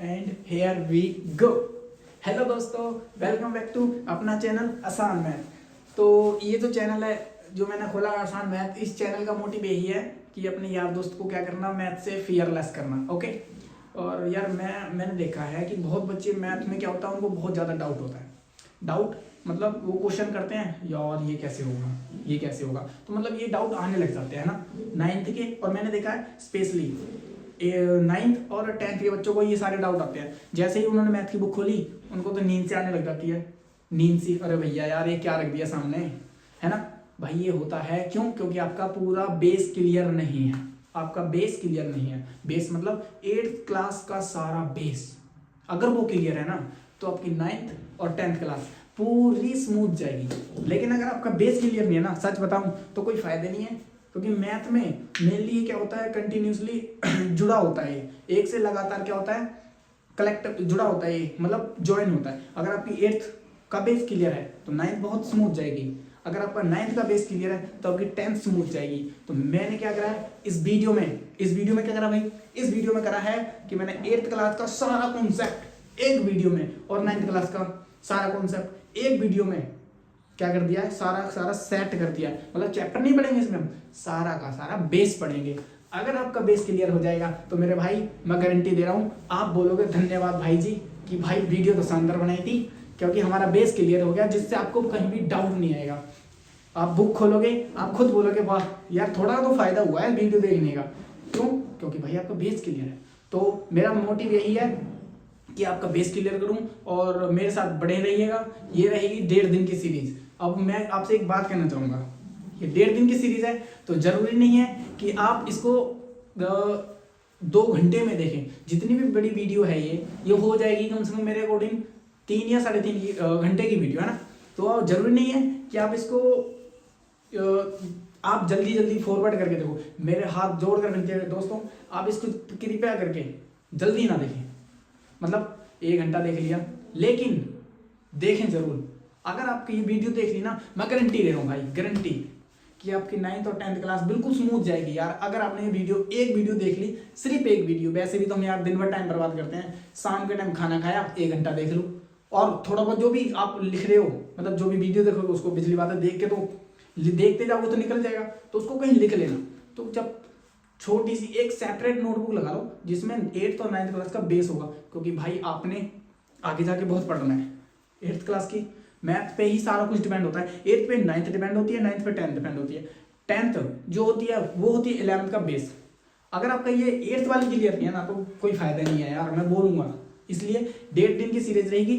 And here we go. Hello दोस्तों, welcome back to अपना channel Aasan math. तो ये जो चैनल है जो मैंने खोला आसान मैथ, इस चैनल का मोटिव यही है कि अपने यार दोस्त को क्या करना, मैथ से फियरलेस करना। ओके। और यार मैंने देखा है कि बहुत बच्चे मैथ में क्या होता है, उनको बहुत ज़्यादा डाउट होता है। डाउट मतलब वो क्वेश्चन करते हैं, यार ये कैसे होगा, ये कैसे होगा, तो मतलब ये डाउट आने लग जाते हैं ना नाइन्थ के। और मैंने देखा है स्पेशली नाइन्थ और टेंथ के बच्चों को ये सारे डाउट आते हैं। जैसे ही उन्होंने मैथ की बुक खोली उनको तो नींद से आने लग जाती है। नींद सी, अरे भैया यार ये क्या रख दिया सामने, है ना भाई। ये होता है क्यों? क्योंकि आपका पूरा बेस क्लियर नहीं है। आपका बेस क्लियर नहीं है। बेस मतलब 8th क्लास का सारा बेस अगर वो क्लियर है ना, तो आपकी 9th और 10th क्लास पूरी स्मूथ जाएगी। लेकिन अगर आपका बेस क्लियर नहीं है ना, सच बताऊं तो कोई फायदा नहीं है। क्योंकि मैथ में मेनली क्या होता है, कंटिन्यूसली जुड़ा होता है। एक से लगातार क्या होता है, कलेक्ट जुड़ा होता है, मतलब ज्वाइन होता है। अगर आपकी 8th का बेस क्लियर है तो 9th बहुत स्मूथ जाएगी। अगर आपका 9th का बेस क्लियर है तो आपकी 10th स्मूथ जाएगी। तो मैंने क्या करा है इस वीडियो में क्या करा भाई, इस वीडियो में करा है कि मैंने 8th क्लास का सारा कॉन्सेप्ट एक वीडियो में और 9th क्लास का सारा कॉन्सेप्ट एक वीडियो में क्या कर दिया है, सारा सेट कर दिया है। मतलब चैप्टर नहीं पढ़ेंगे इसमें, हम सारा का सारा बेस पढ़ेंगे। अगर आपका बेस क्लियर हो जाएगा तो मेरे भाई मैं गारंटी दे रहा हूं, आप बोलोगे धन्यवाद भाई जी कि भाई वीडियो तो शानदार बनाई थी, क्योंकि हमारा बेस क्लियर हो गया, जिससे आपको कहीं भी डाउट नहीं आएगा। आप बुक खोलोगे, आप खुद बोलोगे वाह यार थोड़ा तो फायदा हुआ है वीडियो देखने का। क्यों? क्योंकि भाई आपका बेस क्लियर है। तो मेरा मोटिव यही है कि आपका बेस क्लियर करूं और मेरे साथ बने रहिएगा। ये रहेगी 1.5 दिन की सीरीज। अब मैं आपसे एक बात कहना चाहूंगा, ये 1.5 दिन की सीरीज है तो जरूरी नहीं है कि आप इसको 2 घंटे में देखें। जितनी भी बड़ी वीडियो है ये हो जाएगी कम से कम मेरे अकॉर्डिंग 3 या 3.5 घंटे की वीडियो है ना। तो जरूरी नहीं है कि आप इसको आप जल्दी जल्दी फॉरवर्ड करके देखो। मेरे हाथ जोड़ कर विनती है दोस्तों, आप इसको कृपया करके जल्दी ना देखें। मतलब 1 घंटा देख लिया, लेकिन देखें जरूर। अगर आपकी ये वीडियो देख ली ना, मैं गारंटी दे रहा हूँ भाई, गारंटी कि आपकी 9th और 10th क्लास बिल्कुल स्मूथ जाएगी यार। अगर आपने ये वीडियो एक वीडियो देख ली, सिर्फ एक वीडियो, वैसे भी तो हम यार दिन भर टाइम बर्बाद करते हैं। शाम के टाइम खाना खाया 1 घंटा देख लो, और थोड़ा बहुत जो भी आप लिख रहे हो, मतलब जो भी वीडियो देखोगे उसको बिजली बात है देख के तो देखते जाओगे तो निकल जाएगा, तो उसको कहीं लिख लेना। तो जब छोटी सी एक सेपरेट नोटबुक लगा लो जिसमें 8th और 9th क्लास का बेस होगा, क्योंकि भाई आपने आगे जाके बहुत पढ़ना है। 8th क्लास की मैथ पे ही सारा कुछ डिपेंड होता है। 8th पे 9th डिपेंड होती है, 9th पे 10th डिपेंड होती है। 10th जो होती है वो होती है 11th का बेस। अगर आपका ये 8th वाली क्लियर नहीं है ना, तो कोई फायदा नहीं है यार, मैं बोलूंगा। इसलिए 1.5 दिन की सीरीज रहेगी।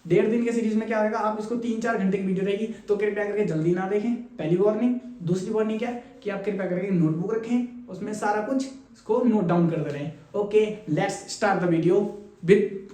1.5 दिन के सीरीज में क्या होगा, आप इसको 3-4 घंटे की वीडियो रहेगी, तो कृपया करके जल्दी ना देखें, पहली वार्निंग। दूसरी वार्निंग क्या कि आप कृपया करके नोटबुक रखें, उसमें सारा कुछ इसको नोट डाउन करते रहें। Okay, let's start the video with,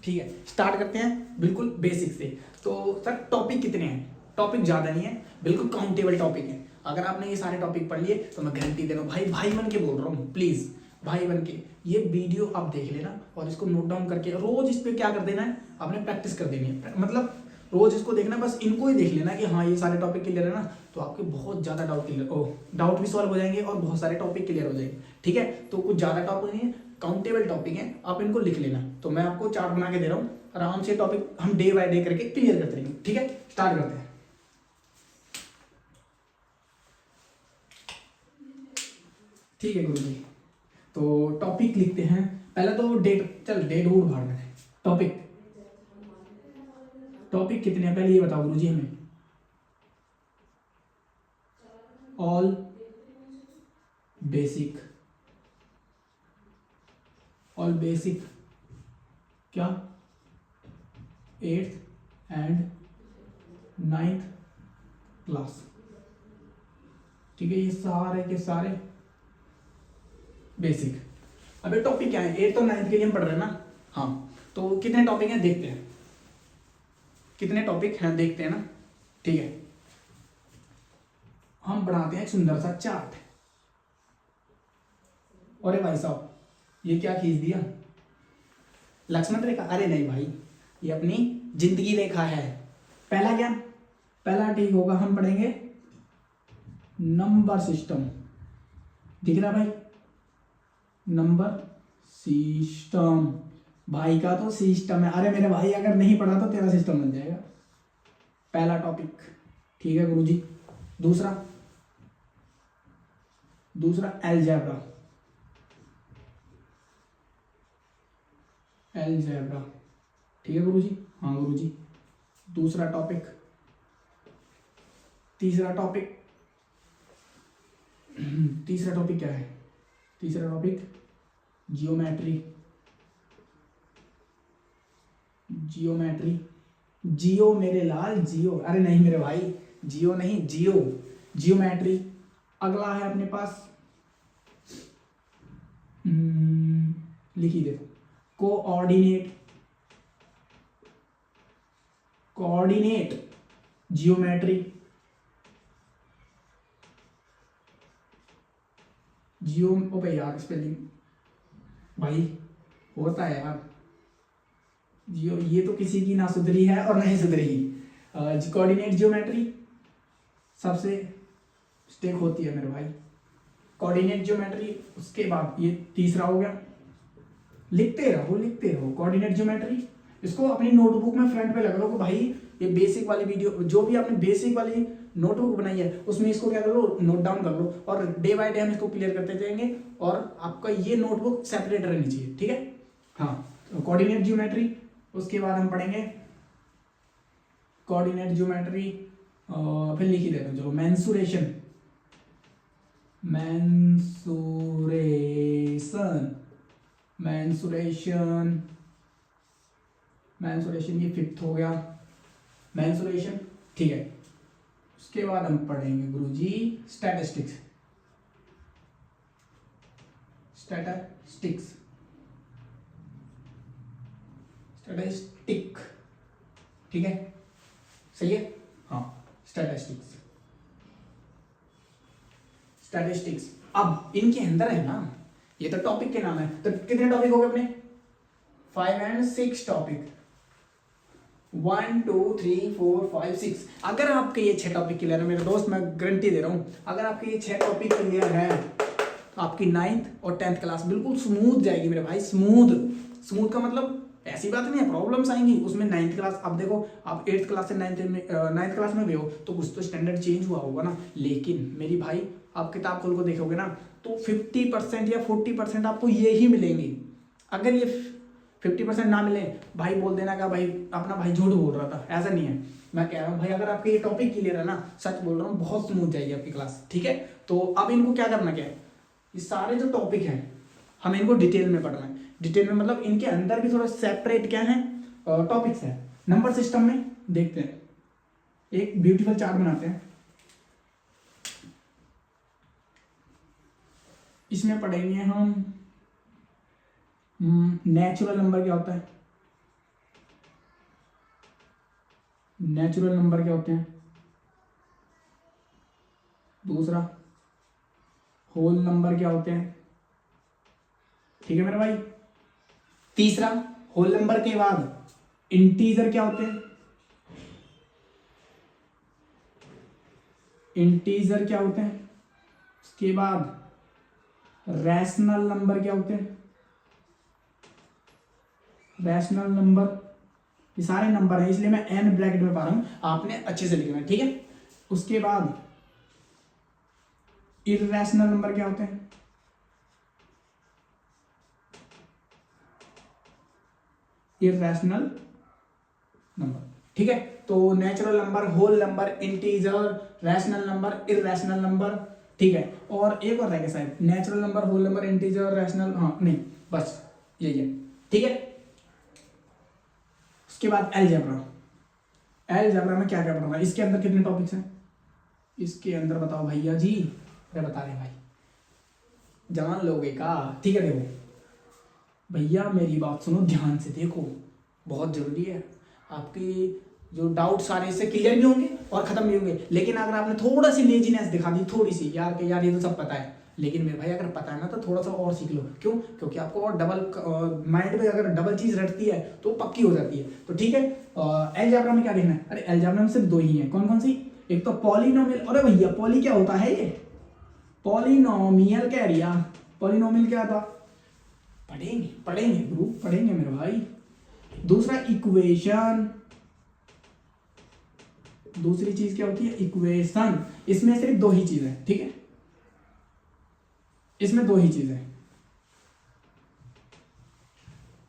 ठीक है स्टार्ट करते हैं बिल्कुल बेसिक से। तो सर टॉपिक कितने हैं? टॉपिक ज़्यादा नहीं है, बिल्कुल काउंटेबल टॉपिक है। अगर आपने ये सारे टॉपिक पढ़ लिए तो मैं गारंटी दे रहा हूँ भाई, भाई बन के बोल रहा हूँ, प्लीज़ भाई बन के ये वीडियो आप देख लेना और इसको नोट डाउन करके रोज इस पर क्या कर देना है, आपने प्रैक्टिस कर देनी है। मतलब रोज इसको देखना, बस इनको ही देख लेना कि हाँ ये सारे टॉपिक क्लियर है ना, तो आपके बहुत ज़्यादा डाउट भी सॉल्व हो जाएंगे और बहुत सारे टॉपिक क्लियर हो जाएंगे। ठीक है, तो कुछ ज़्यादा टॉपिक नहीं है, काउंटेबल टॉपिक है, आप इनको लिख लेना। तो मैं आपको चार्ट बना के दे रहा हूँ, आराम से टॉपिक हम डे बाय डे करके क्लियर करते रहेंगे। ठीक है, स्टार्ट करते हैं। ठीक है गुरु जी, तो टॉपिक लिखते हैं। पहले तो डेट, चल डेट वूड भाड़ में टॉपिक, टॉपिक कितने हैं पहले ये बताओ गुरु जी हमें। ऑल बेसिक, ऑल बेसिक क्या, 8th एंड 9th क्लास। ठीक है, ये सारे के सारे बेसिक। अबे टॉपिक क्या है, 8th और 9th के लिए हम पढ़ रहे हैं ना। हाँ, तो कितने टॉपिक हैं देखते हैं, कितने टॉपिक हैं देखते हैं ना। ठीक है, हम बनाते हैं एक सुंदर सा चार्ट। अरे भाई साहब ये क्या खींच दिया, लक्ष्मण रेखा? अरे नहीं भाई, ये अपनी जिंदगी रेखा है। पहला क्या, पहला ठीक होगा, हम पढ़ेंगे नंबर सिस्टम। दिख रहा भाई, नंबर सिस्टम। भाई का तो सिस्टम है। अरे मेरे भाई अगर नहीं पढ़ा तो तेरा सिस्टम बन जाएगा। पहला टॉपिक, ठीक है गुरुजी। दूसरा, दूसरा अलजेब्रा। अलजेब्रा, ठीक है गुरुजी। हाँ गुरुजी। दूसरा टॉपिक, तीसरा टॉपिक, तीसरा टॉपिक क्या है? तीसरा टॉपिक जियोमेट्री। जियोमेट्री, जियो मेरे लाल जियो। अरे नहीं मेरे भाई, जियो नहीं, जियो, जियोमेट्री। अगला है अपने पास, लिखिए देखो, कोऑर्डिनेट। कोऑर्डिनेट जियोमेट्री, जियो। ओ भाई यार स्पेलिंग भाई होता है यार। जियो, ये तो किसी की ना सुधरी है और नहीं सुधरेगी। कोऑर्डिनेट जियोमेट्री सबसे स्टेक होती है मेरे भाई, कोऑर्डिनेट जियोमेट्री। उसके बाद ये तीसरा हो गया, लिखते रहो लिखते रहो, कोऑर्डिनेट जियोमेट्री। इसको अपनी नोटबुक में फ्रंट पे लगा लो कि भाई ये बेसिक वाली वीडियो, जो भी आपने बेसिक वाली नोटबुक बनाई है उसमें इसको क्या कर लो, नोट डाउन कर लो, और डे बाय डे हम इसको क्लियर करते जाएंगे। और आपका ये नोटबुक सेपरेट रहनी चाहिए, ठीक है। हाँ, कोऑर्डिनेट जियोमेट्री। उसके बाद हम पढ़ेंगे कोऑर्डिनेट जियोमेट्री, फिर लिख ही देते हैं चलो, मेंसुरेशन। मेंसुरेशन, मेंसुरेशन, मेंसुरेशन ये फिफ्थ हो गया, मेंसुरेशन, ठीक है। उसके बाद हम पढ़ेंगे गुरुजी स्टैटिस्टिक्स। स्टैटिस्टिक्स, स्टैटिस्टिक, ठीक है, सही है। हाँ, स्टैटिस्टिक्स, स्टैटिस्टिक्स। अब इनके अंदर है ना, ये तो टॉपिक के नाम है, तो कितने टॉपिक हो गए अपने? 5 and 6 टॉपिक। 1 2 3 4 5 6। अगर आपके ये 6 टॉपिक क्लियर है मेरे दोस्त, मैं गारंटी दे रहा हूं, अगर आपके ये 6 टॉपिक क्लियर है तो आपकी 9th और 10th क्लास बिल्कुल स्मूथ जाएगी मेरे भाई। स्मूथ, स्मूथ का मतलब ऐसी बात नहीं है, प्रॉब्लम्स आएंगी उसमें। 9th क्लास, अब देखो आप 8th क्लास से 9th क्लास में भी हो तो कुछ तो स्टैंडर्ड चेंज हुआ होगा ना। लेकिन मेरी भाई आप किताब खोल को देखोगे ना तो 50% या 40% आपको ये ही मिलेंगी। अगर ये 50% ना मिले, भाई बोल देना का भाई अपना भाई झूठ बोल रहा था, ऐसा नहीं है। मैं कह रहा हूँ भाई अगर आपके ये टॉपिक क्लियर है ना, सच बोल रहा हूँ, बहुत स्मूथ जाएगी आपकी क्लास, ठीक है। तो अब इनको क्या करना, क्या है, ये सारे जो टॉपिक हैं हमें इनको डिटेल में पढ़ना है। डिटेल में मतलब इनके अंदर भी थोड़ा सेपरेट क्या है, टॉपिक्स है। नंबर सिस्टम में देखते हैं, एक ब्यूटीफुल चार्ट बनाते हैं। इसमें पढ़ेंगे हम नेचुरल नंबर क्या होता है, नेचुरल नंबर क्या होते हैं। दूसरा, होल नंबर क्या होते हैं, ठीक है मेरे भाई। तीसरा, होल नंबर के बाद इंटीजर क्या होते हैं, इंटीजर क्या होते हैं। उसके बाद रैशनल नंबर क्या होते हैं, रैशनल नंबर। ये सारे नंबर है इसलिए मैं एन ब्रैकेट में पा रहा हूं, आपने अच्छे से लिखना है, ठीक है। उसके बाद इर्रेशनल नंबर क्या होते हैं, इर्रेशनल नंबर, ठीक है। तो natural number, whole number, integer, rational number, irrational number, ठीक है। और एक और रहेगा शायद, natural number, whole number, integer, rational, हाँ नहीं बस यही है, ठीक है। उसके बाद अलजेब्रा। अलजेब्रा में क्या क्या पढ़ना है, इसके अंदर कितने टॉपिक्स हैं, इसके अंदर बताओ भैया जी, अरे बता रहे भाई, जान लोगे का, ठीक है। देखो भैया मेरी बात सुनो ध्यान से, देखो बहुत जरूरी है। आपकी जो डाउट सारे इससे क्लियर भी होंगे और खत्म भी होंगे। लेकिन अगर आपने थोड़ा सी लेजीनेस दिखा दी, थोड़ी सी यार कि यार ये तो सब पता है, लेकिन मेरे भाई अगर पता है ना तो थोड़ा सा और सीख लो। क्यों? क्योंकि आपको और डबल माइंड में अगर डबल चीज रटती है तो पक्की हो जाती है। तो ठीक है, अलजेब्रा में क्या देखना है, अरे अलजेब्रा में सिर्फ 2 ही है, कौन कौन सी, एक तो पॉलिनोमियल। अरे भैया पॉली क्या होता है, ये पॉलिनोमियल कह रही है, पॉलिनोमियल क्या था पढ़ेंगे पढ़ेंगे ग्रुप, पढ़ेंगे मेरे भाई। दूसरा इक्वेशन, दूसरी चीज क्या होती है? इक्वेशन। इसमें सिर्फ दो ही चीज है, ठीक है, इसमें दो ही चीज है,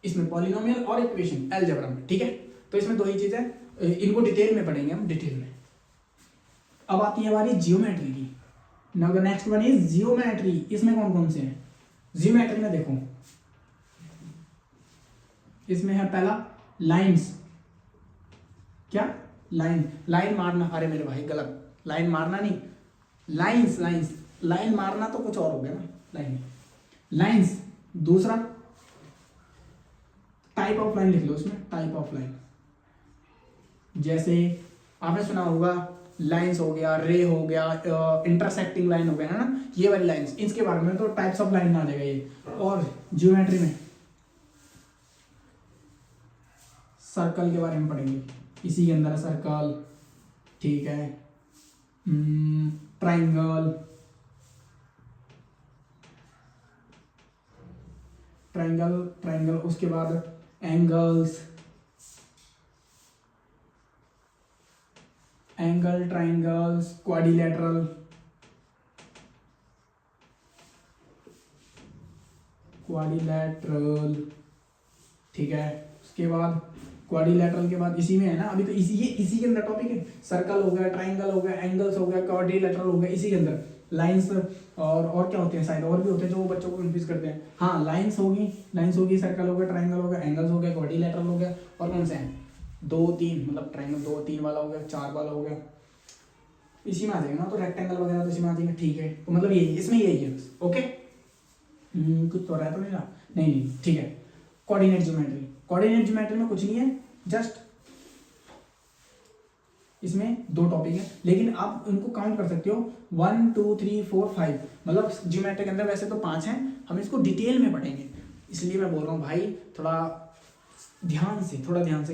इसमें पॉलिनोमियल और इक्वेशन अलजेब्रा में, ठीक है। तो इसमें दो ही चीज है, इनको डिटेल में पढ़ेंगे हम, डिटेल में। अब आती है हमारी जियोमेट्री की। Now the next one is geometry. इसमें कौन कौन से हैं? जियोमेट्री में देखो, इसमें है पहला लाइंस। क्या? लाइन, लाइन मारना। अरे मेरे भाई गलत, लाइन मारना नहीं, लाइंस, लाइंस। लाइन मारना तो कुछ और हो गया ना, लाइन, लाइंस। दूसरा टाइप ऑफ लाइन लिख लो इसमें, टाइप ऑफ लाइन। जैसे आपने सुना होगा लाइंस हो गया, रे हो गया, इंटरसेक्टिंग लाइन हो गया, है ना, ये वाली लाइंस। इसके बारे में तो टाइप्स ऑफ लाइन आ जाएगा ये। और ज्योमेट्री में सर्कल के बारे में पढ़ेंगे, इसी के अंदर है सर्कल, ठीक है, ट्राइंगल, ट्राइंगल, ट्राइंगल। उसके बाद angles, angle, triangles, quadrilateral, quadrilateral, ठीक है। उसके बाद क्वाड्रिलेटरल के बाद इसी में है ना, अभी तो इसी के अंदर टॉपिक है। सर्कल हो गया, ट्राइंगल हो गया, एंगल्स हो गया, क्वाड्रिलेटरल हो गया, इसी के अंदर लाइंस। और क्या होते हैं, शायद और भी होते हैं जो बच्चों को कंफ्यूज करते हैं। हाँ, लाइंस होगी, लाइंस होगी, सर्कल हो गया, ट्राइंगल हो गया, एंगल्स हो गया, क्वाड्रिलेटरल हो गया, और कौन से हैं? 2 3, मतलब ट्राइंगल 2 3 वाला हो गया, 4 वाला हो गया, इसी में आ जाएगा ना। तो रेक्टेंगल वगैरह तो इसी में आ जाएंगे, ठीक है। तो मतलब यही, इसमें यही है, ओके। कुछ तो रहा तो नहीं रहा, नहीं, ठीक है। कोऑर्डिनेट ज्योमेट्री, कोऑर्डिनेट ज्योमेट्री में कुछ नहीं है, जस्ट इसमें 2 टॉपिक है, लेकिन आप इनको काउंट कर सकते हो 1 2 3 4 5। मतलब ज्योमेट्री के अंदर वैसे तो 5 हैं, हम इसको डिटेल में पढ़ेंगे, इसलिए मैं बोल रहा हूँ भाई थोड़ा ध्यान से,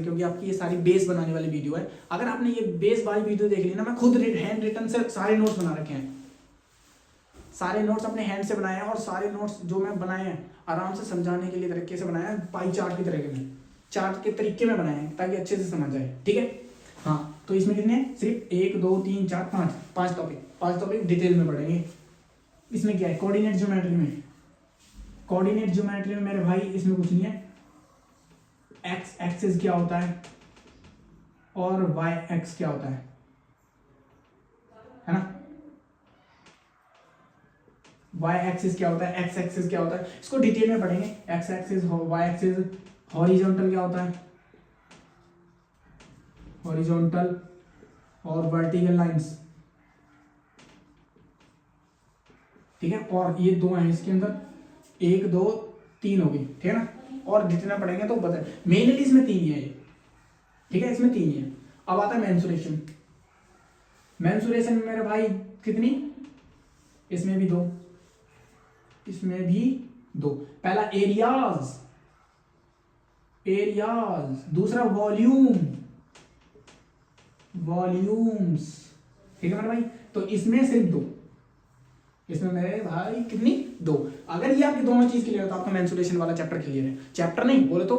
क्योंकि आपकी ये सारी बेस बनाने वाली वीडियो है। अगर आपने ये बेस वाली वीडियो देख ली ना, मैं खुद हैंड रिटन से सारे नोट्स बना रखे हैं, सारे नोट्स अपने हैंड से बनाए हैं, और सारे नोट्स जो मैं बनाए हैं आराम से समझाने के लिए तरीके से बनाए हैं, पाई चार्ट की तरह के, चार्ट के तरीके में बनाए हैं ताकि अच्छे से समझ आए, ठीक है। हाँ, तो इसमें कितने? सिर्फ 1 2 3 4 5 टॉपिक डिटेल में पढ़ेंगे। इसमें क्या है? कोऑर्डिनेट ज्योमेट्री में, कोऑर्डिनेट ज्योमेट्री में मेरे भाई इसमें कुछ नहीं है। एक्स एक्सिस क्या होता है और वाई एक्स क्या होता है ना। वाई एक्सिस क्या होता है, एक्स एक्सिस क्या होता है, इसको डिटेल में पढ़ेंगे। X axis, y axis, horizontal क्या होता है, हॉरिजॉन्टल, और वर्टिकल लाइंस, ठीक है। और ये 2 हैं इसके अंदर, 1 2 3 होगी, ठीक है ना। और जितना पढ़ेंगे तो बता, मेनली इसमें 3 ही है ये, ठीक है, इसमें 3 ही है। अब आता है मेंसुरेशन। मेंसुरेशन में मेरे भाई कितनी? इसमें भी 2, इसमें भी 2। पहला एरियाज, एरियाज। दूसरा वॉल्यूम, वॉल्यूम्स, ठीक है मेरे भाई। तो इसमें सिर्फ 2, इसमें मेरे भाई कितनी? 2। अगर ये आपकी दोनों चीज क्लियर है तो आपका मेंसुरेशन वाला चैप्टर क्लियर है। चैप्टर नहीं बोले तो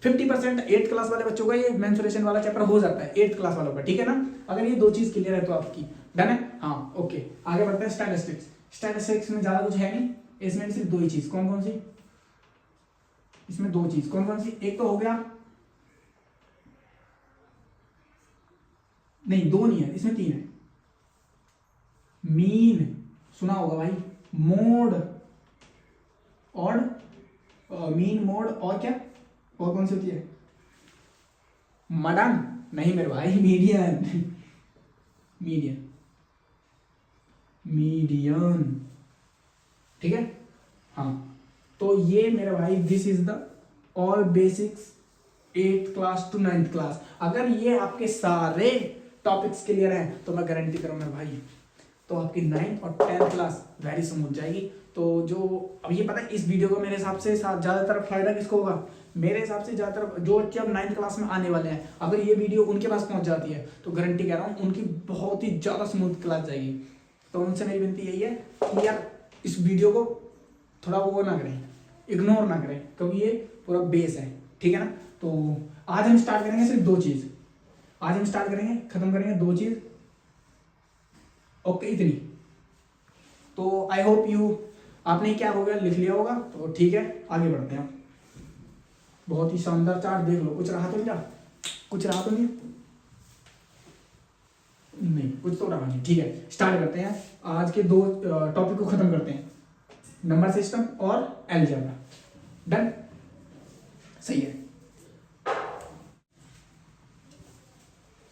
50% 8th क्लास वाले बच्चों का ये मेंसुरेशन वाला चैप्टर हो जाता है, 8th क्लास वालों का, ठीक है ना। अगर ये 2 चीज क्लियर है तो आपकी डन है। हाँ, ओके, आगे बढ़ते हैं। स्टैटिस्टिक्स, स्टैटिस्टिक्स में ज्यादा कुछ है नहीं, इसमें सिर्फ 2 ही चीज। कौन कौन सी? इसमें 2 चीज, कौन कौन सी? एक तो हो गया, नहीं 2 नहीं है, इसमें 3 है। मीन सुना होगा भाई, मोड, और मीन, मोड, और क्या, और कौन सी होती है? मडन नहीं मेरे भाई, मीडियन, मीडियन, मीडियन, ठीक है। हाँ, तो ये मेरे भाई this is the all basics 8th class to 9th class. अगर ये आपके सारे टॉपिक्स क्लियर हैं तो मैं गारंटी करूँ मेरे भाई, तो आपकी 9th और 10th क्लास वेरी स्मूथ जाएगी। तो जो अब ये पता है, इस वीडियो को मेरे हिसाब से ज़्यादातर फायदा किसको होगा? मेरे हिसाब से ज़्यादातर जो बच्चे अब 9th क्लास में आने वाले हैं, अगर ये वीडियो उनके पास पहुंच जाती है तो गारंटी कह रहा हूँ उनकी बहुत ही ज़्यादा स्मूथ क्लास जाएगी। तो उनसे मेरी विनती यही है कि यार इस वीडियो को थोड़ा वो ना करें, इग्नोर ना करें, क्योंकि ये पूरा बेस है, ठीक है ना। तो आज हम स्टार्ट करेंगे सिर्फ 2 चीज, आज हम स्टार्ट करेंगे, खत्म करेंगे 2 चीज, ओके इतनी। तो आई होप यू, आपने क्या हो गया लिख लिया होगा, तो ठीक है आगे बढ़ते हैं। बहुत ही शानदार चार्ट, देख लो कुछ रहा तो नहीं, क्या कुछ रहा तो नहीं, नहीं कुछ तो रहा नहीं, ठीक है। स्टार्ट करते हैं, आज के 2 टॉपिक को खत्म करते हैं, नंबर सिस्टम और अलजेब्रा। डन, सही है।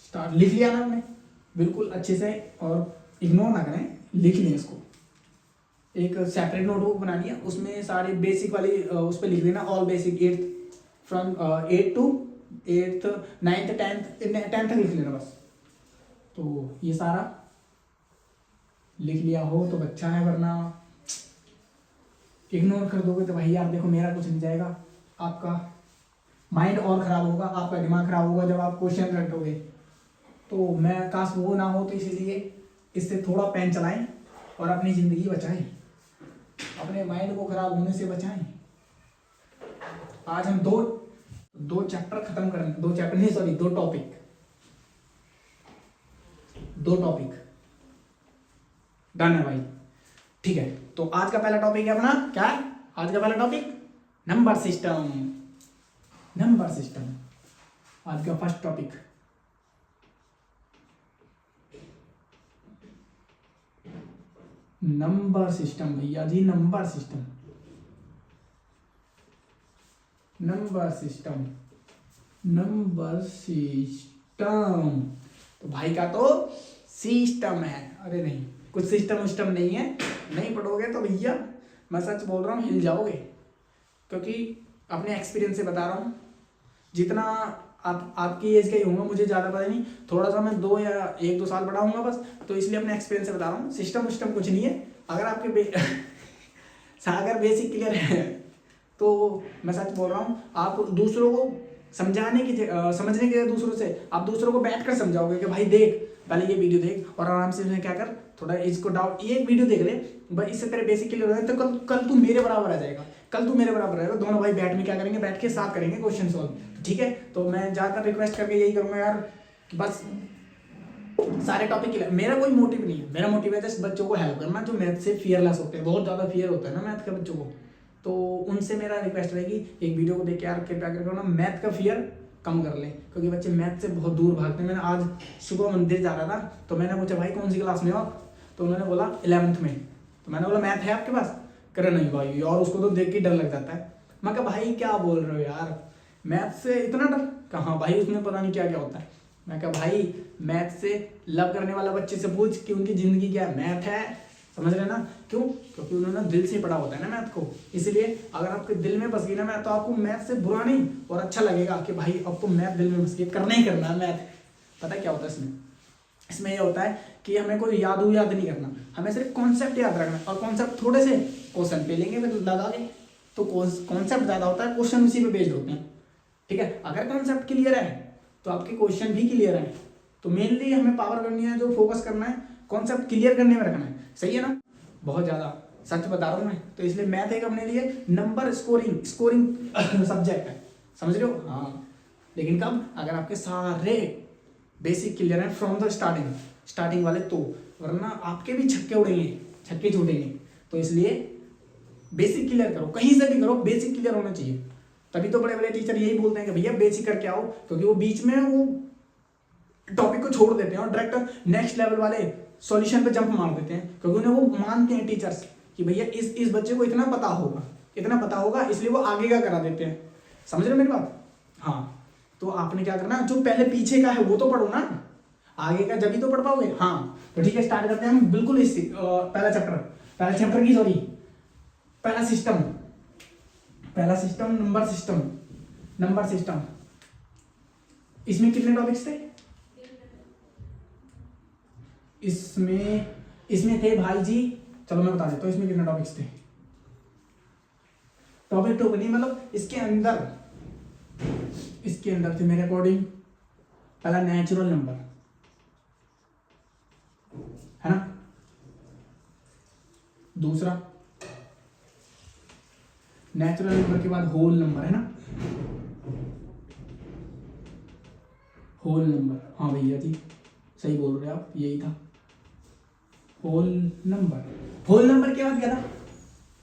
स्टार्ट, लिख लिया ना हमने बिल्कुल अच्छे से, और इग्नोर ना करें, लिख लें इसको। एक सेपरेट नोटबुक बना लिया, उसमें सारे बेसिक वाली उस पर लिख देना, all basic 8th from 8 to 8th 9th 10th तक लिख लेना बस। तो ये सारा लिख लिया हो तो अच्छा है, वरना इग्नोर कर दोगे तो भाई यार देखो मेरा कुछ नहीं जाएगा, आपका माइंड और खराब होगा, आपका दिमाग खराब होगा जब आप क्वेश्चन रटोगे। तो मैं काश वो ना हो, तो इसीलिए इससे थोड़ा पेन चलाएं और अपनी ज़िंदगी बचाएं, अपने माइंड को खराब होने से बचाएं। आज हम दो चैप्टर खत्म करेंगे, 2 चैप्टर नहीं सॉरी 2 टॉपिक, 2 टॉपिक डन है भाई, ठीक है। तो आज का पहला टॉपिक है अपना क्या, आज का पहला topic number system, number system आज का फर्स्ट टॉपिक। नंबर सिस्टम भैया जी, number system, number system, number system. तो भाई का तो सिस्टम है, अरे नहीं कुछ सिस्टम विस्टम नहीं है, नहीं पढ़ोगे तो भैया मैं सच बोल रहा हूँ हिल जाओगे, क्योंकि अपने एक्सपीरियंस से बता रहा हूँ। जितना आप आपकी एज का ही होगा, मुझे ज़्यादा पता नहीं, थोड़ा सा मैं 2 या 1-2 साल बड़ा हूँगा बस, तो इसलिए अपने एक्सपीरियंस से बता रहा हूँ। सिस्टम विस्टम कुछ नहीं है, अगर आपके अगर बेसिक क्लियर है तो मैं सच बोल रहा हूँ, आप दूसरों को समझाने की समझने के दूसरों से आप दूसरों को बैठ कर समझाओगे कि भाई देख पहले ये वीडियो देख, और आराम से क्या कर, थोड़ा इसको डाउट, ये एक वीडियो देख ले भाई, इससे तेरे बेसिक क्लियर हो जाए, तो कल तू मेरे बराबर आ जाएगा, कल तू मेरे बराबर रहेगा, दोनों भाई बैठ में क्या करेंगे, बैठ के साथ करेंगे क्वेश्चन सॉल्व, ठीक है। तो मैं ज़्यादातर रिक्वेस्ट करके यही करूँगा यार, बस सारे टॉपिक क्लियर, मेरा कोई मोटिव नहीं है, मेरा मोटिव है जस्ट बच्चों को हेल्प करना, जो मैथ से फियरलेस होते हैं, बहुत ज़्यादा फियर होता है ना मैथ का बच्चों को, तो उनसे मेरा रिक्वेस्ट रहेगी एक वीडियो को देख के यार कृपया करके ना मैथ का फियर कम कर लें, क्योंकि बच्चे मैथ से बहुत दूर भागते हैं। मैंने आज सुबह मंदिर जा रहा था, तो मैंने पूछा भाई कौन सी क्लास में हो, तो उन्होंने बोला 11th में, तो मैंने बोला मैथ है आपके पास, करे नहीं भाई, और उसको तो देख के डर लग जाता है। मैं कहा भाई क्या बोल रहे हो यार, मैथ से इतना डर, कहाँ भाई उसमें पता नहीं क्या क्या होता है। मैं कहा भाई मैथ से लव करने वाला बच्चे से पूछ कि उनकी ज़िंदगी क्या है, मैथ है, समझ रहे ना, क्यों, क्योंकि उन्होंने दिल से पढ़ा होता है ना मैथ को, इसलिए अगर आपके दिल में बस गई ना मैथ, तो आपको मैथ से बुरा नहीं और अच्छा लगेगा कि भाई अब तो मैथ दिल में बस गई, करना ही करना है मैथ। पता है क्या होता है इसमें, इसमें यह होता है कि हमें कोई याद नहीं करना, हमें सिर्फ कॉन्सेप्ट याद रखना, और कॉन्सेप्ट थोड़े से क्वेश्चन पे लेंगे फिर लगा लें, तो कॉन्सेप्ट ज़्यादा होता है, क्वेश्चन उसी पे बेस्ड होते हैं, ठीक है। अगर कॉन्सेप्ट क्लियर है तो आपके क्वेश्चन भी क्लियर है, तो मेनली हमें पावर करनी है, जो फोकस करना है कॉन्सेप्ट क्लियर करने में रखना है, सही है ना, बहुत ज़्यादा सच बता रहा हूँ मैं। तो इसलिए मैथ एक अपने लिए नंबर स्कोरिंग सब्जेक्ट है, समझ रहे हो, हाँ। लेकिन कब, अगर आपके सारे बेसिक क्लियर हैं फ्रॉम द स्टार्टिंग वाले, तो वरना आपके भी छक्के उड़ेंगे, छक्के छूटेंगे। तो इसलिए बेसिक क्लियर करो, कहीं से भी करो, बेसिक क्लियर होना चाहिए। तभी तो बड़े बड़े टीचर यही बोलते हैं कि भैया बेसिक करके आओ, क्योंकि वो बीच में वो टॉपिक को छोड़ देते हैं और डायरेक्ट नेक्स्ट लेवल वाले सॉल्यूशन पे जंप मार देते हैं, क्योंकि उन्हें वो मानते हैं टीचर्स कि भैया इस बच्चे को इतना पता होगा, इसलिए वो आगे का करा देते हैं, समझ रहे हो मेरी बात, हाँ। तो आपने क्या करना, जो पहले पीछे का है वो तो पढ़ो ना, आगे का जब ही तो पढ़ पाओगे, हाँ। तो ठीक है स्टार्ट करते हैं हम बिल्कुल इस पहला चैप्टर की सॉरी पहला सिस्टम नंबर सिस्टम। इसमें कितने टॉपिक्स थे, इसमें थे भाई जी, चलो मैं बता देता हूँ इसमें कितने टॉपिक्स थे। टॉपिक टू नहीं, मतलब इसके अंदर थे मेरे अकॉर्डिंग, पहला नेचुरल नंबर है ना, दूसरा नेचुरल नंबर के बाद होल नंबर है ना, होल नंबर, हाँ भैया जी सही बोल रहे आप, यही था होल नंबर। होल नंबर के बाद क्या था,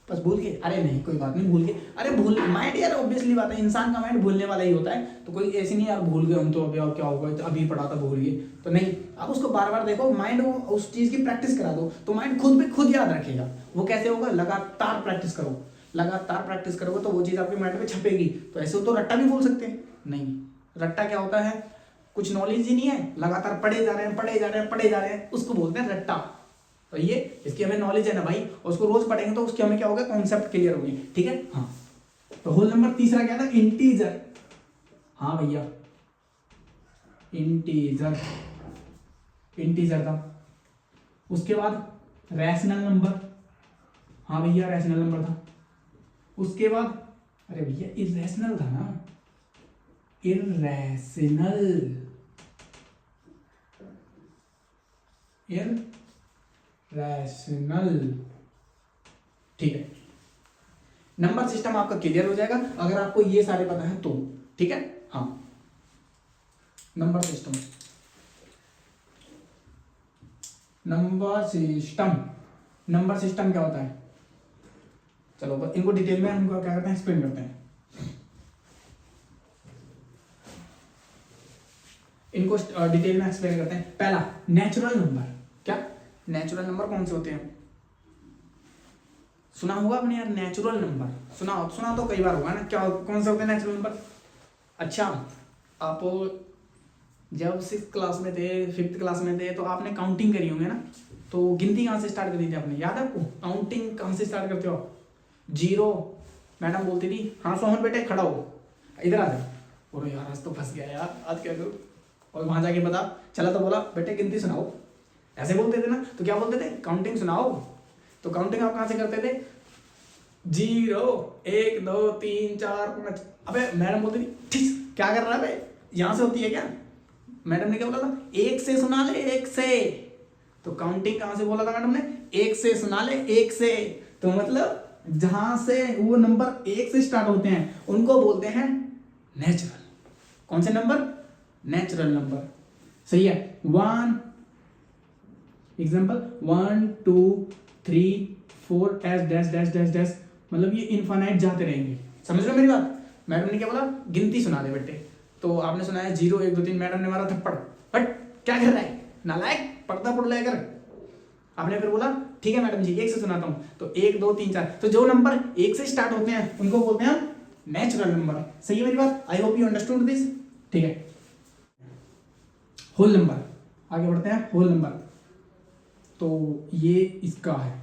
बस भूल गए, अरे नहीं कोई बात नहीं, भूल गए, अरे भूल माइंड यार ऑब्वियसली बात है, इंसान का माइंड भूलने वाला ही होता है, तो कोई ऐसी नहीं यार भूल गए हम तो अभी और क्या होगा, तो अभी पढ़ा था भूल गए, तो नहीं, आप उसको बार बार देखो, माइंड उस चीज की प्रैक्टिस करा दो तो माइंड खुद भी खुद याद रखेगा। वो कैसे होगा, लगातार प्रैक्टिस करो, लगातार प्रैक्टिस करोगे तो वो चीज आपके माइंड में छपेगी। तो ऐसे तो रट्टा भी बोल सकते हैं, नहीं, रट्टा क्या होता है, कुछ नॉलेज ही नहीं है, लगातार पढ़े जा रहे हैं पढ़े जा रहे हैं पढ़े जा रहे हैं, उसको बोलते हैं रट्टा। तो ये इसकी हमें नॉलेज है ना भाई, और उसको रोज पढ़ेंगे तो उसके हमें क्या होगा, कॉन्सेप्ट क्लियर होगी, ठीक है। हाँ, तो होल नंबर तीसरा क्या था, इंटीजर, हाँ भैया इंटीजर, इंटीजर था। उसके बाद रैशनल नंबर, हाँ भैया रैशनल नंबर था। उसके बाद अरे भैया इरैशनल था ना, इरैशनल, रैशनल, ठीक है। नंबर सिस्टम आपका क्लियर हो जाएगा अगर आपको ये सारे पता है तो, ठीक है। हाँ, number system, number system, number system क्या होता है, चलो इनको डिटेल में हमको क्या करते हैं, एक्सप्लेन करते हैं। इनको डिटेल में एक्सप्लेन करते हैं। पहला नेचुरल नंबर, क्या नेचुरल नंबर कौन से होते हैं, सुना होगा आपने यार, नेचुरल नंबर सुना तो कई बार होगा ना, क्या कौन से होते हैं नेचुरल नंबर। अच्छा, आप जब 6th क्लास में थे, 5th क्लास में थे, तो आपने काउंटिंग करी होंगे ना, तो गिनती कहाँ से स्टार्ट करी थी आपने, याद है आपको, काउंटिंग कहाँ से स्टार्ट करते हो, 0, मैडम बोलती थी हाँ सोहन बेटे खड़ा हो, इधर आ जाओ, बोलो यार आज तो फंस गया यार, आज क्या करूँ, और वहां जाके बता चला तो बोला बेटे गिनती सुनाओ, ऐसे बोलते थे ना, तो क्या बोलते थे, काउंटिंग सुनाओ। तो काउंटिंग आप कहाँ से करते थे, 0 1 2 3 4 5, अबे मैडम बोलती थी ठीक क्या कर रहा है बे, यहाँ से होती है क्या, मैडम ने क्या बोला था, 1 से सुना ले, 1 से, तो काउंटिंग कहाँ से बोला था मैडम ने, 1 से सुना ले, 1 से, तो मतलब जहां से वो नंबर 1 से स्टार्ट होते हैं उनको बोलते हैं नेचुरल, कौन से नंबर, नेचुरल नंबर, सही है। 1 example 1 2 3 4 dash dash dash dash dash, मतलब ये इनफाइनाइट जाते रहेंगे, समझ रहे हो मेरी बात। मैडम ने क्या बोला, गिनती सुना दे बेटे, तो आपने सुनाया 0 1 2 3, मैडम ने मारा थप्पड़, बट क्या कर रहा है नालायक, पढ़ता पढ़ लिया कर। आपने फिर बोला ठीक है मैडम जी 1 से सुनाता हूँ, तो 1 2 3 4, तो जो नंबर 1 से स्टार्ट होते हैं उनको बोलते हैं हम नेचुरल नंबर, सही है मेरी बात, I hope you understood this, ठीक है। होल नंबर, आगे बढ़ते हैं, होल नंबर, तो ये इसका है,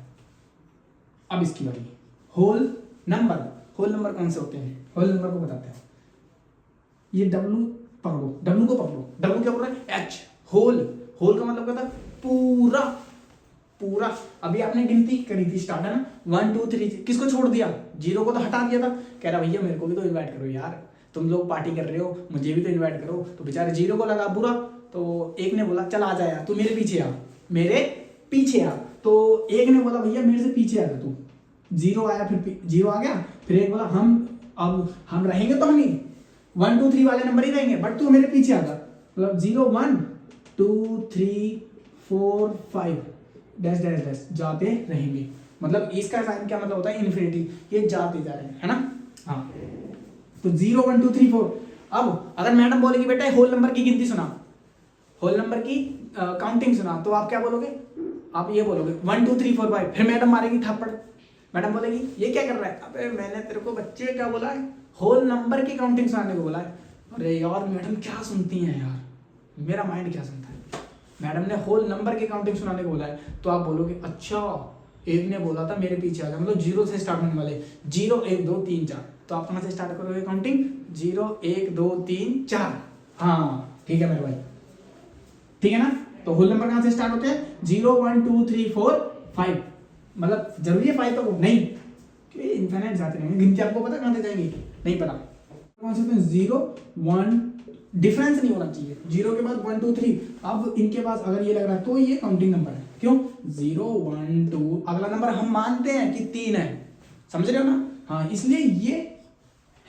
अब इसकी बारी, होल नंबर, होल नंबर कौन से होते हैं, होल नंबर को बताते हैं, ये W पकड़ो, W को पकड़ो, W क्या बोल रहा है, H, होल, होल का मतलब क्या था, पूरा, पूरा। अभी आपने गिनती करी थी स्टार्ट है ना, 1 2 3, किसको छोड़ दिया, 0 को तो हटा दिया था, कह रहा भैया मेरे को भी तो इनवाइट करो यार, तुम लोग पार्टी कर रहे हो मुझे भी तो इनवाइट करो, तो बेचारे 0 को लगा बुरा, तो एक ने बोला चल आ जा यार, तू मेरे पीछे आ, मेरे पीछे आ, तो एक ने बोला भैया मेरे से पीछे आ जा तू, 0 आया, फिर 0 आ गया, फिर एक बोला हम रहेंगे तो हम ही 1 2 3 वाले नंबर ही रहेंगे, बट तू मेरे पीछे आ जा, मतलब 0 1 2 3 4 5 डैश डैश डैश जाते रहेंगे, मतलब इसका साइन क्या मतलब होता है, इन्फिनिटी, ये जाते जा रहे हैं, है ना। हाँ, तो 0 1 2 3 4, अब अगर मैडम बोलेगी बेटा होल नंबर की गिनती सुना, होल नंबर की काउंटिंग सुना, तो आप क्या बोलोगे, आप ये बोलोगे 1 2 3 4 5, फिर मैडम मारेगी थप्पड़, मैडम बोलेगी ये क्या कर रहा है, अबे मैंने तेरे को बच्चे क्या बोला है, होल नंबर की काउंटिंग सुनाने को बोला है। अरे यार मैडम क्या सुनती हैं यार, मेरा माइंड क्या सुनता है, मैडम ने होल नंबर की काउंटिंग सुनाने को बोला है, तो आप बोलोगे अच्छा एक ने बोला था मेरे पीछे आ जा, मतलब 0 से स्टार्ट होने वाले, 0 1 2 3 4, तो आप कहाँ से स्टार्ट करोगे काउंटिंग, 0 1 2 3 4, हाँ ठीक है मेरे भाई, ठीक है ना। तो होल नंबर कहाँ से स्टार्ट होते हैं, 0 1 2 3 4 5, मतलब जरूरी है 5 तो नहीं, इनफाइनाइट जाते रहेंगे, गिनती आपको पता कहाँ से जाएंगी, नहीं पता, कौन से 0 1, डिफरेंस नहीं होना चाहिए, 0 के बाद 1 2 3, अब इनके पास अगर ये लग रहा है तो ये काउंटिंग नंबर है, क्यों 0 1 2, अगला नंबर हम मानते हैं कि 3 है, समझ रहे हो ना, हाँ, इसलिए ये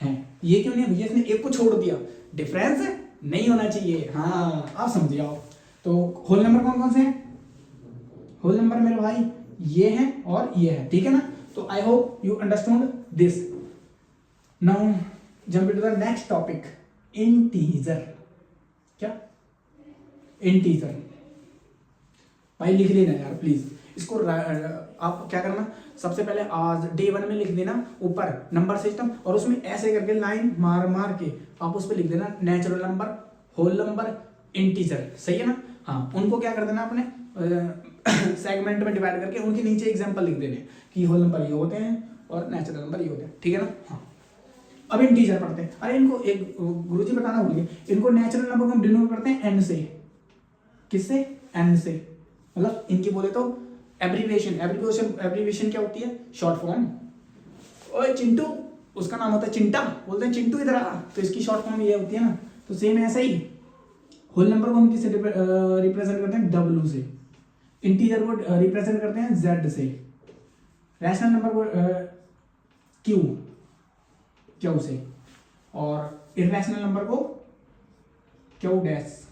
है। ये क्यों नहीं है भैया, इसने एक को छोड़ दिया, डिफरेंस नहीं होना चाहिए। हाँ, आप समझ आओ। तो होल नंबर कौन कौन से हैं? होल नंबर मेरे भाई ये है और ये है, ठीक है ना। तो I hope you understood this. Now jump into the next topic, integer. क्या? इंटीजर। भाई लिख लेना यार प्लीज इसको। आप क्या करना, सबसे पहले आज डे 1 में लिख देना ऊपर नंबर सिस्टम, और उसमें ऐसे करके लाइन मार मार के आप उस पर लिख देना natural number, whole number, integer. सही है ना। हाँ, उनको क्या कर देना अपने सेगमेंट में डिवाइड करके उनके नीचे एग्जांपल लिख देने कि होल नंबर ये होते हैं और नेचुरल नंबर ये होते हैं, ठीक है ना। हाँ, अब इंटीजर पढ़ते हैं। अरे इनको एक गुरुजी बताना भूल गए, इनको नेचुरल नंबर को हम डिनोट करते हैं एन से। किससे? एन से। मतलब इनकी बोले तो एब्रीविएशन। एब्रीविएशन क्या होती है? Short form. ओए चिंटू, उसका नाम होता है चिंटा, बोलते हैं चिंटू इधर आ, तो इसकी शॉर्ट फॉर्म ये होती है ना। तो सेम ऐसा ही होल नंबर को हम किससे रिप्रेजेंट करते हैं? डब्ल्यू से। इंटीजर को रिप्रेजेंट करते हैं जेड से। रैशनल नंबर को क्यू से, और इरैशनल नंबर को क्यू डैश,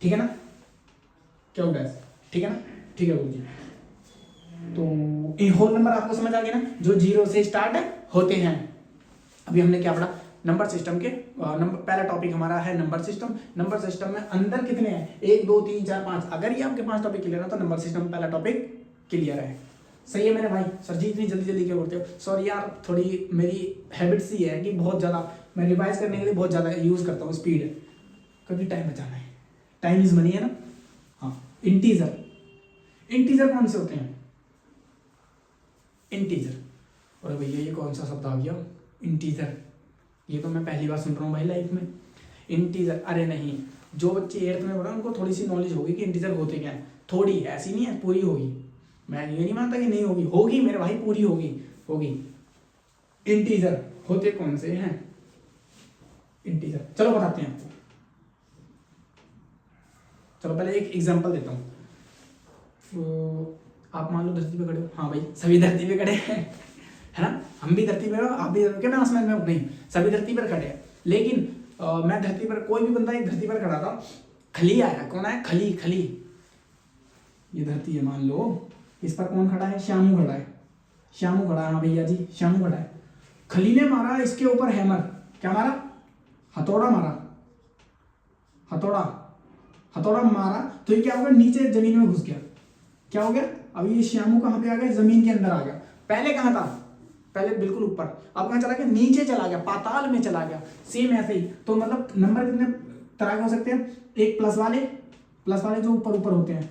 ठीक है ना। क्यू डैश, ठीक है ना। ठीक है गुरुजी। तो ये होल नंबर आपको समझ आ गया ना, जो 0 से स्टार्ट होते हैं। अभी हमने क्या पढ़ा? नंबर सिस्टम के नंबर, पहला टॉपिक हमारा है नंबर सिस्टम। नंबर सिस्टम में अंदर कितने हैं? 1 2 3 4 5। अगर ये आपके 5 टॉपिक क्लियर है तो नंबर सिस्टम पहला टॉपिक क्लियर है। सही है मेरे भाई। सर जी इतनी जल्दी जल्दी क्या करते हो? सॉरी यार, थोड़ी मेरी हैबिट सी है कि बहुत ज़्यादा मैं रिवाइज करने के लिए बहुत ज़्यादा यूज़ करता हूँ स्पीड, क्योंकि टाइम बचाना है। टाइम इज मनी है ना। हाँ, इंटीजर। इंटीजर कौन से होते हैं? इंटीजर। और भैया ये कौन सा शब्द आ गया? इंटीजर। ये तो मैं पहली बार सुन रहा हूँ भाई लाइफ में। इंटीजर। अरे नहीं, जो बच्चे 8th में पढ़े उनको थोड़ी सी नॉलेज होगी कि इंटीजर होते क्या है। थोड़ी, ऐसी नहीं है, पूरी होगी। मैं ये नहीं मानता कि नहीं होगी, होगी मेरे भाई, पूरी होगी होगी। इंटीजर होते कौन से हैं? इंटीजर चलो बताते हैं आपको। चलो पहले एक एग्जांपल देता हूँ। तो आप मान लो धरती पे खड़े हो। हाँ भाई, सभी धरती पे खड़े हैं, है ना। हम भी धरती पे हो, आप भी क्या, मैं आसमान में नहीं, सभी धरती पर खड़े हैं। लेकिन मैं धरती पर, कोई भी बंदा एक धरती पर खड़ा था, खली आया। कौन आया? खली। खली, ये धरती है मान लो, इस पर कौन खड़ा है? श्यामू खड़ा है। श्यामू खड़ा है, हाँ भैया जी श्यामू खड़ा है। खली ने मारा इसके ऊपर हैमर। क्या मारा? हथौड़ा मारा। हथौड़ा, हथौड़ा मारा तो ये क्या हो गया? नीचे जमीन में घुस गया। क्या हो गया? अब ये श्यामू कहाँ पे आ गया? जमीन के अंदर आ गया। पहले कहाँ था? पहले बिल्कुल ऊपर। अब कहाँ चला गया? नीचे चला गया, पाताल में चला गया। सेम ऐसे ही। तो मतलब नंबर कितने तरह के हो सकते हैं? एक प्लस वाले जो ऊपर ऊपर होते हैं,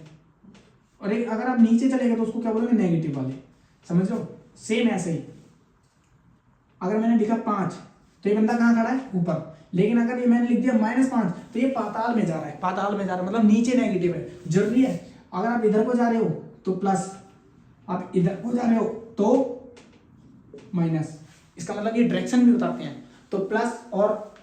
और एक अगर आप नीचे चले गए तो उसको क्या बोलेंगे? नेगेटिव वाले। समझ लो, सेम ऐसे ही। अगर मैंने लिखा 5 तो ये बंदा कहाँ खड़ा है? ऊपर। लेकिन अगर ये मैंने लिख दिया -5 तो ये पाताल में जा रहा है। पाताल में जा रहा है मतलब नीचे नेगेटिव है। जरूरी है, अगर आप इधर को जा रहे हो तो प्लस, आप इधर को जा रहे हो तो माइनस। इसका मतलब ये डायरेक्शन भी बताते हैं। तो प्लस और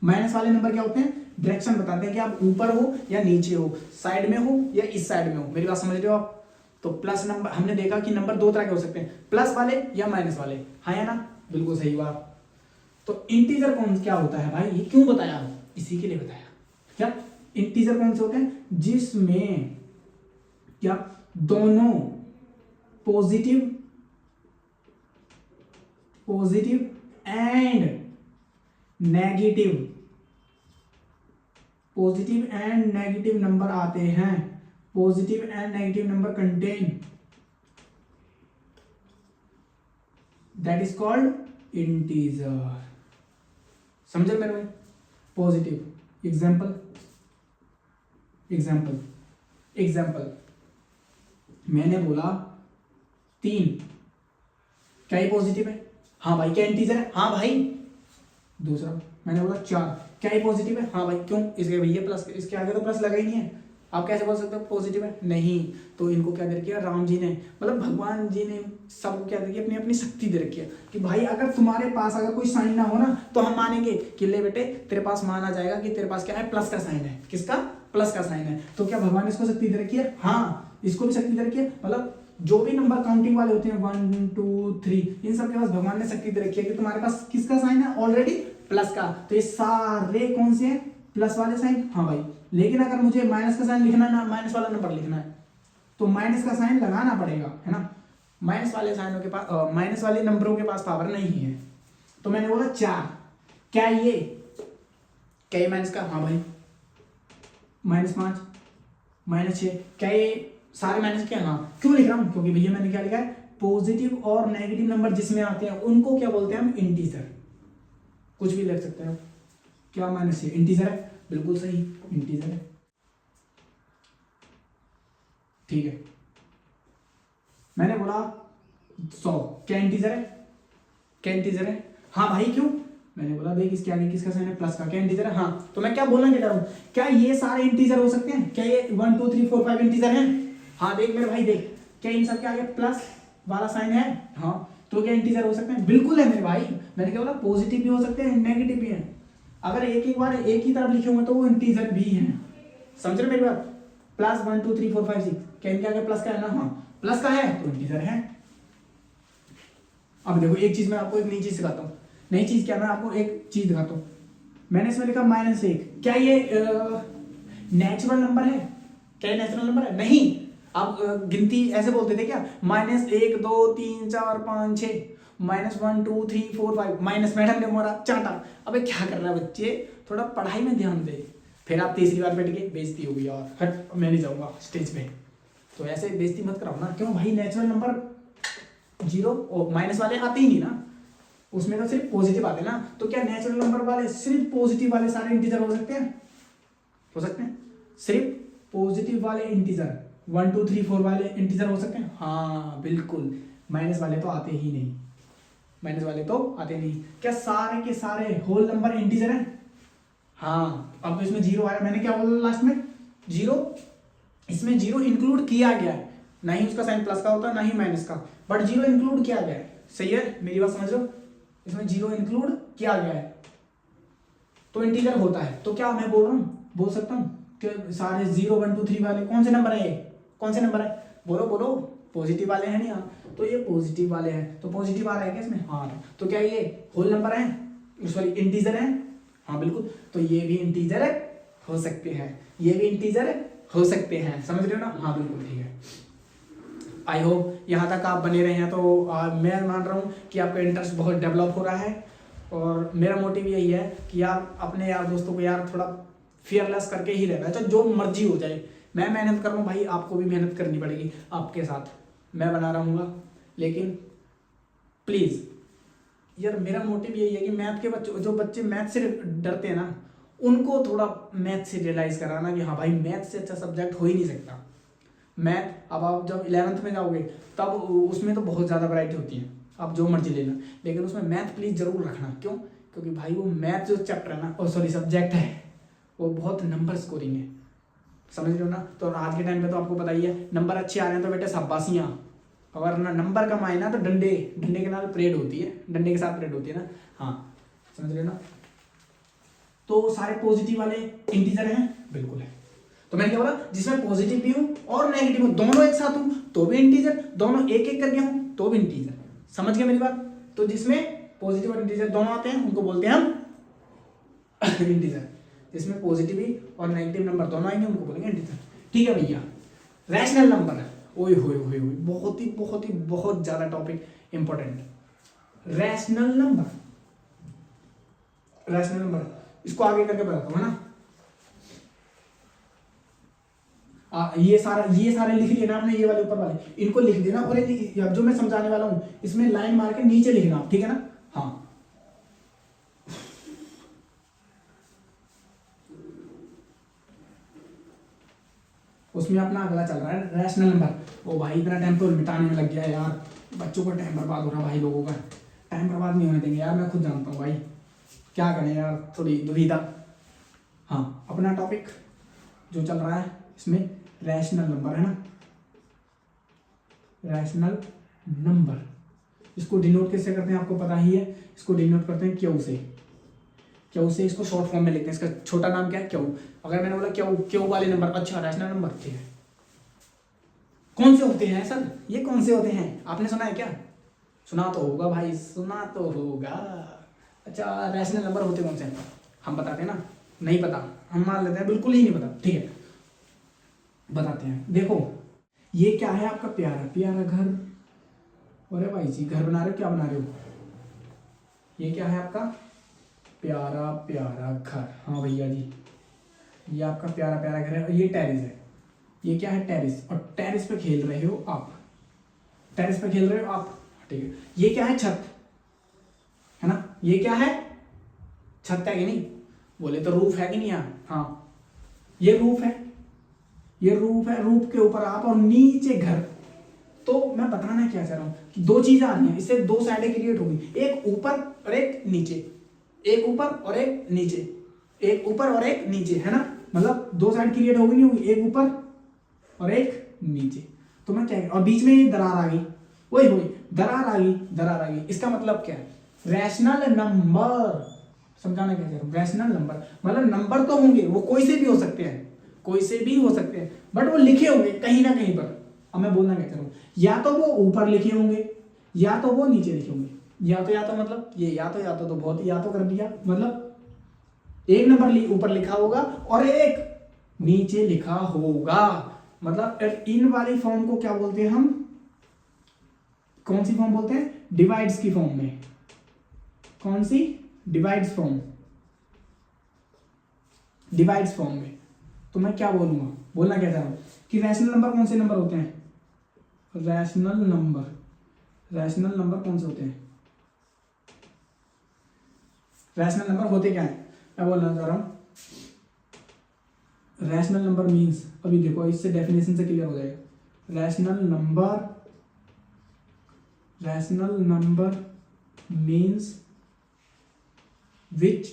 माइनस वाले नंबर क्या होते हैं? डायरेक्शन बताते हैं कि आप ऊपर हो या नीचे हो, साइड में हो या इस साइड में हो। मेरी बात समझ रहे हो आप? तो प्लस नंबर, हमने देखा कि नंबर 2 तरह के हो सकते हैं, प्लस वाले या माइनस वाले। हाँ या ना? बिल्कुल सही बात। तो इंटीजर कौन क्या होता है भाई? ये क्यों बताया? इसी के लिए बताया। क्या इंटीजर कौन से होते हैं? जिसमें क्या दोनों पॉजिटिव एंड नेगेटिव नंबर आते हैं। Positive and negative number contain, that is called integer. समझे मेरे भाई? पॉजिटिव एग्जाम्पल मैंने बोला 3, क्या ये पॉजिटिव है? हाँ भाई। क्या इंटीजर है? हाँ भाई। दूसरा मैंने बोला 4, क्या ये पॉजिटिव है? हाँ भाई। क्यों? इसके भैया प्लस, इसके आगे तो प्लस लगा ही नहीं है। आप कैसे बोल सकते हो पॉजिटिव है? नहीं। तो इनको क्या दे रखी है? राम जी ने, मतलब भगवान जी ने सबको क्या दे रखी है? अपनी अपनी शक्ति दे रखी है कि भाई अगर तुम्हारे पास अगर कोई साइन ना हो ना तो हम मानेंगे कि ले बेटे तेरे पास माना जाएगा कि तेरे पास क्या है? प्लस का साइन है। किसका? प्लस का साइन है। तो क्या भगवान ने इसको शक्ति दे रखी है? हाँ, इसको भी शक्ति दे रखी है। मतलब जो भी नंबर काउंटिंग वाले होते हैं 1 2 3, इन सब के पास भगवान ने शक्ति दे रखी है कि तुम्हारे पास किसका साइन है ऑलरेडी, प्लस का। तो ये सारे कौन से हैं, प्लस वाले साइन। हाँ भाई, लेकिन अगर मुझे माइनस का साइन लिखना है ना, माइनस वाला नंबर लिखना है, तो माइनस का साइन लगाना पड़ेगा, है ना। माइनस वाले साइनों के पास, माइनस वाले नंबरों के पास पावर नहीं है। तो मैंने बोला 4, क्या ये माइनस का, हाँ भाई, -5 -6, क्या ये सारे माइनस के, हाँ। क्यों लिख रहा हूं, क्योंकि भैया मैंने क्या लिखा है, पॉजिटिव और नेगेटिव नंबर जिसमें आते हैं उनको क्या बोलते हैं हम, इंटीजर। कुछ भी लिख सकते हैं। क्या -6 इंटीजर है, बिल्कुल सही, इंटीजर है, ठीक है। मैंने बोला 100, क्या इंटीजर है, क्या इंटीजर है, हाँ भाई, क्यों, मैंने बोला देख इसके आगे किसका साइन है, प्लस का, क्या इंटीजर है, हाँ। तो मैं क्या बोलना चाह रहा हूं, क्या ये सारे इंटीजर हो सकते हैं, क्या ये 1 2 3 4 5 इंटीजर हैं, हाँ। देख मेरे भाई, देख, क्या इन सबके आगे प्लस वाला साइन है, हाँ। तो क्या इंटीजर हो सकते हैं, बिल्कुल है मेरे भाई। मैंने क्या बोला, पॉजिटिव भी हो सकते हैं, नेगेटिव भी है। अगर एक बार एक ही तरफ लिखे होंगे तो वो इंटीजर भी है, समझ रहे मेरी बात। प्लस 1 2 3 4 5 6, क्या इनके आगे प्लस का है ना, हाँ, प्लस का है तो इंटीजर है। अब देखो एक चीज मैं आपको एक नई चीज सिखाता हूँ, नई चीज क्या, मैं आपको एक चीज दिखाता हूँ। मैंने इसमें लिखा -1, क्या ये नेचुरल नंबर है, क्या नेचुरल नंबर है, नहीं। आप गिनती ऐसे बोलते थे क्या, -1 2 3 4 5 6, -1 2 3 4 5, माइनस, मैडम ने मोरा चाटा। अबे क्या कर रहा है बच्चे, थोड़ा पढ़ाई में ध्यान दे। फिर आप तीसरी बार बैठ के बेइज्जती होगी, और हट मैं नहीं जाऊंगा स्टेज पे। तो ऐसे बेइज्जती मत कराओ ना, क्यों भाई, नेचुरल नंबर 0 माइनस वाले आते ही नहीं ना, उसमें तो सिर्फ पॉजिटिव आते हैं ना। तो क्या नेचुरल नंबर वाले सिर्फ पॉजिटिव वाले सारे इंटीजर हो सकते हैं, हो सकते हैं, सिर्फ पॉजिटिव वाले इंटीजर 1 2 3 4 वाले इंटीजर हो सकते हैं, हाँ बिल्कुल। माइनस वाले तो आते ही नहीं, माइनस वाले तो आते नहीं। क्या सारे के सारे होल नंबर इंटीजर हैं, हाँ। अब तो इसमें 0 आया, मैंने क्या बोला लास्ट में, 0, इसमें 0 इंक्लूड किया गया है, ना ही उसका साइन प्लस का होता है ना ही माइनस का, बट 0 इंक्लूड किया गया है, सही है, मेरी बात समझ लो। इसमें 0 इंक्लूड किया गया है तो इंटीजर होता है। तो क्या मैं बोल रहा हूँ, बोल सकता हूँ कि सारे 0 1 2 3 वाले कौन से नंबर है, ये कौन से नंबर है, बोलो बोलो, पॉजिटिव वाले हैं नहीं, हाँ। तो ये पॉजिटिव वाले हैं, तो पॉजिटिव आ रहा है क्या इसमें, हाँ। तो क्या ये होल नंबर है, सॉरी इंटीजर है, हाँ बिल्कुल। तो ये भी इंटीजर हो सकते हैं, ये भी इंटीजर हो सकते हैं, समझ रहे हो ना, हाँ बिल्कुल, ठीक है। आई होप यहाँ तक आप बने रहे हैं। तो मैं मान रहा हूँ कि आपका इंटरेस्ट बहुत डेवलप हो रहा है, और मेरा मोटिव यही है कि यार अपने यार दोस्तों को यार थोड़ा फियरलेस करके ही रहना है, चाहे जो मर्जी हो जाए। मैं मेहनत कर रहा हूँ भाई, आपको भी मेहनत करनी पड़ेगी, आपके साथ मैं बना रहूँगा। लेकिन प्लीज़ यार, मेरा मोटिव यही है कि मैथ के बच्चों, जो बच्चे मैथ से डरते हैं ना, उनको थोड़ा मैथ से रियलाइज़ कराना कि हाँ भाई, मैथ से अच्छा सब्जेक्ट हो ही नहीं सकता। मैथ, अब आप जब 11th में जाओगे तब उसमें तो बहुत ज़्यादा वैरायटी होती है, आप जो मर्जी लेना, लेकिन उसमें मैथ प्लीज़ ज़रूर रखना। क्यों, क्योंकि भाई वो मैथ जो चैप्टर है ना, सॉरी सब्जेक्ट है, वो बहुत नंबर स्कोरिंग है, समझ रहे हो ना। तो आज के टाइम पे तो आपको पता ही है, नंबर अच्छे आ रहे हैं तो बेटे शाबाशियाँ, अगर ना नंबर कम आए ना तो डंडे के नाल परेड होती है, डंडे के साथ परेड होती है ना, हाँ समझ रहे हो ना। तो सारे पॉजिटिव वाले इंटीजर हैं, बिल्कुल है। तो मैंने क्या बोला, जिसमें पॉजिटिव भी हूं और नेगेटिव हूं, दोनों एक साथ हूं तो भी इंटीजर, दोनों एक एक करके हूं तो भी इंटीजर, समझ गए मेरी बात। तो जिसमें पॉजिटिव और इंटीजर दोनों आते हैं उनको बोलते हैं हम इंटीजर, जिसमें पॉजिटिव और नेगेटिव नंबर दोनों आएंगे उनको बोलेंगे इंटीजर, ठीक है भैया। रैशनल नंबर, ओए होए होए होए, बहुत ज्यादा टॉपिक इंपॉर्टेंट। रैशनल नंबर, इसको आगे करके बताता हूं, है ना। ये सारे लिख लिए ना आपने, ये वाले ऊपर वाले इनको लिख देना, और अब जो मैं समझाने वाला हूं इसमें लाइन मार के नीचे लिखना आप, ठीक है ना, हाँ। उसमें अपना अगला चल रहा है रैशनल नंबर। ओ भाई, इतना टाइम तो मिटाने में लग गया है यार, बच्चों का टाइम बर्बाद हो रहा है भाई, लोगों का टाइम बर्बाद नहीं होने देंगे यार, मैं खुद जानता हूँ भाई, क्या करें यार, थोड़ी दुविधा। हाँ, अपना टॉपिक जो चल रहा है इसमें रैशनल नंबर है ना, रैशनल नंबर, इसको डिनोट कैसे करते हैं आपको पता ही है, इसको डिनोट करते हैं क्यू से, इसको शॉर्ट फॉर्म में लिखते हैं, इसका छोटा नाम क्या है, क्यू। अगर मैंने बोला क्यू वाले नंबर, अच्छा रैशनल नंबर, ठीक है। कौन से होते हैं सर, ये कौन से होते हैं, आपने सुना है क्या? सुना तो होगा भाई, सुना तो होगा। अच्छा रैशनल नंबर होते कौन से हैं, हम बताते हैं ना, नहीं पता हम मान लेते हैं बिल्कुल ही नहीं पता, ठीक है बताते हैं। देखो ये क्या है आपका प्यारा प्यारा घर, अरे भाई जी घर बना रहे हो, क्या बना रहे हो, ये क्या है आपका प्यारा प्यारा घर, हाँ भैया जी ये आपका प्यारा प्यारा घर है, और ये टेरिस है, ये क्या है टेरिस, और टेरिस पे खेल रहे हो आप, टेरिस पे खेल रहे हो आप, ठीक है। ये क्या है छत, है ना, ये क्या है छत है कि नहीं, बोले तो रूफ है कि नहीं यहाँ, हाँ ये रूफ है, ये रूफ है, रूफ के ऊपर आप और नीचे घर। तो मैं बताना क्या चाह रहा हूँ कि दो चीजें आ रही हैं, इससे दो साइडें क्रिएट होगी, एक ऊपर और एक नीचे, एक ऊपर और एक नीचे, एक ऊपर और एक नीचे, है ना, मतलब दो साइड क्रिएट होगी नहीं होगी, एक ऊपर और एक नीचे। तो मैं क्या, और बीच में ये दरार आ गई, वही हुई दरार आ गई, दरार आ गई, इसका मतलब क्या है, रैशनल नंबर, समझाना क्या चाह रहा हूँ, रैशनल नंबर मतलब नंबर तो होंगे, वो कोई से भी हो सकते हैं, कोई से भी हो सकते हैं, बट वो लिखे होंगे कहीं ना कहीं पर। अब मैं बोलना क्या चाह रहा हूँ, या तो वो ऊपर लिखे होंगे या तो वो नीचे लिखे होंगे, या तो मतलब ये या तो बहुत या तो कर दिया, मतलब एक नंबर ऊपर लिखा होगा और एक नीचे लिखा होगा, मतलब इन वाली फॉर्म को क्या बोलते हैं हम, कौन सी फॉर्म बोलते हैं, डिवाइड्स की फॉर्म में, कौन सी, डिवाइड्स फॉर्म, डिवाइड्स फॉर्म में। तो मैं क्या बोलूंगा, बोलना क्या चाह रहा हूं कि रैशनल नंबर कौन से नंबर होते हैं, रैशनल नंबर, रैशनल नंबर कौन से होते हैं, रैशनल नंबर होते क्या है, मैं बोलना चाह रहा हूं रैशनल नंबर मीन्स, अभी देखो इससे डेफिनेशन से क्लियर हो जाएगा, rational number means which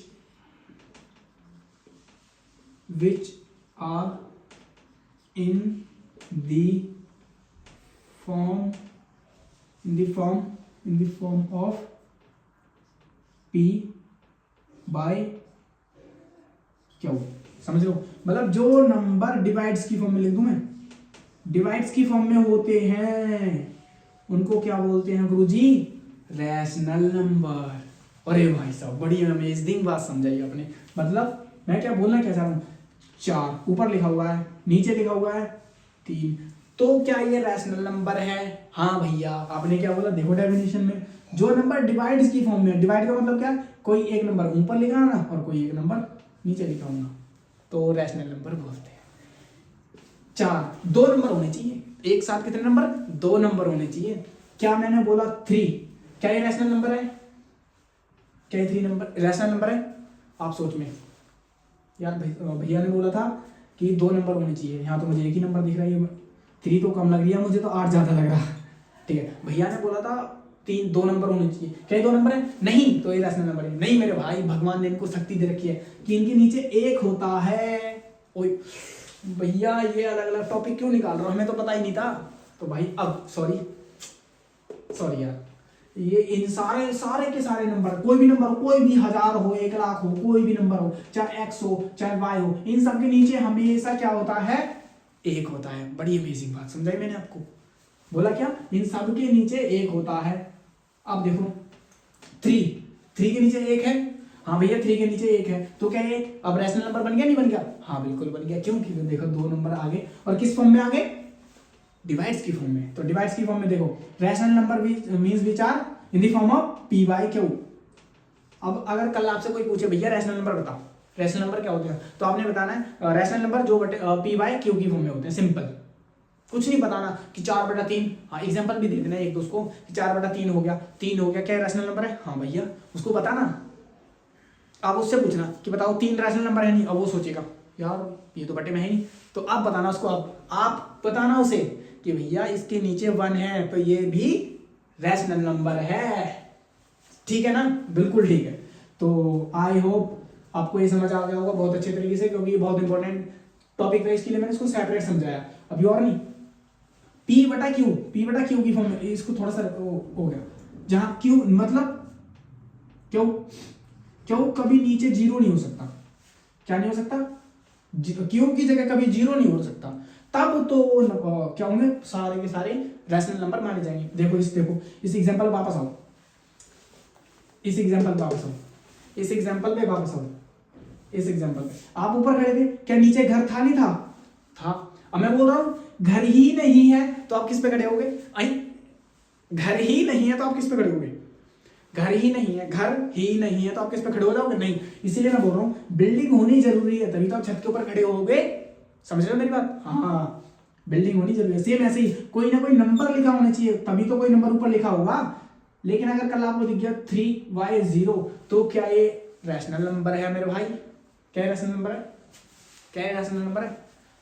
are in the form of p by q, समझ लो, मतलब जो नंबर डिवाइड्स की फॉर्म में लिख दूं मैं, डिवाइड्स की फॉर्म में होते हैं उनको क्या बोलते हैं गुरुजी, रैशनल नंबर। अरे भाई साहब बड़ी अमेजिंग बात समझाई आपने, मतलब मैं क्या बोलना क्या चाह रहा हूँ, 4 ऊपर लिखा हुआ है, नीचे लिखा हुआ है 3, तो क्या ये रैशनल नंबर है, हाँ भैया आपने क्या बोला, देखो डेफिनेशन में जो नंबर डिवाइड्स की फॉर्म में, डिवाइड का मतलब क्या, कोई एक नंबर ऊपर लिखा ना और कोई एक नंबर नीचे लिखा होगा, तो रैशनल नंबर बोलते हैं। 4 2 नंबर होने चाहिए, एक साथ कितने नंबर, 2 नंबर होने चाहिए। क्या मैंने बोला 3, क्या ये रैशनल नंबर है, क्या ये 3 नंबर रैशनल नंबर है, आप सोच में यार, भैया ने बोला था कि 2 नंबर होने चाहिए, यहाँ तो मुझे एक ही नंबर दिख रहा है, 3 तो कम लग रही है मुझे, तो 8 ज्यादा लग रहा है, ठीक है। भैया ने बोला था 2 नंबर होने चाहिए, क्या 2 नंबर है, नहीं तो ये रैशनल नंबर है, नहीं मेरे भाई भगवान ने इनको शक्ति दे रखी है कि इनके नीचे एक होता है। ओए भैया ये अलग अलग टॉपिक क्यों निकाल रहा हूँ, हमें तो पता ही नहीं था, तो भाई अब सॉरी यार, ये इन सारे के सारे नंबर, कोई भी नंबर हो, कोई भी 1000 हो, 1,00,000 हो, कोई भी नंबर हो, चाहे x हो चाहे y हो, इन सब के नीचे हमेशा क्या होता है, एक होता है। बड़ी अमेजिंग बात समझाई मैंने आपको, बोला क्या, इन सब के नीचे एक होता है। अब देखो 3 के नीचे एक है, हाँ भैया 3 के नीचे एक है, तो क्या ये अब रैशनल नंबर बन गया, नहीं बन गया, हाँ बिल्कुल बन गया, क्यों, क्योंकि देखो 2 नंबर आगे, और किस फॉर्म में आगे, डिवाइड्स की फॉर्म में। तो डिवाइड्स की फॉर्म में देखो rational number means which are in the form of p by q। अब अगर कल आपसे कोई पूछे भैया रैशनल नंबर बताओ, रैशनल नंबर क्या होते हैं, तो आपने बताना है रैशनल नंबर जो p by q की फॉर्म में होते हैं, सिंपल, कुछ नहीं बताना कि 4/3, हाँ एग्जांपल भी दे देना एक दोस्त को कि 4/3 हो गया, 3 हो गया, क्या रैशनल नंबर है, हाँ भैया उसको बताना। आप उससे पूछना कि बताओ 3 रैशनल नंबर है नहीं, अब वो सोचेगा यार ये तो बटे में है नहीं, तो आप बताना उसको, आप बताना उसे कि भैया इसके नीचे 1 है तो ये भी रैशनल नंबर है, ठीक है ना, बिल्कुल ठीक है। तो आई होप आपको ये समझ आ गया होगा बहुत अच्छे तरीके से, क्योंकि ये बहुत इंपॉर्टेंट टॉपिक है, इसके लिए मैंने इसको सेपरेट समझाया, अभी और नहीं। p/q की फॉर्म में इसको थोड़ा सा हो गया, जहां q मतलब क्यों कभी नीचे 0 नहीं हो सकता, क्या नहीं हो सकता, q की जगह कभी 0 नहीं हो सकता, तब तो क्या होंगे, सारे के सारे रैशनल नंबर माने जाएंगे। देखो इस एग्जांपल पे वापस आओ, इस एग्जांपल पे वापस आओ। इस एग्जांपल पे आप ऊपर खड़े थे, क्या नीचे घर था नहीं था। अब मैं बोल रहा हूं घर ही नहीं है तो आप किस पे खड़े होगे, घर ही नहीं है तो आप किस पे खड़े होगे, घर ही नहीं है तो आप किस पे खड़े हो जाओगे, नहीं। इसीलिए मैं बोल रहा हूँ बिल्डिंग होनी जरूरी है, तभी तो आप छत के ऊपर खड़े होगे। समझ रहे हो मेरी बात? हाँ, बिल्डिंग होनी जरूरी है। सेम ऐसे ही कोई ना कोई नंबर लिखा होना चाहिए, तभी तो कोई नंबर ऊपर लिखा होगा। लेकिन अगर कल आपको दिख गया 3y0 तो क्या ये रैशनल नंबर है मेरे भाई? क्या रैशनल नंबर है? क्या रैशनल नंबर है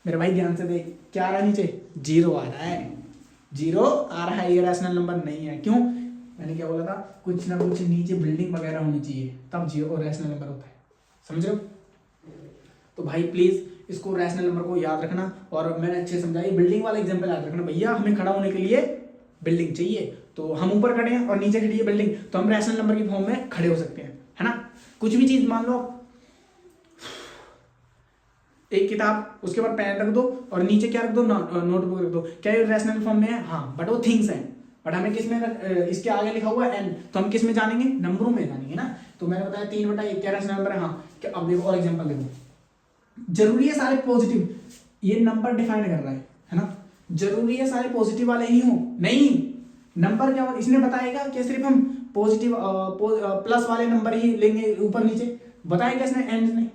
मेरे भाई? ध्यान से देख, क्या आ रहा है नीचे? 0 आ रहा है, 0 आ रहा है। ये रैशनल नंबर नहीं है। क्यों? मैंने क्या बोला था, कुछ ना कुछ नीचे बिल्डिंग वगैरह होनी चाहिए, तब 0 और रैशनल नंबर होता है। समझ रहे हो? तो भाई प्लीज इसको रैशनल नंबर को याद रखना। और मैंने अच्छे समझाई, बिल्डिंग वाला एग्जांपल याद रखना। भैया हमें खड़ा होने के लिए बिल्डिंग चाहिए, तो हम ऊपर खड़े हैं और नीचे खड़ी है बिल्डिंग, तो हम रैशनल नंबर की फॉर्म में खड़े हो सकते हैं, है ना। कुछ भी चीज मान लो, एक किताब, उसके बाद पेन रख दो और नीचे क्या रख दो, नोटबुक रख दो, क्या ये रैशनल फॉर्म में है? हाँ, बट वो थिंग्स हैं। बट हमें किस में, इसके आगे लिखा हुआ है n, तो हम किस में जानेंगे? नंबरों में जानेंगे ना। तो मैंने बताया 3/1 क्या रैशनल नंबर है? हाँ। अब देखो और एग्जांपल देखो, जरूरी है सारे पॉजिटिव, ये नंबर डिफाइन कर रहा है ना। जरूरी है सारे पॉजिटिव वाले ही हो? नहीं। नंबर क्या इसने बताएगा कि सिर्फ हम पॉजिटिव प्लस वाले नंबर ही लेंगे ऊपर नीचे? बताएगा इसने?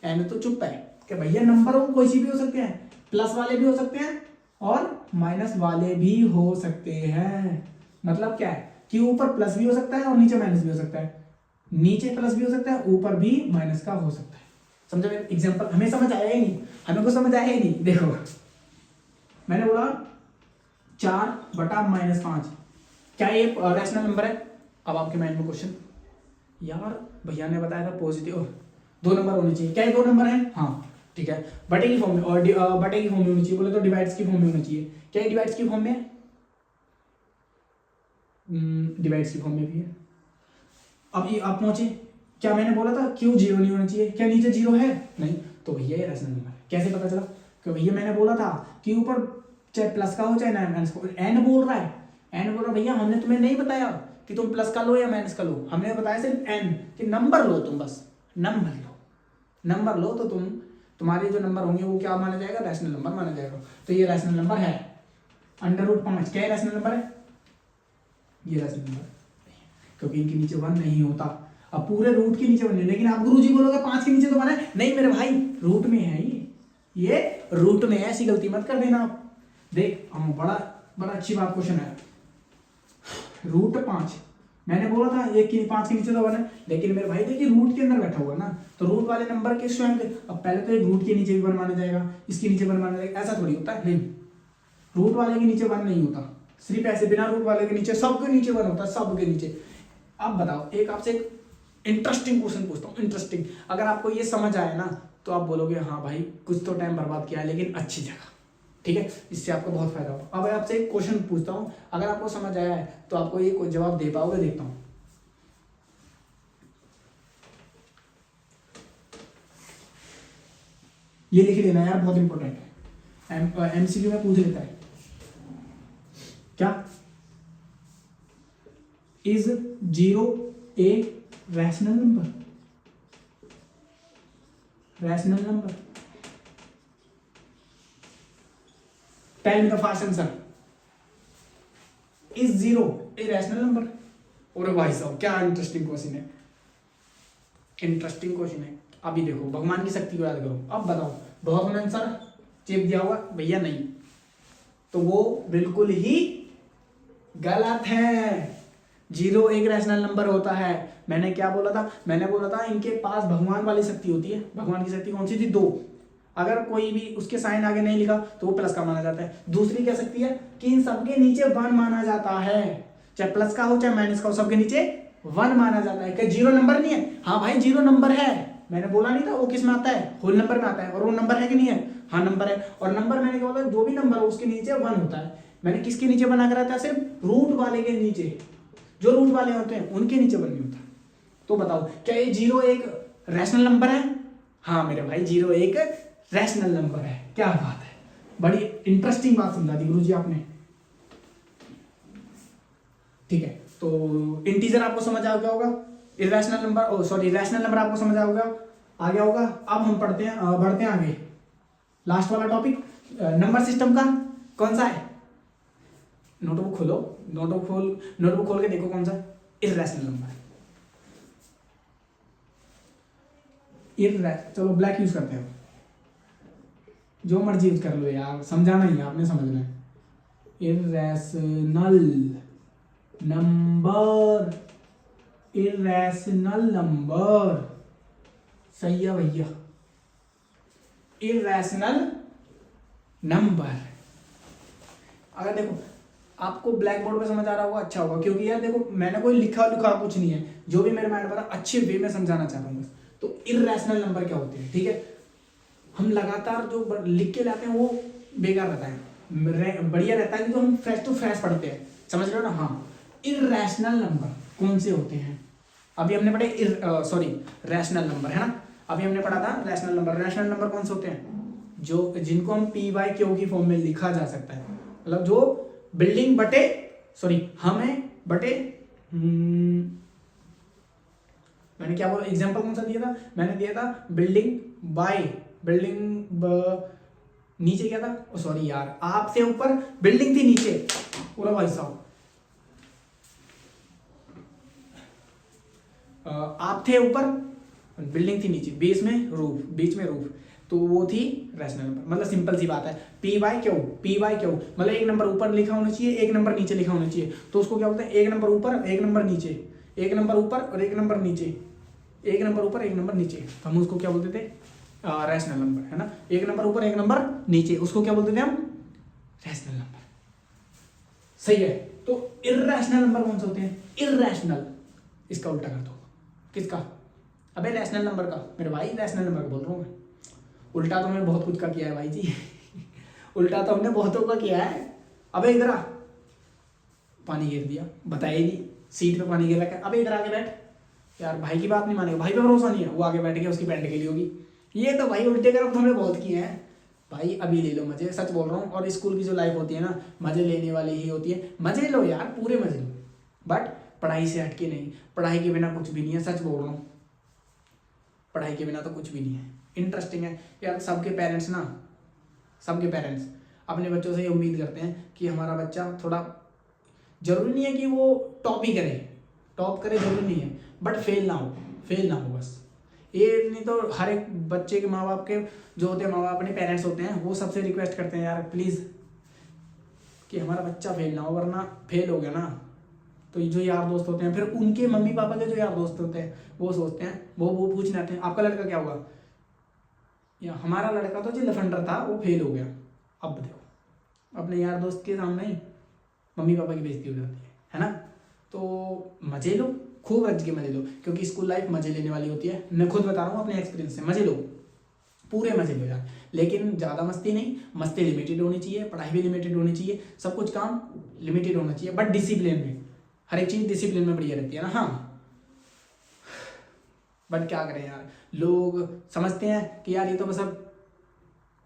एंड तो चुप है कि भैया नंबर हो कोई सी भी हो सकते हैं, प्लस वाले भी हो सकते हैं और माइनस वाले भी हो सकते हैं। मतलब क्या है कि ऊपर प्लस भी हो सकता है और नीचे माइनस भी हो सकता है, नीचे प्लस भी हो सकता है, ऊपर भी माइनस का हो सकता है। समझो एग्जांपल? हमें समझ आया ही नहीं, हमें कुछ समझ आया ही नहीं। देखो मैंने बोला 4/-5, क्या ये रैशनल नंबर है? अब आपके माइंड में क्वेश्चन, यार भैया ने बताया था पॉजिटिव 2 नंबर होने चाहिए, क्या ये 2 नंबर है? हाँ ठीक है, बटे की फॉर्म में, और बटे की फॉर्म में होनी चाहिए, बोले तो डिवाइड्स की फॉर्म में होना चाहिए। क्या ये डिवाइड्स की फॉर्म में है? डिवाइड्स की फॉर्म में भी है। अब ये आप पहुंचे, क्या मैंने बोला था क्यों 0 नहीं होना चाहिए? क्या नीचे 0 है? नहीं। तो भैया ये रैशनल नंबर है। कैसे पता चला? कि भैया मैंने बोला था कि ऊपर चाहे प्लस का हो चाहे माइनस का हो, एन बोल रहा है, एन बोल रहा भैया हमने तुम्हें नहीं बताया कि तुम प्लस का लो या माइनस का लो, हमने बताया सिर्फ एन, कि नंबर लो, तुम बस नंबर लो तो तुम्हारे जो नंबर होंगे वो क्या माना जाएगा? रैशनल नंबर माना जाएगा। तो ये रैशनल नंबर है। √5 क्या रैशनल नंबर है? ये रैशनल नंबर, क्योंकि इनके नीचे 1 नहीं होता। अब पूरे रूट के नीचे 1 नहीं, लेकिन आप गुरुजी बोलोगे 5 के नीचे तो 1 है। नहीं मेरे भाई, रूट में है ये रूट में है, ऐसी गलती मत कर देना आप। देख बड़ा अच्छी बात क्वेश्चन है। √5 मैंने बोला था 5 के नीचे तो 1 है, लेकिन मेरे भाई देखिए रूट के अंदर बैठा हुआ ना, तो रूट वाले नंबर के स्वयं के, अब पहले तो एक रूट के नीचे भी 1 माना जाएगा, इसके नीचे 1 माना जाएगा, ऐसा थोड़ी होता है। नहीं, रूट वाले के नीचे 1 नहीं होता, सिर्फ ऐसे बिना रूट वाले के नीचे, सबके नीचे 1 होता है, सबके नीचे। अब बताओ, एक आपसे एक इंटरेस्टिंग क्वेश्चन पूछता हूँ, इंटरेस्टिंग। अगर आपको ये समझ आए ना तो आप बोलोगे हाँ भाई कुछ तो टाइम बर्बाद किया है, लेकिन अच्छी जगह, ठीक है, इससे आपको बहुत फायदा होगा। अब आपसे एक क्वेश्चन पूछता हूँ, अगर आपको समझ आया है तो आपको ये जवाब दे पाओगे? देखता हूँ। ये लिख लेना यार, बहुत इंपॉर्टेंट है, एमसीक्यू में पूछ लेता है। क्या is 0 a rational number? Rational number, tell me the fast answer. Is 0 a rational number? और भाई साहब क्या इंटरेस्टिंग क्वेश्चन है, इंटरेस्टिंग क्वेश्चन है। अभी देखो, भगवान की शक्ति को याद करो। अब बताओ, बहुत आंसर चिप दिया हुआ भैया नहीं, तो वो बिल्कुल ही गलत है। 0 एक रैशनल नंबर होता है। मैंने क्या बोला था? मैंने बोला था इनके पास भगवान वाली शक्ति होती है। भगवान की शक्ति कौन सी थी? 2। अगर कोई भी उसके साइन आगे नहीं लिखा तो वो प्लस का माना जाता है। दूसरी क्या शक्ति है कि इन सबके नीचे 1 माना जाता है, चाहे प्लस का हो चाहे माइनस का हो, सबके नीचे 1 माना जाता है। क्या 0 नंबर नहीं है? हाँ भाई 0 नंबर है, मैंने बोला नहीं था वो किस में आता है? होल नंबर में आता है। और वो नंबर है कि नहीं है? हाँ नंबर है। और नंबर मैंने क्या बोला, जो भी नंबर हो उसके नीचे 1 होता है। मैंने किसके नीचे बना कर आता है? सिर्फ रूट वाले के नीचे, जो रूट वाले होते हैं उनके नीचे 1 नहीं होता। तो बताओ, क्या ये 0 एक रैशनल नंबर है? हाँ मेरे भाई 0 एक रैशनल नंबर है। क्या बात है, बड़ी इंटरेस्टिंग बात समझा दी गुरुजी आपने। ठीक है, तो इंटीजर आपको समझ आ गया होगा, irrational number sorry rational number आपको समझ आ गया होगा। अब हम बढ़ते हैं आगे। लास्ट वाला टॉपिक नंबर सिस्टम का कौन सा है? नोटबुक खोलो, नोटबुक खोल के देखो कौन सा इरेशनल नंबर। चलो ब्लैक यूज करते हैं, जो मर्जी यूज कर लो यार, समझाना ही है आपने, समझना है। इरेशनल नंबर, इरेशनल नंबर, सही है भैया, इरेशनल नंबर। अगर देखो आपको ब्लैक बोर्ड पे समझ आ रहा होगा, अच्छा होगा, क्योंकि यार देखो मैंने कोई लिखा कुछ नहीं है, जो भी मेरे माइंड पर अच्छे वे में समझाना चाहता हूँ बस। तो इरेशनल नंबर क्या होते हैं, ठीक है, हम लगातार जो लिख के लाते हैं वो बेकार रहता है, बढ़िया रहता है कि तो हम फ्रेश टू फ्रेश पढ़ते हैं, समझ रहे हो ना। हाँ, इरेशनल नंबर कौन से होते हैं? अभी हमने पढ़े रैशनल नंबर, है ना। अभी हमने पढ़ा था रैशनल नंबर। रैशनल नंबर कौन से होते हैं? जो जिनको हम पी बाई क्यू की फॉर्म में लिखा जा सकता है, मतलब जो बिल्डिंग बटे हमें बटे मैंने क्या बोला, एग्जांपल कौन सा दिया था? मैंने दिया था बिल्डिंग नीचे क्या था, सॉरी यार, आपसे ऊपर बिल्डिंग थी, नीचे पूरा भाई साहब आप थे ऊपर, बिल्डिंग थी नीचे, बीच में रूफ, तो वो थी रैशनल नंबर। मतलब सिंपल सी बात है, पी बाई क्यू मतलब एक नंबर ऊपर लिखा होना चाहिए, एक नंबर नीचे लिखा होना चाहिए, तो उसको क्या बोलते हैं? एक नंबर ऊपर एक नंबर नीचे, एक नंबर ऊपर और एक नंबर नीचे, एक नंबर ऊपर एक नंबर नीचे, तो हम उसको क्या बोलते थे? रैशनल नंबर, है ना। एक नंबर ऊपर एक नंबर नीचे, उसको क्या बोलते थे हम? Rational number. सही है। तो इर्रेशनल नंबर कौन से होते हैं? इर्रेशनल, इसका उल्टा कर दो। किसका? अबे रैशनल नंबर का, मेरे भाई रैशनल नंबर का बोल रहा हूँ मैं। उल्टा तो हमने बहुत कुछ का किया है भाई जी उल्टा तो हमने बहुतों का किया है। अबे इधर आ, पानी गिर दिया, बताया ही नहीं, सीट पे पानी गिर रखा है, अबे इधर आके बैठ। यार भाई की बात नहीं मानेगा, भाई पे भरोसा नहीं है, वो आगे बैठ के उसकी पैंट के लिए होगी। ये तो भाई उल्टे कर्म तो हमने बहुत किए हैं भाई। अभी ले लो मजे, सच बोल रहा हूँ। और स्कूल की जो लाइफ होती है ना, मजे लेने वाली ही होती है। मजे लो यार, पूरे मजे लो, बट पढ़ाई से हटके नहीं। पढ़ाई के बिना कुछ भी नहीं है, सच बोल रहा हूँ, पढ़ाई के बिना तो कुछ भी नहीं है। इंटरेस्टिंग है यार। सबके पेरेंट्स अपने बच्चों से ये उम्मीद करते हैं कि हमारा बच्चा थोड़ा, जरूरी नहीं है कि वो टॉप करे जरूरी नहीं है, बट फेल ना हो बस। ये नहीं तो हर एक बच्चे के माँ बाप के जो होते हैं, माँ बाप अपने पेरेंट्स होते हैं, वो सबसे रिक्वेस्ट करते हैं यार प्लीज़ कि हमारा बच्चा फेल ना हो, वरना फेल हो गया ना तो जो यार दोस्त होते हैं, फिर उनके मम्मी पापा के जो यार दोस्त होते हैं, वो सोचते हैं, वो पूछने आते हैं आपका लड़का क्या हुआ, या हमारा लड़का तो जो लफंडर था वो फेल हो गया। अब देखो अपने यार दोस्त के सामने ही मम्मी पापा की बेइज्जती हो जाती है ना। तो मजे लो, खूब रज के मजे लो, क्योंकि स्कूल लाइफ मजे लेने वाली होती है। मैं खुद बता रहा हूँ अपने एक्सपीरियंस से, मजे लो, पूरे मजे लो यार, लेकिन ज़्यादा मस्ती नहीं। मस्ती लिमिटेड होनी चाहिए, पढ़ाई भी लिमिटेड होनी चाहिए, सब कुछ काम लिमिटेड होना चाहिए, बट डिसिप्लिन में। हर एक चीज़ डिसिप्लिन में बढ़िया रहती है ना। हाँ, बट क्या करें यार, लोग समझते हैं कि यार ये तो बस अब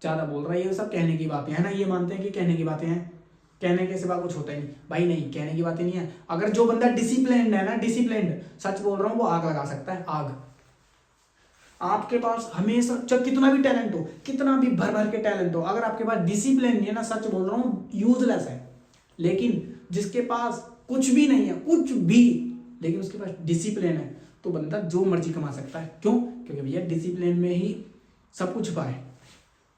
ज़्यादा बोल रहा है, ये सब कहने की बातें हैं ना, ये मानते हैं कि कहने की बातें हैं, कहने के सिवा कुछ होता ही नहीं। भाई नहीं, कहने की बातें नहीं है। अगर जो बंदा डिसिप्लिन्ड है ना, डिसिप्लिन्ड, सच बोल रहा हूँ, वो आग लगा सकता है, आग। आपके पास हमेशा चाहे कितना भी टैलेंट हो, कितना भी भर भर के टैलेंट हो, अगर आपके पास डिसिप्लिन नहीं है ना, सच बोल रहा हूँ, यूजलेस है। लेकिन जिसके पास कुछ भी नहीं है, कुछ भी, लेकिन उसके पास डिसिप्लिन है, तो बंदा जो मर्जी कमा सकता है। क्यों? क्योंकि भैया डिसिप्लिन में ही सब कुछ छुपा है।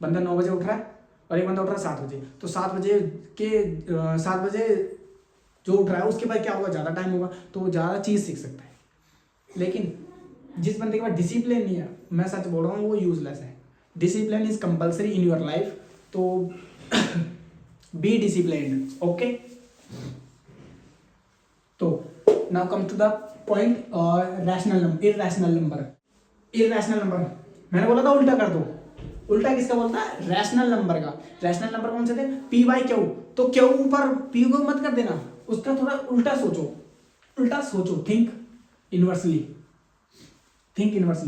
बंदा 9 बजे उठ रहा है और एक बंदा उठ रहा है 7 बजे, तो 7 बजे जो उठ रहा है उसके बाद क्या होगा, ज़्यादा टाइम होगा, तो वो ज़्यादा चीज़ सीख सकता है। लेकिन जिस बंदे के पास डिसिप्लिन नहीं है, मैं सच बोल रहा हूँ, वो यूजलेस है। Discipline is compulsory in your life, तो बी डिसिप्लिन्ड, ओके। तो now come to the point, rational number, irrational number मैंने बोला था उल्टा कर दो। उल्टा किसका बोलता है? रैशनल नंबर का। रैशनल नंबर कौन से थे? P by Q. तो क्यू ऊपर पी को मत कर देना, उसका थोड़ा उल्टा सोचो, थिंक इनवर्सली।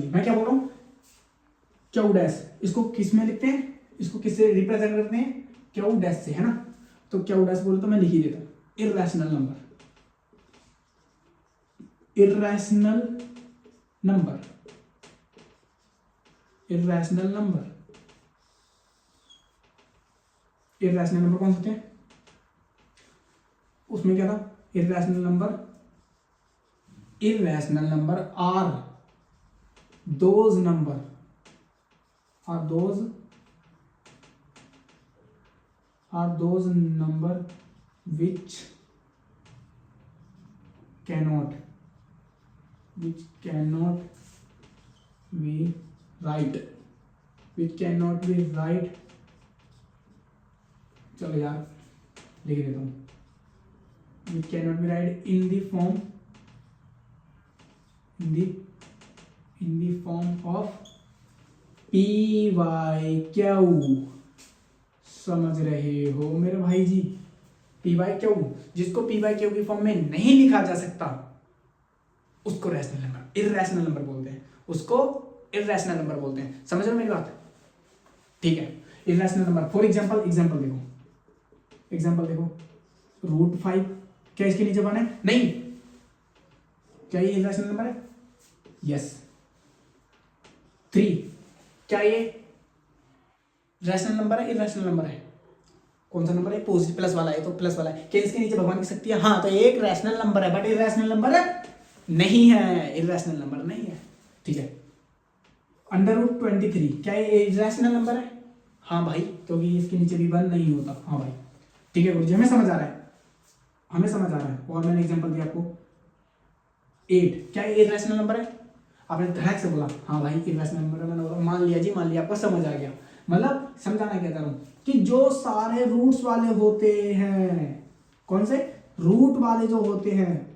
मैं क्या बोल रहा हूं? क्यू डैश, इसको किस में लिखते हैं, इसको किससे रिप्रेजेंट करते हैं? क्यू डैश से, है ना। तो क्यू डैश बोले तो मैं लिख ही देता हूँ, irrational number, irrational number, irrational number. Irrational number कौन से होते हैं, उसमें क्या था, irrational number, irrational number are those number, are those number which cannot be right, which cannot be right, चलो यार लिख देता हूँ, which cannot be right in the form of PYQ, समझ रहे हो मेरे भाई जी। PYQ, जिसको PYQ की फॉर्म में नहीं लिखा जा सकता उसको रैशनल नंबर, इर्रेशनल नंबर बोलते हैं, उसको इर्रेशनल नंबर बोलते हैं। समझ रहे हो मेरी बात, ठीक है। इर्रेशनल नंबर, फॉर एग्जांपल देखो, √5 क्या इसके नीचे वन है, नहीं, क्या ये इर्रेशनल नंबर है, यस। 3 क्या ये रैशनल नंबर है, इर्रेशनल नंबर है, कौन सा नंबर है, पॉजिटिव प्लस वाला है, तो प्लस वाला है। क्या इसके नीचे भगवान की शक्ति है, हाँ, तो एक रैशनल नंबर है, बट इर्रेशनल नंबर नहीं है, इर्रेशनल नंबर नहीं है, ठीक है। √23 क्या ये इर्रेशनल नंबर है, हाँ भाई, क्योंकि इसके नीचे भी 1 नहीं होता, हाँ भाई, ठीक है गुरुजी, हमें समझ आ रहा है। और मैंने एग्जांपल दिया आपको, 8 क्या ये इर्रेशनल नंबर है, आपने धड़क से बोला हाँ भाई इर्रेशनल नंबर, मैंने बोला मान लिया, आपको समझ आ गया। मतलब समझाना क्या चाह रहा हूँ कि जो सारे रूट्स वाले होते हैं, कौन से रूट वाले जो होते हैं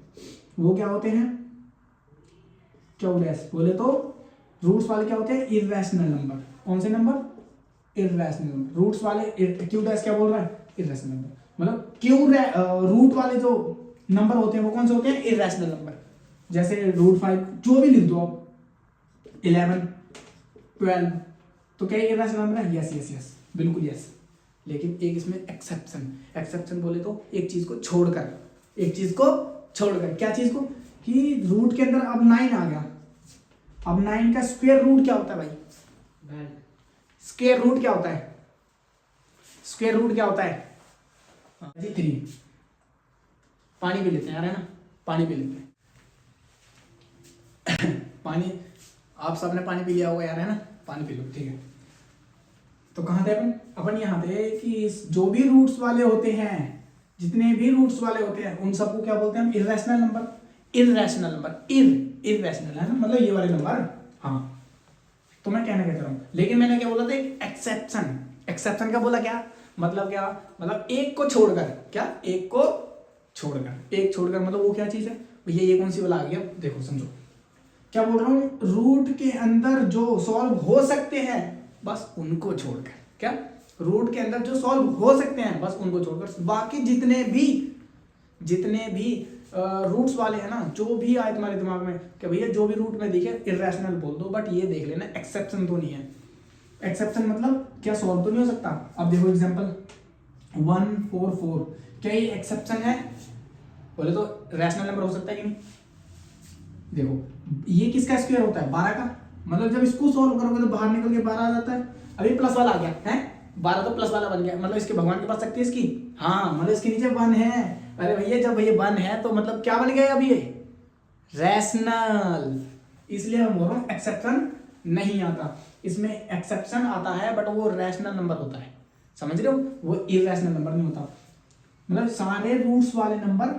वो क्या होते हैं, क्यू डैश बोले तो रूट्स वाले क्या होते हैं, इर्रेशनल नंबर। कौन से नंबर, इर्रेशनल नंबर। रूट्स वाले, क्यू डैश क्या बोल रहा है, इर्रेशनल नंबर। मतलब रूट वाले जो नंबर होते हैं वो कौन से होते हैं, इर्रेशनल नंबर। जैसे √5 जो भी लिख दो आप, 11 12, तो क्या इर्रेशनल नंबर है, यस, बिल्कुल यस। लेकिन एक इसमें एक्सेप्शन बोले तो एक चीज को छोड़कर, क्या चीज को, कि रूट के अंदर अब 9 आ गया, अब 9 का स्क्वायर रूट क्या होता है भाई, स्क्वायर रूट क्या होता है, जी 3। पानी पी लेते हैं यार, है ना, पानी पी लेते हैं। पानी, आप सबने पानी पी लिया होगा यार, है ना, पानी पी लो, ठीक है। तो कहाँ थे अपन यहाँ थे कि जो भी रूट्स वाले होते हैं, जितने भी रूट्स वाले होते हैं उन सबको क्या बोलते हैं हम, इर्रेशनल नंबर, इर्रेशनल है ना, मतलब ये वाले नंबर, हाँ। तो मैं कहना क्या चाह रहा हूँ, लेकिन मैंने क्या बोला था, एक एक्सेप्शन का बोला, क्या मतलब एक को छोड़कर, एक छोड़कर मतलब वो क्या चीज है भैया, ये कौन सी वाला आ गया, देखो समझो क्या बोल रहा हूँ, रूट के अंदर जो सॉल्व हो सकते हैं बस उनको छोड़कर, क्या रूट के अंदर जो सॉल्व हो सकते हैं बस उनको छोड़कर, बाकी जितने भी रूट्स वाले हैं ना, जो भी आए तुम्हारे दिमाग में कि भैया जो भी रूट में दिखे इर्रेशनल बोल दो, बट ये देख लेना एक्सेप्शन तो नहीं है। एक्सेप्शन मतलब क्या सॉल्व तो नहीं हो सकता। अब देखो एग्जांपल 144, क्या ये एक्सेप्शन है, बोले तो रैशनल नंबर हो सकता है कि नहीं। देखो ये किसका स्क्वायर होता है, 12 का, मतलब जब इसको सॉल्व करोगे तो बाहर निकल के 12 आ जाता है। अभी प्लस वाला आ गया है, 12 तो प्लस वाला बन गया, मतलब इसके भगवान के पास शक्ति है इसकी, हाँ, मतलब इसके नीचे 1 है। अरे भैया जब ये 1 है तो मतलब क्या बन गया अभी, ये रैशनल, इसलिए हम बोल रहा हूँ एक्सेप्शन नहीं आता। इसमें एक्सेप्शन आता है बट वो रैशनल नंबर होता है, समझ रहे हो, वो इर्रेशनल नंबर नहीं होता। मतलब सारे रूट्स वाले नंबर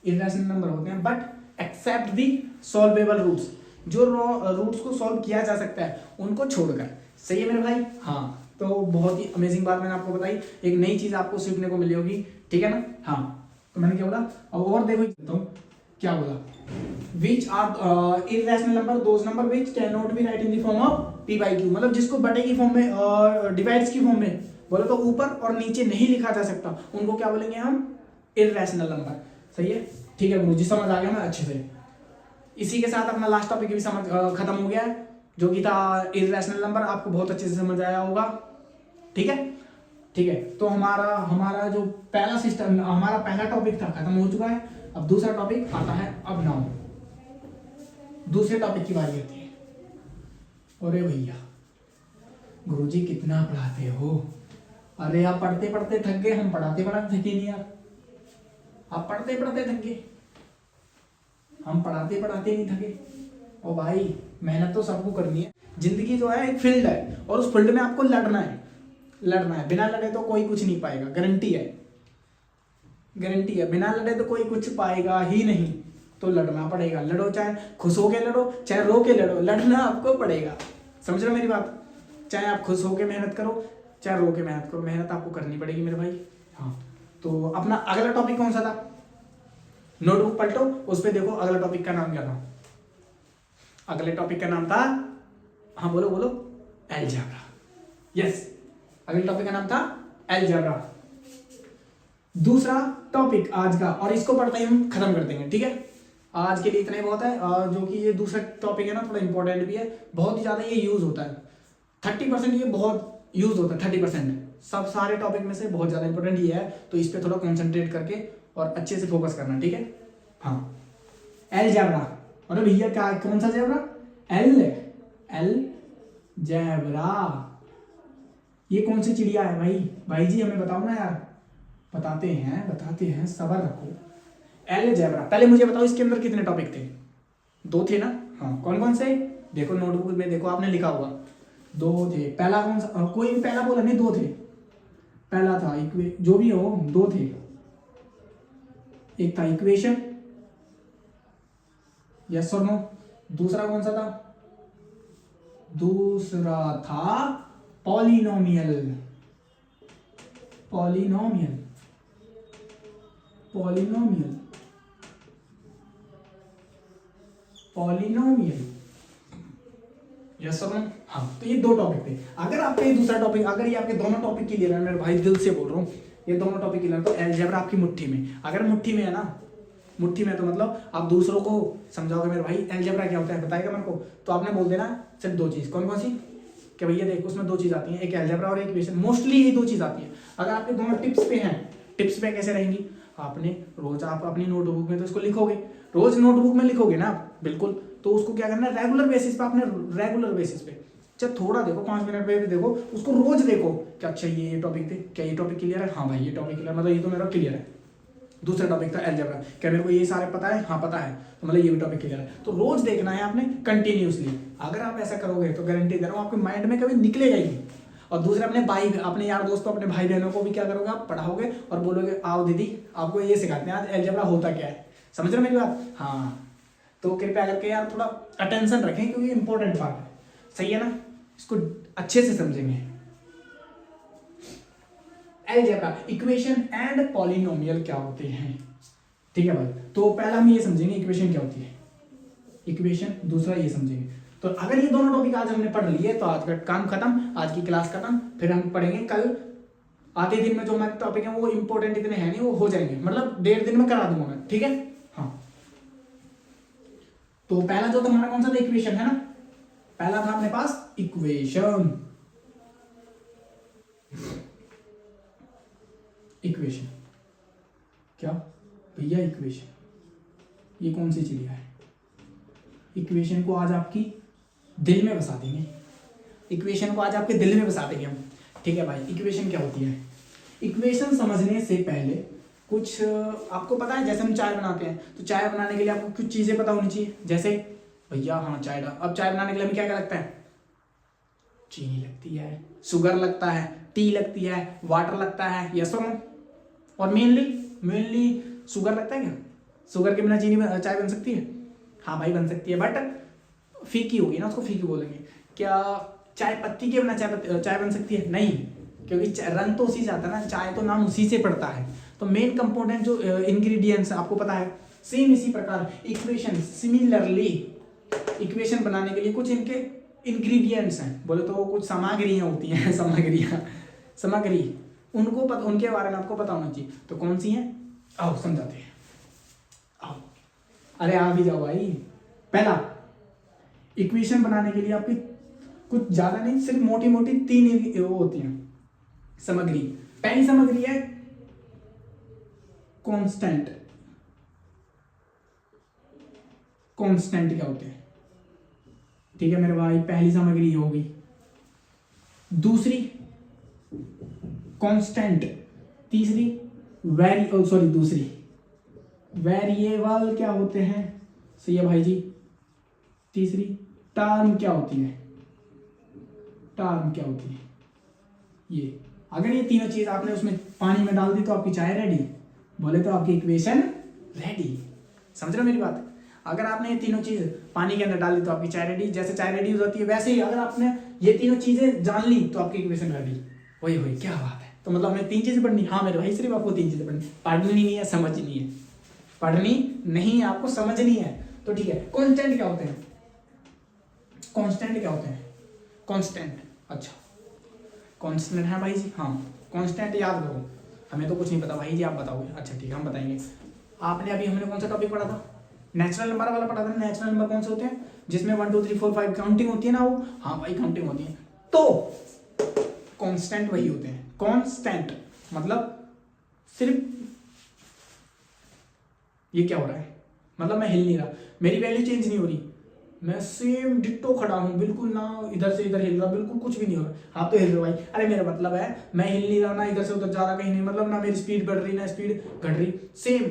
इर्रेशनल नंबर होते हैं, but except the solvable roots, जो रूट्स को सॉल्व किया जा सकता है उनको छोड़कर। सही है मेरे भाई, हाँ। तो बहुत ही अमेजिंग बात मैंने आपको बताई, एक नई चीज आपको सीखने को मिली होगी, ठीक है ना, हाँ। तो मैंने क्या बोला, अब और देखो क्या बोला, which are irrational number, those number which can not be write in the form of p/q, मतलब जिसको बटे की फॉर्म में और डिवाइड्स की फॉर्म में बोले तो ऊपर और नीचे नहीं लिखा जा सकता, उनको क्या बोलेंगे हम, इर्रेशनल नंबर। सही है, ठीक है गुरुजी, समझ आ गया ना अच्छे से। इसी के साथ अपना लास्ट टॉपिक भी समझ खत्म हो गया है, जो कि था इर्रेशनल नंबर। आपको बहुत अच्छे से समझ आया होगा, ठीक है। ठीक है, तो हमारा हमारा जो पहला सिस्टम, हमारा पहला टॉपिक था खत्म हो चुका है। अब दूसरा टॉपिक आता है। अब नाउ दूसरे टॉपिक की बारी आती है। अरे भैया गुरुजी कितना पढ़ाते हो? अरे आप पढ़ते पढ़ते थक गए, हम पढ़ाते पढ़ाते थके नहीं यार। आप पढ़ते पढ़ते थक गए, हम पढ़ाते पढ़ाते नहीं थके। ओ भाई मेहनत तो सबको करनी है। जिंदगी जो है एक फील्ड है और उस फील्ड में आपको लड़ना है, लड़ना है। बिना लड़े तो कोई कुछ नहीं पाएगा, गारंटी है, गारंटी है। बिना लड़े तो कोई कुछ पाएगा ही नहीं, तो लड़ना पड़ेगा। लड़ो, चाहे खुश होके लड़ो, चाहे रो के लड़ो, लड़ना आपको पड़ेगा। समझ रहे हो मेरी बात? चाहे आप खुश होके मेहनत करो, चाहे रो के मेहनत करो, मेहनत आपको करनी पड़ेगी मेरे भाई। हाँ, तो अपना अगला टॉपिक कौन सा था? नोटबुक पलटो, उस पर देखो अगला टॉपिक का नाम क्या था। अगले टॉपिक का नाम था, हाँ बोलो बोलो, अलजेब्रा। यस, अगले टॉपिक का नाम था अलजेब्रा। दूसरा टॉपिक आज का, और इसको पढ़ते ही हम खत्म कर देंगे, ठीक है। आज के लिए इतना ही बहुत है। और जो कि ये दूसरा टॉपिक है ना, थोड़ा इंपॉर्टेंट भी है, बहुत ही ज्यादा ये यूज होता है। 30% ये बहुत यूज होता है, 30% सब सारे टॉपिक में से बहुत ज्यादा इंपॉर्टेंट ये है। तो इस पे थोड़ा कॉन्सेंट्रेट करके और अच्छे से फोकस करना, ठीक है। हाँ, अलजेब्रा। अरे भैया क्या, कौन सा जेब्रा? अलजेब्रा। ये कौन सी चिड़िया है भाई? भाई जी हमें बताओ ना यार। बताते हैं, सब्र रखो। अलजेब्रा, पहले मुझे बताओ इसके अंदर कितने टॉपिक थे? 2 थे ना? हाँ, कौन कौन से? देखो नोटबुक में देखो, आपने लिखा होगा 2 थे। पहला कौन सा? कोई भी पहला बोला नहीं, 2 थे। पहला था जो भी हो, 2 थे। एक था इक्वेशन, यस और नो। दूसरा कौन सा था? दूसरा था polynomial. Polynomial, polynomial, polynomial, yes और नो। हाँ, तो ये 2 टॉपिक थे। अगर आपका ये दूसरा टॉपिक, अगर ये आपके दोनों टॉपिक क्लियर है, मेरे भाई दिल से बोल रहा हूँ, ये दोनों टॉपिक क्लियर, तो अलजेब्रा आपकी मुट्ठी में। अगर मुट्ठी में है ना, मुट्ठी में, तो मतलब आप दूसरों को समझाओगे मेरे भाई अलजेब्रा क्या होता है, बताएगा मेरे को, तो आपने बोल देना सिर्फ 2 चीज। कौन कौन सी? कि भैया देखो उसमें 2 चीज आती हैं, एक अलजेब्रा और एक इक्वेशन। मोस्टली ये 2 चीज आती है। अगर आपके दोनों टिप्स पे हैं, टिप्स पे कैसे रहेंगी? आपने रोज आप अपनी नोटबुक में तो इसको लिखोगे, रोज नोटबुक में लिखोगे ना, बिल्कुल। तो उसको क्या करना है, रेगुलर बेसिस पे, आपने रेगुलर बेसिस पे, चाहे थोड़ा देखो, 5 मिनट पे भी देखो, उसको रोज देखो कि अच्छा ये टॉपिक थे, क्या ये टॉपिक क्लियर है? हाँ भाई ये टॉपिक क्लियर, मतलब ये तो मेरा क्लियर है। दूसरा टॉपिक था अलजेब्रा, क्या मेरे को ये सारे पता है? हाँ पता है, तो मतलब ये भी टॉपिक क्लियर है। तो रोज देखना है आपने कंटिन्यूसली। अगर आप ऐसा करोगे तो गारंटी दे रहा हूँ आपके माइंड में कभी निकलेगा ही नहीं। और दूसरा, अपने यार दोस्तों, अपने भाई बहनों को भी क्या करोगे, आप पढ़ाओगे और बोलोगे आओ दीदी आपको ये सिखाते हैं आज अलजेब्रा होता क्या है। समझ रहे हो मेरी बात? हाँ, तो कृपया करके यार थोड़ा अटेंशन रखें, क्योंकि इंपॉर्टेंट पार्ट है, सही है ना? इसको अच्छे से समझेंगे। अलजेब्रा, इक्वेशन एंड पॉलिनोमियल क्या होते हैं, ठीक है भाई। तो पहला हम ये समझेंगे इक्वेशन क्या होती है, इक्वेशन। दूसरा ये समझेंगे। तो अगर ये दोनों टॉपिक आज हमने पढ़ लिए तो आज का काम खत्म, आज की क्लास खत्म। फिर हम पढ़ेंगे कल। आधे दिन में जो हमारे टॉपिक है वो इंपॉर्टेंट इतने हैं नहीं, वो हो जाएंगे, मतलब 1.5 दिन में करा दूंगा मैं, ठीक है। हाँ, तो पहला जो था हमारा कौन सा था? इक्वेशन, है ना। पहला था अपने पास इक्वेशन। इक्वेशन क्या भैया? इक्वेशन, ये कौन सी चिड़िया है? इक्वेशन को आज आपकी दिल में बसा देंगे, इक्वेशन को आज आपके दिल में बसा देंगे हम, ठीक है भाई। इक्वेशन क्या होती है? इक्वेशन समझने से पहले कुछ आपको पता है, जैसे हम चाय बनाते हैं, तो चाय बनाने के लिए आपको कुछ चीजें पता होनी चाहिए। जैसे भैया हाँ चाय अब चाय बनाने के लिए हमें क्या क्या लगता है? चीनी लगती है, शुगर लगता है, टी लगती है, वाटर लगता है, यस और नो। और मेनली शुगर लगता है क्या? शुगर के बिना चीनी चाय बन सकती है? हाँ भाई बन सकती है, बट फीकी होगी ना, उसको फीकी बोलेंगे। क्या चाय पत्ती के बिना चाय बन सकती है? नहीं, क्योंकि रंग तो उसी से आता है ना, चाय तो नाम उसी से पड़ता है। तो मेन कंपोनेंट जो इंग्रेडिएंट्स आपको पता है, सेम इसी प्रकार इक्वेशन, सिमिलरली इक्वेशन बनाने के लिए कुछ इनके इंग्रेडिएंट्स हैं, बोले तो कुछ सामग्रियां होती हैं सामग्री उनको उनके बारे में आपको पता होना चाहिए। तो कौन सी हैं? आओ समझाते हैं, आओ। अरे आ भी जाओ भाई। पहला, इक्वेशन बनाने के लिए आपकी कुछ ज्यादा नहीं, सिर्फ मोटी मोटी 3 वो होती हैं सामग्री। पहली सामग्री है कांस्टेंट। कांस्टेंट क्या होते हैं? ठीक है मेरे भाई, पहली सामग्री होगी। दूसरी कांस्टेंट, तीसरी दूसरी वेरिएबल क्या होते हैं? सही है भाई जी। तीसरी टर्म क्या होती है? टर्म क्या होती है? ये अगर ये तीनों चीज आपने उसमें पानी में डाल दी तो आपकी चाय रेडी, बोले तो आपकी इक्वेशन रेडी। समझ रहे हो मेरी बात? अगर आपने ये तीनों चीज पानी के अंदर डाल दी तो आपकी चाय रेडी। जैसे चाय रेडी हो जाती है वैसे ही अगर आपने ये तीनों चीजें जान ली तो आपकी इक्वेशन रेडी। वही क्या बात है। तो मतलब हमें तीन चीजें पढ़नी। हाँ मेरे भाई, सिर्फ आपको तीन चीजें पढ़नी, पढ़नी नहीं है, समझनी है। पढ़नी नहीं है, आपको समझनी है। तो ठीक है, कांस्टेंट क्या होते हैं? कांस्टेंट क्या होते हैं? कांस्टेंट, अच्छा कांस्टेंट है भाई जी। हाँ कांस्टेंट याद करो, हमें तो कुछ नहीं पता भाई जी, आप बताओगे। अच्छा ठीक है, हम बताएंगे। आपने अभी हमने कौन सा टॉपिक पढ़ा था? नेचुरल नंबर वाला पढ़ा था। नेचुरल नंबर कौन से होते हैं? जिसमें 1 2 3 4 5 काउंटिंग होती है ना वो। हाँ भाई काउंटिंग होती है। तो कांस्टेंट वही होते हैं। कांस्टेंट मतलब सिर्फ ये क्या हो रहा है, मतलब मैं हिल नहीं रहा, मेरी वैल्यू चेंज नहीं हो रही, मैं सेम डिट्टो खड़ा हूँ बिल्कुल, ना इधर से इधर हिल रहा, बिल्कुल कुछ भी नहीं हो रहा। आप तो हिल रहे हो भाई। अरे मेरा मतलब है मैं हिल नहीं रहा, ना इधर से उधर जा रहा कहीं नहीं, मतलब ना मेरी स्पीड बढ़ रही ना स्पीड घट रही, सेम।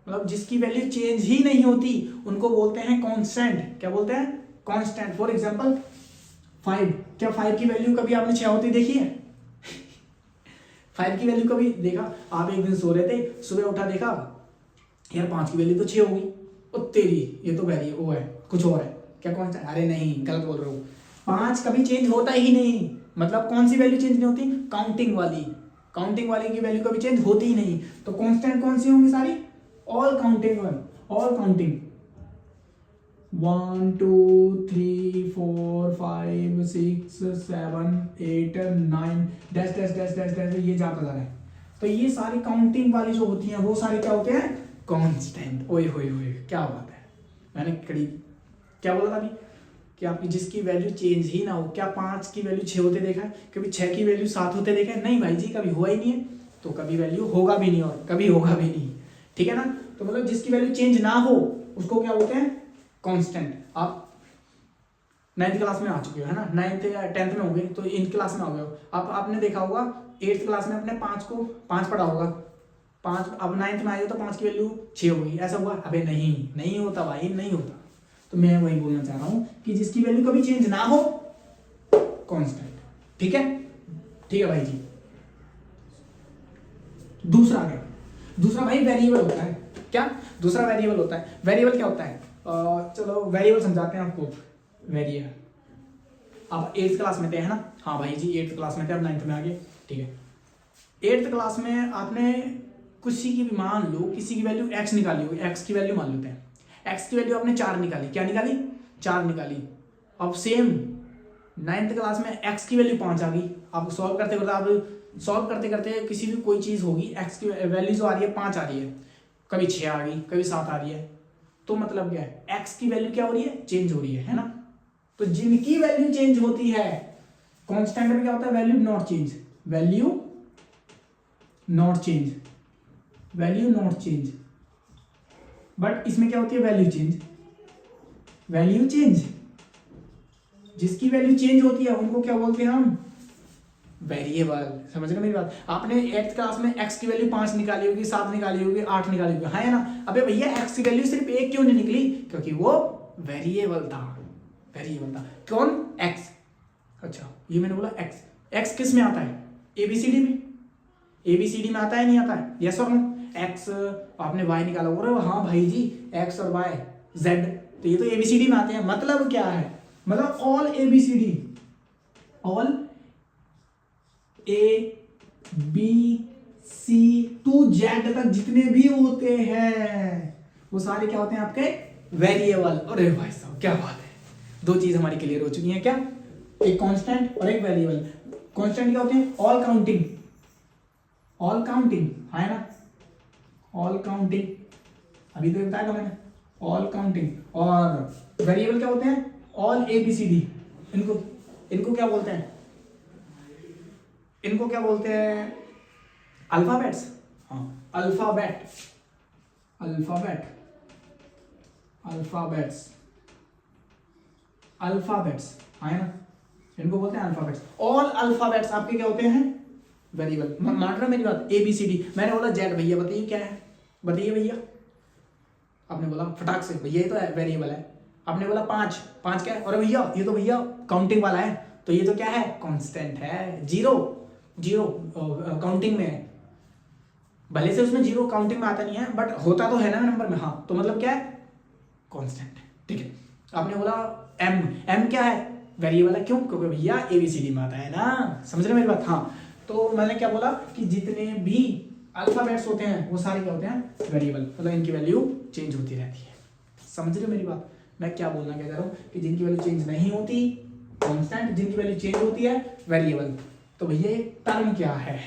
मतलब जिसकी वैल्यू चेंज ही नहीं होती उनको बोलते हैं कांस्टेंट। क्या बोलते हैं? कांस्टेंट। For example 5। क्या 5 की वैल्यू कभी आपने 6 होती देखी है? 5 की वैल्यू कभी देखा? आप एक दिन सो रहे थे, सुबह उठा देखा यार 5 की वैल्यू तो 6 होगी, ओ तेरी ये तो वैल्यू वो है, कुछ और है। क्या कांस्टेंट? अरे नहीं, गलत बोल रहे हो। 5 कभी चेंज होता ही नहीं। मतलब कौन सी वैल्यू चेंज नहीं होती? काउंटिंग वाली। काउंटिंग वाली की वैल्यू कभी चेंज होती ही नहीं। तो कांस्टेंट कौन सी होंगी? सारी all counting one, all counting 1 2 3 4 5 6 7 8 9 dash dash dash dash dash, ये जाता जा रहा है। तो ये सारी काउंटिंग वाली जो होती हैं वो सारे क्या होते हैं? कांस्टेंट। ओए होए होए, क्या बात है। मैंने करीब क्या बोला था अभी कि आपकी जिसकी वैल्यू चेंज ही ना हो। क्या 5 की वैल्यू 6 होते देखा है? कभी 6 की वैल्यू 7 होते देखा है? नहीं भाई जी, कभी हुआ ही नहीं है, तो कभी वैल्यू होगा भी नहीं और कभी होगा भी नहीं। ठीक है ना? तो मतलब जिसकी वैल्यू चेंज ना हो उसको क्या बोलते हैं? कांस्टेंट। आप 9th क्लास में आ चुके हो है ना, 9th या 10th में हो गए तो इन क्लास में आ गए हो। अब आपने देखा होगा 8th क्लास में अपने 5 पढ़ा होगा। 5 अब 9th में आए हो तो 5 की वैल्यू 6 होगी, ऐसा हुआ? अबे नहीं, नहीं होता भाई, नहीं होता। तो मैं वही बोलना चाह रहा हूं कि जिसकी वैल्यू कभी चेंज ना हो, कांस्टेंट। ठीक है? ठीक है भाई जी। दूसरा क्या? दूसरा भाई वेरिएबल होता है। क्या? दूसरा वेरिएबल होता है। वेरिएबल क्या होता है? चलो वेरिएबल समझाते हैं आपको। वेरिएबल आप 8th क्लास में थे है ना? हाँ भाई जी 8th क्लास में थे, अब 9th में आ गए। ठीक है, 8th क्लास में आपने किसी की भी मान लो किसी की वैल्यू x निकाली होगी। x की वैल्यू मान लेते हैं, x की वैल्यू आपने 4 निकाली। क्या निकाली? 4 निकाली। अब सेम 9th क्लास में x की वैल्यू 5 आ गई। आप सॉल्व करते करते किसी भी कोई चीज़ होगी, x की वैल्यू जो आ रही है 5 आ रही है, कभी 6 आ गई, कभी 7 आ रही है। तो मतलब क्या है? x की वैल्यू क्या हो रही है? चेंज हो रही है ना? तो जिनकी वैल्यू चेंज होती है, कांस्टेंट में क्या होता है? Value not change, value not change, value not change. But इसमें क्या होती है? Value change, value change. जिसकी वैल्यू चेंज होती है उनको क्या बोलते हैं हम? वेरिएबल। समझ रहे मेरी बात? आपने 8th क्लास में x की वैल्यू 5 निकाली होगी, 7 निकाली होगी, 8 निकाली होगी, है ना? अबे भैया x की वैल्यू सिर्फ 1 क्यों नहीं निकली? क्योंकि वो वेरिएबल था। वेरिएबल था कौन? x। अच्छा ये मैंने बोला x। x किस में आता है? ABCD में। ABCD में आता है नहीं आता है? यस और नो? x आपने y निकाला, और हाँ भाई जी x और y z, तो ये तो ABCD में आते हैं। मतलब क्या है? मतलब all ABCD, all ABC to Z तक जितने भी होते हैं वो सारे क्या होते हैं? आपके वेरिएबल। अरे भाई साहब क्या बात है, दो चीज हमारी क्लियर हो चुकी है। क्या? एक कांस्टेंट और एक वेरिएबल। कांस्टेंट क्या होते हैं? ऑल काउंटिंग, ऑल काउंटिंग है ना? ऑल काउंटिंग अभी तो बताया था मैंने, ऑल काउंटिंग। और वेरिएबल क्या होते हैं? All ABCD। इनको क्या बोलते हैं? इनको क्या बोलते हैं? अल्फाबेट्स, हाँ अल्फाबेट, अल्फाबेट, अल्फाबेट्स, अल्फाबेट्स है ना, इनको बोलते हैं अल्फाबेट्स। ऑल अल्फाबेट्स आपके क्या होते हैं? वेरिएबल। मान रहे हो मेरी बात? ए बी सी डी, मैंने बोला जेड, भैया बताइए क्या है? बताइए भैया। आपने बोला फटाक से भैया ये तो है वेरिएबल है। आपने बोला 5, 5 क्या है? अरे भैया ये तो भैया काउंटिंग वाला है, तो ये तो क्या है? कांस्टेंट है। 0, 0 काउंटिंग में है, भले से उसमें 0 काउंटिंग में आता नहीं है बट होता तो है ना नंबर में, हाँ तो मतलब क्या है? कांस्टेंट है, ठीक है। आपने बोला m, m क्या है? वेरिएबल है। क्यों? क्योंकि भैया ABCD में आता है ना, समझ रहे मेरी बात? हाँ, तो मैंने क्या बोला कि जितने भी अल्फाबेट्स होते हैं वो सारे क्या होते हैं? वेरिएबल, मतलब इनकी वैल्यू चेंज होती रहती है। समझ रहे मेरी बात? मैं क्या बोलना क्या चाह रहा हूँ कि जिनकी वैल्यू चेंज नहीं होती कांस्टेंट, जिनकी वैल्यू चेंज होती है वेरिएबल। तो भैया ये टर्म क्या है?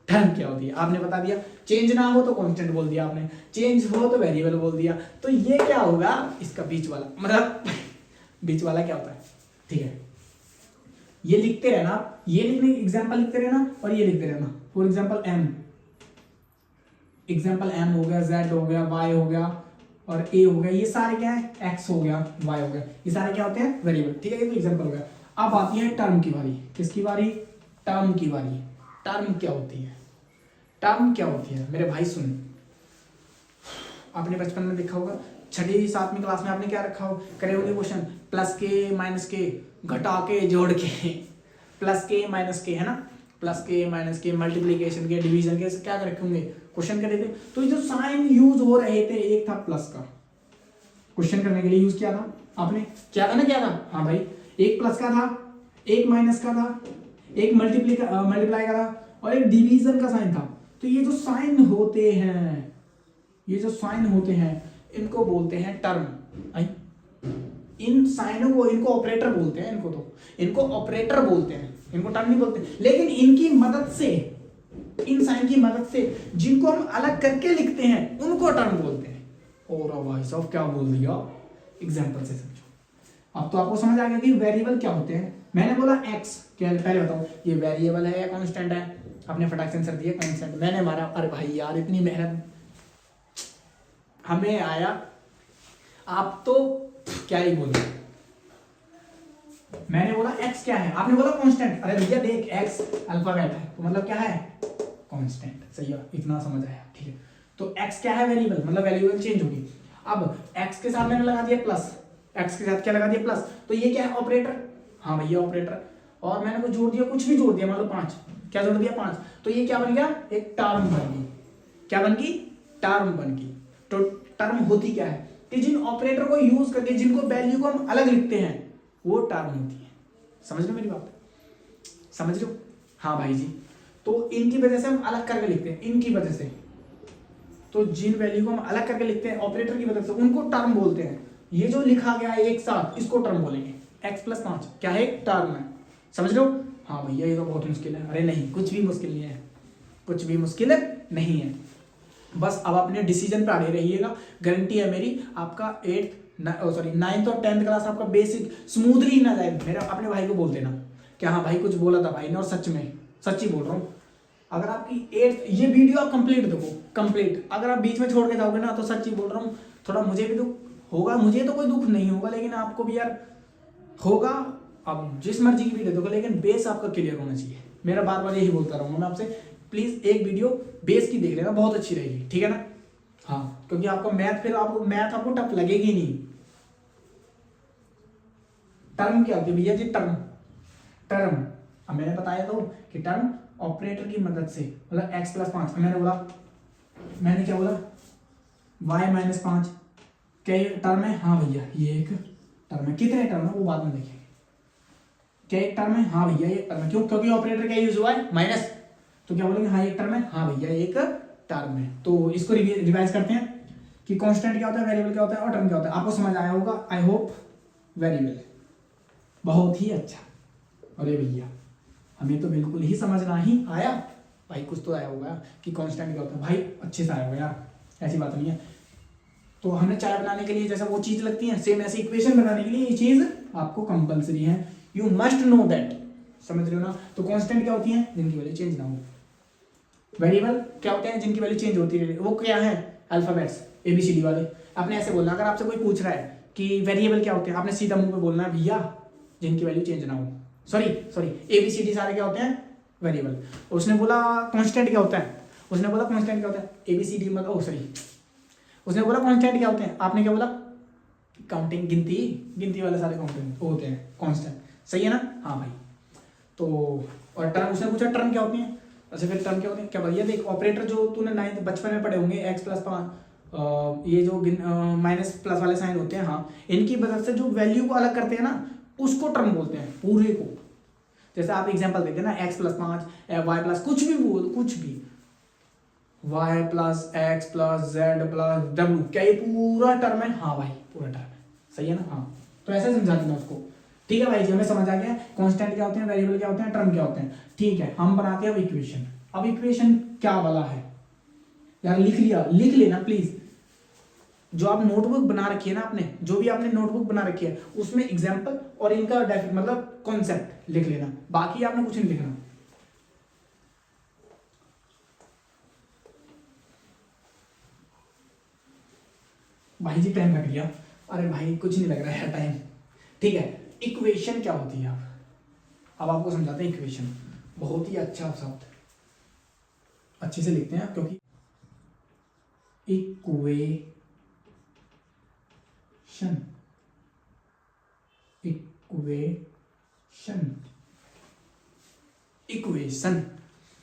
टर्म क्या होती है? आपने बता दिया। चेंज ना हो तो कांस्टेंट बोल दिया आपने, चेंज हो तो वेरिएबल बोल दिया। तो ये क्या होगा? इसका बीच वाला, मतलब बीच वाला क्या होता है? ठीक है, ये लिखते रहना, ये लिखने एग्जांपल लिखते रहना और ये लिखते रहना। For example m, example m हो गया, z हो गया, y हो गया और a हो गया, ये सारे क्या है? x हो गया, y हो गया, ये सारे क्या होते हैं? वेरिएबल, ठीक है। ये तो एग्जांपल हो गया। अब आती है टर्म की बारी। किसकी बारी? टर्म की बारी। टर्म क्या होती है? टर्म क्या होती है मेरे भाई? सुन, आपने बचपन में देखा होगा, 6वीं 7वीं क्लास में आपने क्या रखा हो? करे होंगे क्वेश्चन, प्लस के माइनस के, घटा के जोड़ के, प्लस के माइनस के, है ना, प्लस के माइनस के, मल्टीप्लीकेशन के, डिवीजन के, क्या रखे होंगे? क्वेश्चन करे थे। तो ये जो साइन यूज हो रहे थे, एक था प्लस का, क्वेश्चन करने के लिए यूज किया था आपने, क्या था ना, क्या था? हाँ भाई, एक प्लस का था, एक माइनस का था, एक मल्टीप्लाई का था और एक डिवीजन का साइन था। तो ये जो साइन होते हैं, ये जो साइन होते हैं इनको बोलते हैं टर्म। इन साइनों को, इनको ऑपरेटर बोलते हैं, इनको ऑपरेटर बोलते हैं, इनको टर्म नहीं बोलते। लेकिन इनकी मदद से, इन साइन की मदद से जिनको हम अलग करके लिखते हैं उनको टर्म बोलते हैं। और भाई साहब क्या बोल दिया? एग्जांपल से समझो। अब तो आपको समझ आ गया कि वेरिएबल क्या होते हैं। मैंने बोला x, क्या पहले बताओ ये वेरिएबल है या कांस्टेंट है? आपने फटाक से आंसर दिया कांस्टेंट। मैंने मारा, अरे भाई यार इतनी मेहनत हमें आया, आप तो क्या ही बोलो। मैंने बोला x क्या है? आपने बोला कांस्टेंट। अरे भैया देख, x अल्फाबेट है तो मतलब क्या है? कांस्टेंट। सही है, इतना समझ आया, ठीक है। तो x क्या है? वेरिएबल, मतलब वेरिएबल चेंज होगी। अब x के साथ मैंने लगा दिया प्लस, x के साथ क्या लगा दिया? प्लस। तो ये क्या है? ऑपरेटर। हाँ भैया ऑपरेटर। और मैंने कुछ जोड़ दिया, कुछ भी जोड़ दिया, मान लो 5, क्या जोड़ दिया? 5। तो ये क्या बन गया? एक टर्म बन गई। क्या बन गई? टर्म बन गई। तो टर्म होती क्या है कि जिन ऑपरेटर को यूज करके जिनको वैल्यू को हम अलग लिखते हैं वो टर्म होती है। समझ रहे हो मेरी बात? समझ रहे हो? हाँ भाई जी। तो इनकी वजह से हम अलग करके लिखते हैं, इनकी वजह से। तो जिन वैल्यू को हम अलग करके लिखते हैं ऑपरेटर की वजह से, उनको टर्म बोलते हैं। ये जो लिखा गया है एक साथ, इसको टर्म बोलेंगे। x + 5 क्या है? टर्म है। समझ रहे हो? हाँ भैया ये तो बहुत मुश्किल है। अरे नहीं, कुछ भी मुश्किल नहीं है, कुछ भी मुश्किल नहीं है। बस अब अपने डिसीजन पे आगे रहिएगा, गारंटी है मेरी। आपका 9th और 10th क्लास आपका बेसिक स्मूथली ना जाए। मेरा अपने भाई को बोल देना कि हाँ भाई कुछ बोला था भाई ने और सच में सच्ची बोल रहा हूँ। अगर आपकी 8th, ये वीडियो आप कंप्लीट देखो, कंप्लीट। अगर आप बीच में छोड़ के जाओगे ना तो सच्ची बोल रहा हूँ, थोड़ा मुझे भी दुख होगा। मुझे तो कोई दुख नहीं होगा लेकिन आपको भी यार होगा। अब जिस मर्जी की वीडियो देखो लेकिन बेस आपका क्लियर होना चाहिए। मेरा बार बार यही बोलता रहूँगा मैं आपसे, प्लीज एक वीडियो बेस की देख लेना, बहुत अच्छी रहेगी, ठीक है ना? हाँ, क्योंकि आपको मैथ, फिर आपको मैथ आपको टफ लगेगी नहीं। टर्म क्या होती है भैया जी? टर्म, टर्म अब मैंने बताया तो कि टर्म ऑपरेटर की मदद से, मतलब x + 5। मैंने क्या बोला? y - 5 क्या ये टर्म है? हाँ भैया ये एक टर्म है। कितने टर्म है वो बाद में देखेंगे। क्या एक टर्म है? हाँ भैया ये टर्म है। क्यों? क्योंकि ऑपरेटर क्या यूज हुआ है? माइनस। तो क्या बोलेंगे? हाँ एक टर्म है। हाँ भैया एक टर्म है। तो इसको रिवाइज करते हैं कि कांस्टेंट क्या होता है, वेरिएबल क्या होता है और टर्म क्या होता है। आपको समझ आया होगा आई होप। वेरिएबल बहुत ही अच्छा। अरे भैया हमें तो बिल्कुल ही समझ ना ही आया भाई, कुछ तो आया होगा कि कांस्टेंट क्या होता है। भाई अच्छे से आया होगा यार, ऐसी बात नहीं है। तो हमें चाय बनाने के लिए जैसा वो चीज लगती है, सेम ऐसी इक्वेशन बनाने के लिए ये चीज आपको कंपलसरी है। You must know that. समझ रहे हो ना? तो कांस्टेंट क्या होती है? जिनकी वैल्यू चेंज ना हो। वेरिएबल क्या होते हैं जिनकी वैल्यू चेंज होती है, वो क्या है, अल्फाबेट्स ABCD वाले। आपने ऐसे बोलना, अगर आपसे कोई पूछ रहा है कि वेरिएबल क्या होते हैं, आपने सीधा मुंह पे बोलना है भैया जिनकी वैल्यू चेंज ना हो, सॉरी ABCD सारे क्या होते हैं वेरिएबल। उसने बोला कांस्टेंट क्या होता है, उसने बोला कांस्टेंट क्या होता है ABCD मतलब उसने बोला कांस्टेंट क्या होते हैं, आपने क्या बोला काउंटिंग, गिनती वाले सारे काउंटिंग होते हैं कांस्टेंट, सही है ना। हाँ भाई, तो और टर्म, उसने पूछा टर्म क्या होती है। अच्छा फिर टर्म क्या होते हैं, क्या बताइए, देख ऑपरेटर जो तूने 9th बचपन में पढ़े होंगे, x प्लस 5, ये जो माइनस प्लस वाले साइन होते हैं, हाँ इनकी मदद से जो वैल्यू को अलग करते हैं ना, उसको टर्म बोलते हैं पूरे को। जैसे आप एग्जांपल देते हैं ना, x प्लस 5 y प्लस कुछ भी बोल, कुछ भी y plus x plus Z plus W, क्या ये पूरा टर्म है, हाँ भाई पूरा टर्म है, सही है ना। हाँ तो ऐसे समझा देना उसको, ठीक है भाई जी, हमें समझ आ गया कांस्टेंट क्या होते हैं, वेरिएबल क्या होते हैं, टर्म क्या होते हैं। ठीक है, हम बनाते हैं अब इक्वेशन। अब इक्वेशन क्या वाला है यार, लिख लेना प्लीज। जो आप नोटबुक बना रखी है ना आपने, जो भी आपने नोटबुक बना रखी है उसमें एग्जाम्पल और इनका मतलब कॉन्सेप्ट लिख लेना, बाकी आपने कुछ नहीं लिखना। भाई जी टाइम लग गया, अरे भाई कुछ नहीं लग रहा है टाइम, ठीक है। इक्वेशन क्या होती है, अब आपको समझाते हैं इक्वेशन, बहुत ही अच्छा शब्द, अच्छे से लिखते हैं क्योंकि इक्वेशन इक्वेशन इक्वेशन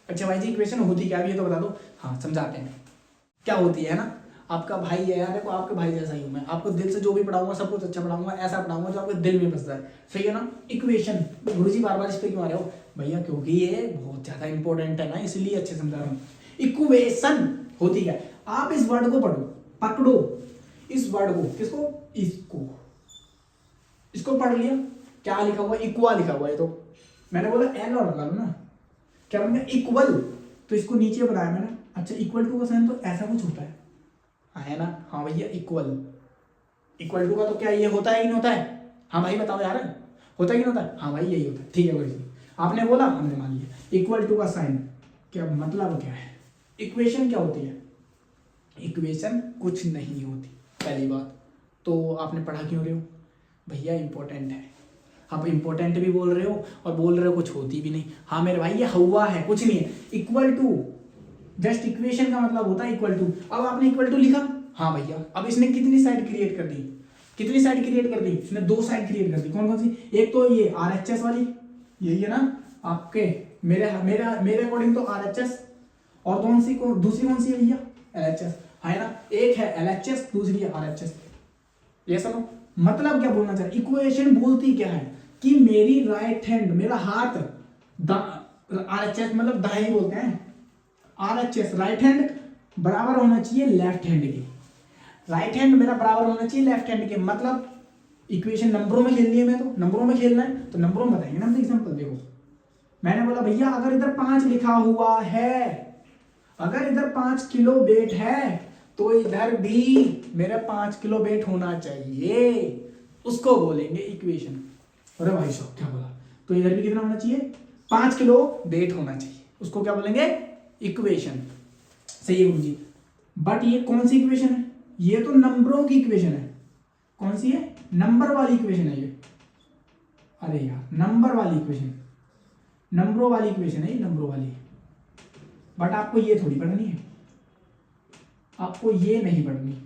अच्छा भाई जी, इक्वेशन होती क्या है ये तो बता दो। हाँ समझाते हैं क्या होती है ना। आपका भाई है यार, देखो आपके भाई जैसा ही हूं मैं, आपको दिल से जो भी पढ़ाऊंगा सब कुछ अच्छा पढ़ाऊंगा, ऐसा पढ़ाऊंगा जो आपके दिल में बस जाए, सही है ना। इक्वेशन, गुरुजी बार बार इस पे क्यों आ रहे हो भैया, क्योंकि ये बहुत ज्यादा इंपॉर्टेंट है ना, इसलिए अच्छे समझा रहा हूँ। इक्वेशन होती है, आप इस वर्ड को पकड़ो इस वर्ड को, किसको, इसको पढ़ लिया, क्या लिखा हुआ, इक्वा लिखा हुआ है, तो मैंने बोला एल और लगा लो ना, क्या बन गया इक्वल, तो इसको नीचे बनाया मैंने। अच्छा इक्वल टू का साइन तो ऐसा कुछ होता है ना। हाँ भैया इक्वल टू का तो क्या ये होता है कि नहीं होता है, हाँ भाई बताओ यार, होता है कि नहीं होता है, हाँ भाई यही होता है, ठीक है भाई जी, आपने बोला हमने मान लिया। इक्वल टू का साइन क्या मतलब क्या है, इक्वेशन क्या होती है, इक्वेशन कुछ नहीं होती, पहली बात तो आपने पढ़ा क्यों रहे हो भैया, इंपॉर्टेंट है, आप इंपॉर्टेंट भी बोल रहे हो और बोल रहे हो कुछ होती भी नहीं। हाँ मेरे भाई ये हुआ है, कुछ नहीं है। इक्वल टू जस्ट इक्वेशन का मतलब होता है इक्वल टू। अब आपने इक्वल टू लिखा, हाँ भैया, अब इसने कितनी साइड क्रिएट कर दी, कितनी साइड क्रिएट कर दी, इसने 2 साइड क्रिएट कर दी, कौन कौन सी, एक तो ये RHS वाली, यही है ना आपके, मेरे अकॉर्डिंग तो RHS, और दूसरी कौन सी है भैया, LHS है ना, एक है LHS दूसरी है RHS। ये सुनो मतलब क्या बोलना चाह रहे, इक्वेशन बोलती क्या है कि मेरी राइट हैंड, मेरा हाथ RHS मतलब दाएं बोलते हैं, RHS राइट हैंड बराबर होना चाहिए लेफ्ट हैंड के, राइट हैंड मेरा बराबर होना चाहिए लेफ्ट हैंड के, मतलब इक्वेशन नंबरों में खेलनी है, मैं तो नंबरों में खेलना है तो नंबरों में बताएंगे ना। एग्जांपल देखो, मैंने बोला भैया अगर इधर 5 लिखा हुआ है, अगर इधर 5 किलो वेट है तो इधर भी मेरा 5 किलो वेट होना चाहिए, उसको बोलेंगे इक्वेशन। अरे भाई साहब क्या बोला, तो इधर भी कितना होना चाहिए, 5 किलो वेट होना चाहिए, उसको क्या बोलेंगे इक्वेशन, सही है गुरु जी। बट ये कौन सी इक्वेशन है, ये तो नंबरों की इक्वेशन है, कौन सी है, नंबर वाली इक्वेशन है ये, अरे यार नंबर वाली इक्वेशन, नंबरों वाली इक्वेशन है ये, नंबरों वाली। बट आपको ये थोड़ी पढ़नी है, आपको ये नहीं पढ़नी,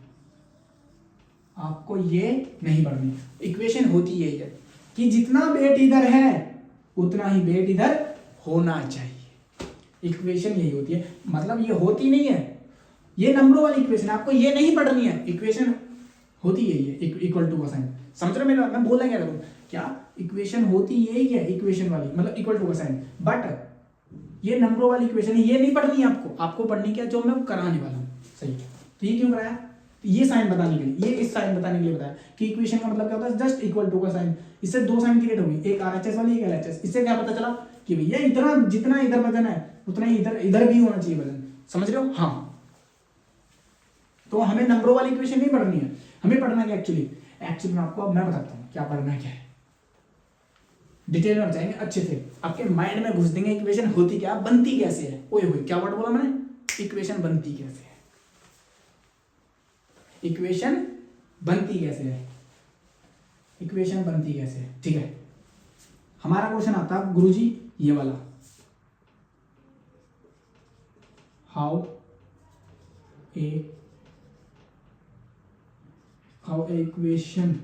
आपको ये नहीं पढ़नी। इक्वेशन होती यही है कि जितना वेट इधर है उतना ही वेट इधर होना चाहिए, इक्वेशन यही होती है। मतलब ये होती नहीं है, ये नंबरों वाली इक्वेशन, आपको ये नहीं पढ़नी है, इक्वेशन होती यही है, इक्वल टू का साइन। समझ रहे मेरा, मैं बोलना क्या करूं, क्या इक्वेशन होती यही है, इक्वेशन वाली मतलब इक्वल टू का साइन, बट ये नंबरों वाली इक्वेशन है, ये नहीं पढ़नी है आपको, आपको पढ़नी क्या जो मैं कराने वाला हूँ, सही है। तो ये क्यों कराया, तो ये साइन बताने के लिए, ये इस साइन बताने के लिए बताया कि इक्वेशन का मतलब क्या होता है, जस्ट इक्वल टू का साइन, इससे 2 साइन क्रिएट होगी, एक RHS वाली एक LHS, इससे क्या पता चला कि भैया इतना जितना इधर वजन है उतना ही इधर इधर भी होना चाहिए वजन, समझ रहे हो। हाँ तो हमें नंबरों वाली इक्वेशन नहीं पढ़नी है, हमें पढ़ना क्या एक्चुअली मैं आपको अब मैं बताता हूँ क्या पढ़ना क्या है। डिटेल में जाएंगे अच्छे से, आपके माइंड में घुस देंगे इक्वेशन होती क्या, बनती कैसे है। ओए होए क्या वर्ड बोला मैंने, इक्वेशन बनती कैसे है, इक्वेशन बनती कैसे है, इक्वेशन बनती कैसे है। ठीक है, हमारा क्वेश्चन आता है गुरुजी ये वाला, हाउ ए इक्वेशन,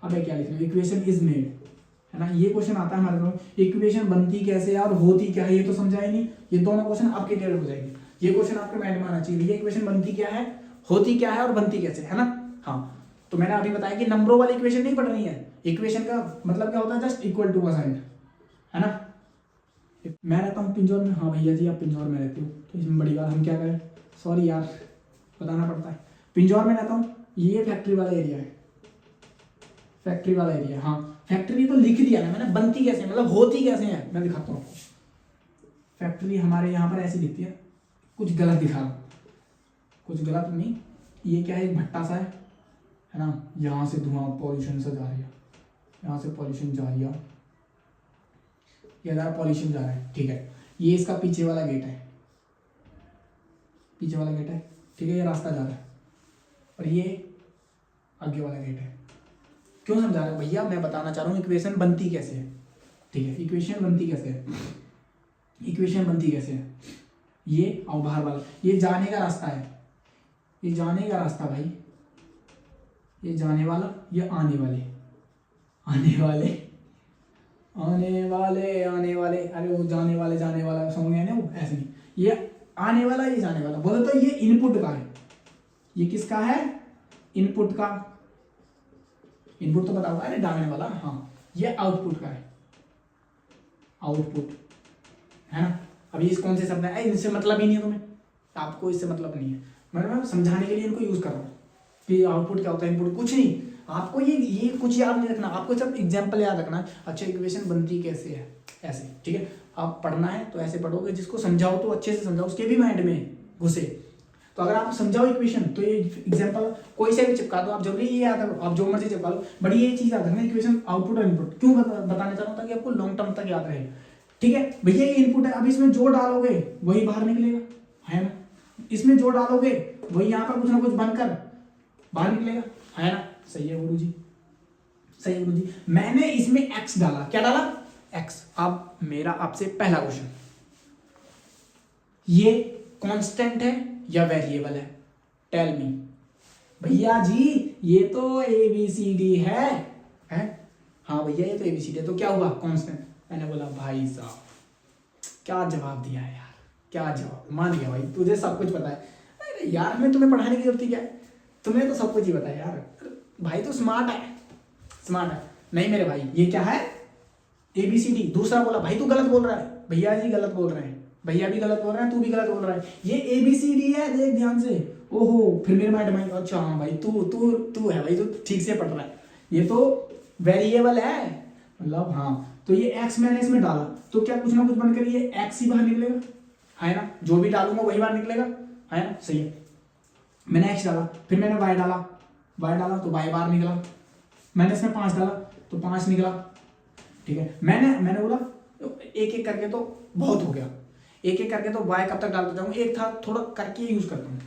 अब क्या लिख रहे हो, इक्वेशन इज मेड, है ना। ये क्वेश्चन आता है हमारे को, इक्वेशन बनती कैसे और होती क्या है, ये तो समझा ही नहीं। ये दोनों क्वेश्चन आपके क्लियर हो जाएंगे, ये क्वेश्चन आपके माइंड में आना चाहिए, ये इक्वेशन बनती क्या है, होती क्या है और बनती कैसे, है ना। हाँ, तो मैंने अभी बताया कि नंबरों वाली इक्वेशन नहीं पढ़ रही है, इक्वेशन का मतलब क्या होता है, जस्ट इक्वल टू का साइन, है ना। मैं रहता हूँ पिंजौर में, हाँ भैया जी आप पिंजौर में रहते हो, तो इसमें बड़ी बात, हम क्या करें, सॉरी यार बताना पड़ता है, पिंजौर में रहता हूँ, ये फैक्ट्री वाला एरिया है, फैक्ट्री वाला एरिया। हाँ, फैक्ट्री तो लिख दिया ना मैंने, बनती कैसे मतलब होती कैसे है मैं दिखाता हूँ आपको। फैक्ट्री हमारे यहाँ पर ऐसी दिखती है, कुछ गलत दिखा रहा हूँ, कुछ गलत नहीं, ये क्या है, एक भट्टा सा है ना, यहाँ से धुआं पॉल्यूशन से जा रही है, यहाँ से पॉल्यूशन जा रही है, ये पॉल्यूशन जा रहा है। ठीक है, ये इसका पीछे वाला गेट है, पीछे वाला गेट है, ठीक है, ये रास्ता जा रहा है, और ये आगे वाला गेट है। क्यों समझा रहे हो भैया, मैं बताना चाह रहा हूँ इक्वेशन बनती कैसे है। ठीक है, इक्वेशन बनती कैसे है, इक्वेशन बनती कैसे है, ये और बाहर वाला, ये जाने का रास्ता है, ये जाने का रास्ता भाई, ये जाने वाला, ये आने वाले, आने वाले, आने वाले, आने वाले, अरे वो जाने वाले जाने वाला समझ गए ना, वो ऐसे नहीं, ये आने वाला, ये जाने वाला, बोले तो ये इनपुट का है, ये किसका है, इनपुट का, इनपुट तो पता होगा, अरे डालने वाला, हाँ, ये आउटपुट का है, आउटपुट, है ना। अभी इस कौन से शब्द है, इनसे मतलब ही नहीं है तुम्हें, आपको इससे मतलब नहीं है, मैं समझाने के लिए इनको यूज कर रहा हूँ कि आउटपुट क्या होता है, इनपुट कुछ नहीं, आपको ये कुछ याद नहीं रखना, आपको सब एग्जाम्पल याद रखना है। अच्छा, इक्वेशन बनती कैसे है, ऐसे, ठीक है, आप पढ़ना है तो ऐसे पढ़ोगे, जिसको समझाओ तो अच्छे से समझाओ, उसके भी माइंड में घुसे। तो अगर आप समझाओ इक्वेशन तो ये एग्जांपल कोई से भी चिपका दो, आप जरूरी ये याद रखो, आप जो मर्जी चिपका लो, बड़ी ये चीज याद रखना, इक्वेशन आउटपुट और इनपुट क्यों बताने चाह रहा हूँ, ताकि आपको लॉन्ग टर्म तक याद रहे। ठीक है भैया, ये इनपुट है, अब इसमें जो डालोगे वही बाहर निकलेगा, है ना, इसमें जो डालोगे वही यहाँ पर कुछ ना कुछ बनकर बाहर निकलेगा, है ना। सही है गुरु जी, सही है गुरु जी। मैंने इसमें एक्स डाला, क्या डाला, एक्स। अब मेरा आपसे पहला क्वेश्चन, ये कांस्टेंट है या वेरिएबल है, टेल मी। भैया जी ये तो ABCD है, हाँ भैया ये तो ABCD है, तो क्या हुआ, कांस्टेंट। मैंने बोला भाई साहब क्या जवाब दिया है यार, क्या जवाब, मान गया भाई, तुझे सब कुछ पता है। अरे यार मैं तुम्हें पढ़ाने की जरूरत क्या है, तुम्हें तो सब कुछ ही पता है यार, भाई तो स्मार्ट है, स्मार्ट है। नहीं मेरे भाई, ये क्या है, ABCD। दूसरा बोला भाई तू गलत बोल रहा है, भैया जी गलत बोल रहे हैं, भैया भी गलत बोल रहे हैं, तू भी गलत बोल रहा है, ये ABCD है, देख ध्यान से। ओहो, फिर मेरे माइंड में, अच्छा हाँ भाई तू तू तू है भाई, तू ठीक से पढ़ रहा है, ये तो वेरिएबल है, मतलब हाँ। तो ये x मैंने इसमें डाला, तो क्या कुछ ना कुछ बनकर ये x ही बाहर निकलेगा, है ना, जो भी डालूंगा वही बाहर निकलेगा, है ना, सही है। मैंने x डाला, फिर मैंने y डाला, तो y बाहर निकला, मैंने इसमें 5 डाला तो 5 निकला। ठीक है, मैंने बोला एक एक करके तो बहुत हो गया, एक एक करके तो y कब तक डालता जाऊंगा, एक था थोड़ा करके यूज करता हूँ,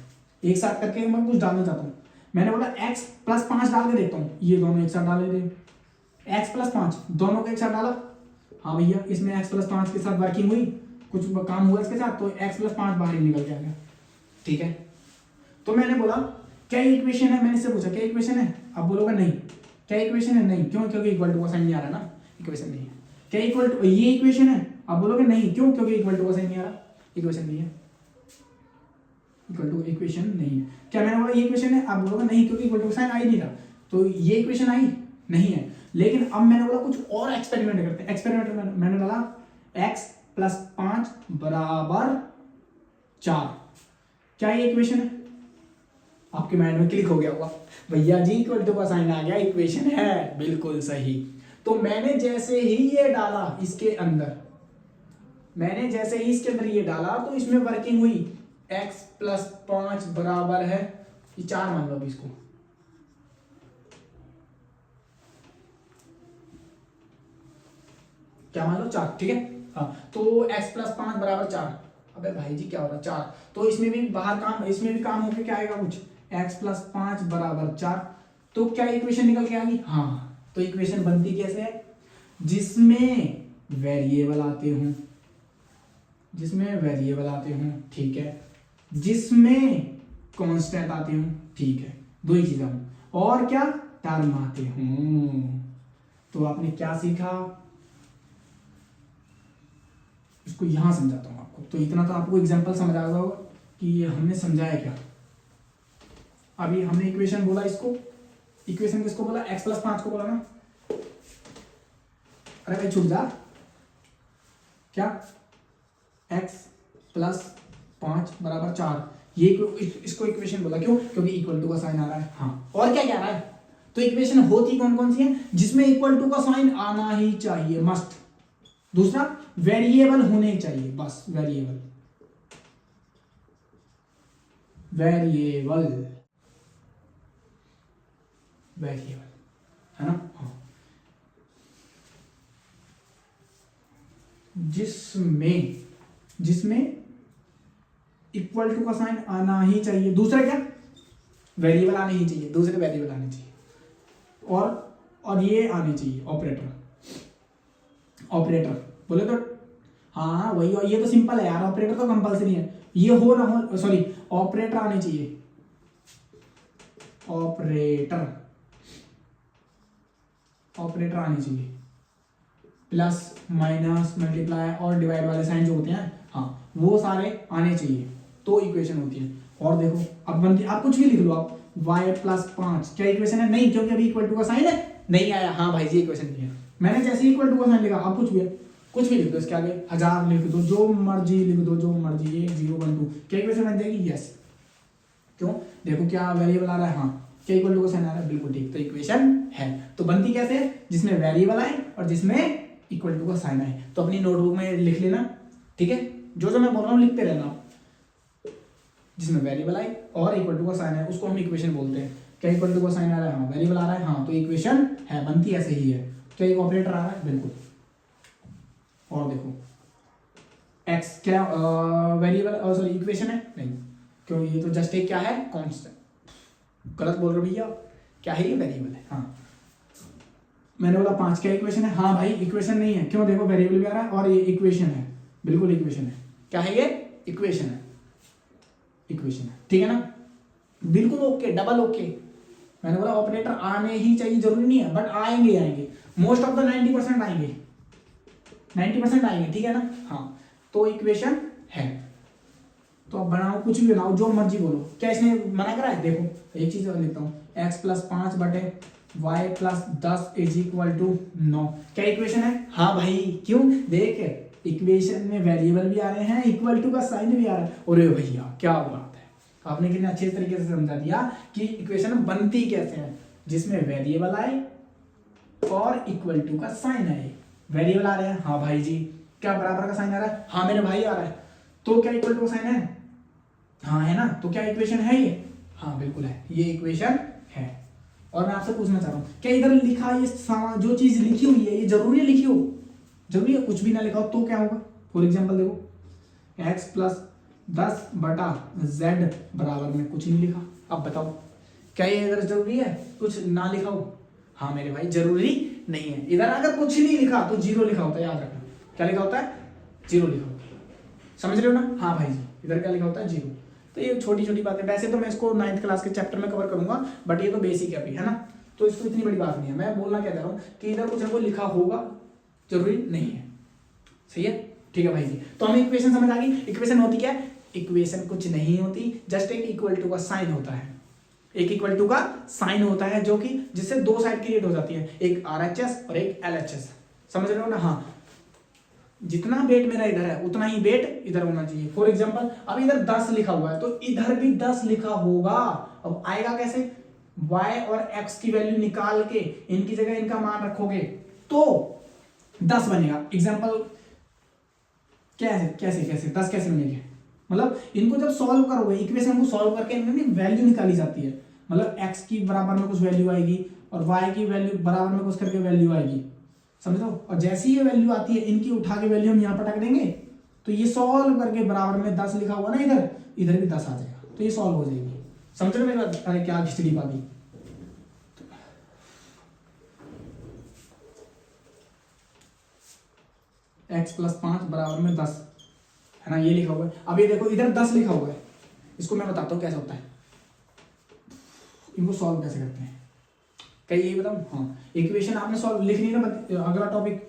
एक साथ करके मैं कुछ डालना चाहता हूँ। मैंने बोला x + 5 डाल के देखता हूँ, ये दोनों एक साथ डाल देते, x + 5 दोनों को एक साथ डाला, हाँ भैया इसमें x + 5 के साथ वर्किंग हुई, कुछ काम हुआ इसके साथ, तो x + 5 बाहर ही निकल के आ गया। ठीक है, तो मैंने बोला क्या इक्वेशन है, मैंने इससे पूछा क्या इक्वेशन है, आप बोलोगे नहीं, क्या इक्वेशन है, नहीं, क्यों, क्योंकि इक्वल टू का साइन नहीं आ रहा ना, इक्वेशन नहीं है। क्या इक्वल टू, ये इक्वेशन है, आप बोलोगे नहीं, क्यों, क्योंकि इक्वल टू का साइन नहीं आ रहा, इक्वेशन नहीं है, इक्वल टू इक्वेशन नहीं है। क्या मैंने बोला ये इक्वेशन है, आप बोलोगे नहीं, क्योंकि इक्वल टू का साइन आ ही नहीं रहा, तो ये इक्वेशन आई नहीं है। लेकिन अब मैंने बोला कुछ और एक्सपेरिमेंट करते हैं, एक्सपेरिमेंट मैंने डाला x + 5 = 4, क्या ये इक्वेशन है, आपके माइंड में क्लिक हो गया होगा, भैया जी इक्वल टू का साइन आ गया, इक्वेशन है, बिल्कुल सही। तो मैंने जैसे ही ये डाला इसके अंदर, मैंने जैसे ही इसके अंदर ये डाला तो इसमें वर्किंग हुई, x + 5 बराबर है, ये 4 मान लो अभी इसको, क्या मान लो 4, ठीक है। हाँ, तो x प्लस 5 बराबर 4। अबे भाई जी क्या हो रहा है 4, तो इसमें भी बाहर काम, इसमें भी काम होके क्या आएगा कुछ, x प्लस 5 बराबर 4। तो क्या इक्वेशन निकल के आ गई? हाँ, तो इक्वेशन बनती कैसे है? जिसमें वेरिएबल आते हों, जिसमें वेरिएबल आते हों, ठीक है, जिसमें कांस्टेंट आते हों, ठीक है, दो ही चीजें हों, और क्या टर्म आते हों। तो आपने क्या सीखा, इसको यहां समझाता हूं आपको। तो इतना तो आपको एग्जांपल समझ आ गया होगा कि हमने समझाया क्या। अभी हमने इक्वेशन बोला, इसको इक्वेशन किसको बोला? x प्लस 5 को बोला ना। अरे भाई छुप जा, क्या x प्लस 5 बराबर 4, ये इसको इक्वेशन बोला। क्यों? क्योंकि इक्वल टू का साइन आ रहा है। हाँ, और क्या कह रहा है? तो इक्वेशन होती कौन कौन सी है? जिसमें इक्वल टू का साइन आना ही चाहिए, मस्ट। दूसरा, वेरिएबल होने चाहिए, बस वेरिएबल, वेरिएबल, वेरिएबल, है ना। हाँ, जिसमें इक्वल टू का साइन आना ही चाहिए। दूसरा क्या? वेरिएबल आने ही चाहिए, दूसरे वेरिएबल आने चाहिए, और ये आने चाहिए ऑपरेटर, ऑपरेटर बोले तो। हाँ वही, और ये तो सिंपल है यार, ऑपरेटर तो कंपलसरी है, ये हो ना हो, सॉरी, ऑपरेटर आने चाहिए, ऑपरेटर, ऑपरेटर आने चाहिए, प्लस माइनस मल्टीप्लाई और डिवाइड वाले साइन जो होते हैं, हाँ वो सारे आने चाहिए, तो इक्वेशन होती है। और देखो अब बनती, आप कुछ भी लिख लो, आप y प्लस 5, क्या इक्वेशन है? नहीं, क्योंकि अभी इक्वल टू का साइन है नहीं आया। हाँ भाई जी, इक्वेशन नहीं है। मैंने जैसे ही इक्वल टू का साइन लिखा, आप कुछ भी है, कुछ भी लिख दो, इसके आगे 1000 लिख दो, जो मर्जी लिख दो, जो मर्जी, 1 0 1 2, क्या इक्वेशन बन जाएगी? यस। क्यों? देखो क्या वेरिएबल आ रहा है, हाँ, क्या इक्वल टू का साइन आ रहा है, बिल्कुल ठीक, तो इक्वेशन है। तो बनती कैसे है? जिसमें वेरिएबल आए और जिसमें इक्वल टू का साइन आए। तो अपनी नोटबुक में लिख लेना, ठीक है, जो मैं बोल रहा हूँ लिखते रहना। जिसमें वेरिएबल आए और इक्वल टू का साइन है, उसको हम इक्वेशन बोलते हैं। क्या इक्वल टू का साइन आ रहा है? हाँ, वेरिएबल आ रहा है, हाँ, तो इक्वेशन है, बनती ऐसे ही है। क्या एक ऑपरेटर आ रहा है? बिल्कुल। और देखो x क्या वेरिएबल, सॉरी इक्वेशन है? नहीं, क्यों, ये तो जस्ट एक क्या है, कांस्टेंट। गलत बोल रहे भैया, क्या है ये? वेरिएबल है। हाँ, मैंने बोला 5, क्या इक्वेशन है? हाँ भाई, इक्वेशन नहीं है। क्यों? देखो वेरिएबल भी आ रहा है और ये इक्वेशन है, बिल्कुल इक्वेशन है। क्या है ये? इक्वेशन है, इक्वेशन है, ठीक है ना, बिल्कुल ओके, डबल ओके। मैंने बोला ऑपरेटर आने ही चाहिए, जरूरी नहीं है, बट आएंगे, आएंगे, मोस्ट ऑफ द 90% आएंगे, 90% आएंगे, ठीक है ना। हाँ, तो इक्वेशन है। तो अब बनाओ, कुछ भी बनाओ, जो मर्जी बोलो। क्या इसने मना करा है? देखो एक चीज और लिखता हूँ, x प्लस 5 बटे y plus 10 is equal to 9। क्या इक्वेशन है? हाँ भाई, क्यों? देख, इक्वेशन में वेरिएबल भी आ रहे हैं, इक्वल टू का साइन भी आ रहा है। अरे भैया क्या बात है, आपने कितने अच्छे तरीके से समझा दिया कि इक्वेशन बनती कैसे है। जिसमें वेरिएबल आए और इक्वल टू का साइन आए। वेरिएबल आ रहे हैं, हाँ भाई जी। क्या बराबर का साइन आ रहा है? हाँ मेरे भाई आ रहा है। तो क्या इक्वल टू का साइन है? हाँ है ना। तो क्या इक्वेशन है ये? हाँ बिल्कुल है, ये इक्वेशन है। और मैं आपसे पूछना चाह रहा हूँ, क्या इधर लिखा ये जो चीज लिखी हुई है, ये जरूरी है लिखी हो? जरूरी है? कुछ भी ना लिखा हो तो क्या होगा? फॉर एग्जाम्पल देखो, x प्लस 10 बटा z बराबर में कुछ नहीं लिखा। अब बताओ, क्या ये इधर जरूरी है कुछ ना लिखा हो? हाँ मेरे भाई, जरूरी नहीं है। इधर अगर कुछ नहीं लिखा तो 0 लिखा होता है, याद रखना। क्या लिखा होता है? 0 लिखा होता है। समझ रहे हो ना? हाँ भाई जी, इधर क्या लिखा होता है? 0। तो ये छोटी छोटी बातें, वैसे तो मैं इसको 9th क्लास के चैप्टर में कवर करूंगा, बट ये तो बेसिक है अभी, है ना। तो इसको इतनी बड़ी बात नहीं है। मैं बोलना क्या चाह रहा हूँ कि इधर कुछ हमको लिखा होगा, जरूरी नहीं है। सही है, ठीक है भाई जी। तो हमें इक्वेशन समझ आ गई। इक्वेशन होती क्या है? इक्वेशन कुछ नहीं होती, जस्ट एक इक्वल टू का साइन होता है। एक इक्वल टू का साइन होता है, जो कि जिससे दो साइड क्रिएट हो जाती है, एक RHS और एक LHS। समझ रहे हो ना? हाँ, जितना वेट मेरा इधर है उतना ही वेट इधर होना चाहिए। फॉर एग्जांपल, अब इधर 10 लिखा हुआ है तो इधर भी 10 लिखा होगा। अब आएगा कैसे? y और x की वैल्यू निकाल के इनकी जगह इनका मान रखोगे तो 10 बनेगा। एग्जांपल कैसे कैसे कैसे 10 कैसे बनेंगे? मतलब इनको जब सॉल्व करोगे, इक्वेशन को सॉल्व करके इनमें वैल्यू निकाली जाती है। मतलब x की बराबर में कुछ वैल्यू आएगी और y की वैल्यू बराबर में कुछ करके वैल्यू आएगी। समझो। और जैसी ये वैल्यू आती है इनकी उठा के वैल्यू हम यहाँ पटक देंगे तो ये सॉल्व करके बराबर में 10 लिखा हुआ ना इधर, इधर भी 10 आ जाएगा, तो ये सॉल्व हो जाएगी। समझ रहे मेरी बात? अरे क्या खिचड़ी पाती। x + 5 बराबर में 10 है ना, ये लिखा हुआ है। अब ये देखो इधर 10 लिखा हुआ है, इसको मैं बताता हूँ कैसे होता है, इनको सॉल्व कैसे करते हैं। कहीं ये बताऊँ? हाँ, इक्वेशन आपने सॉल्व लिख ली ना। अगला टॉपिक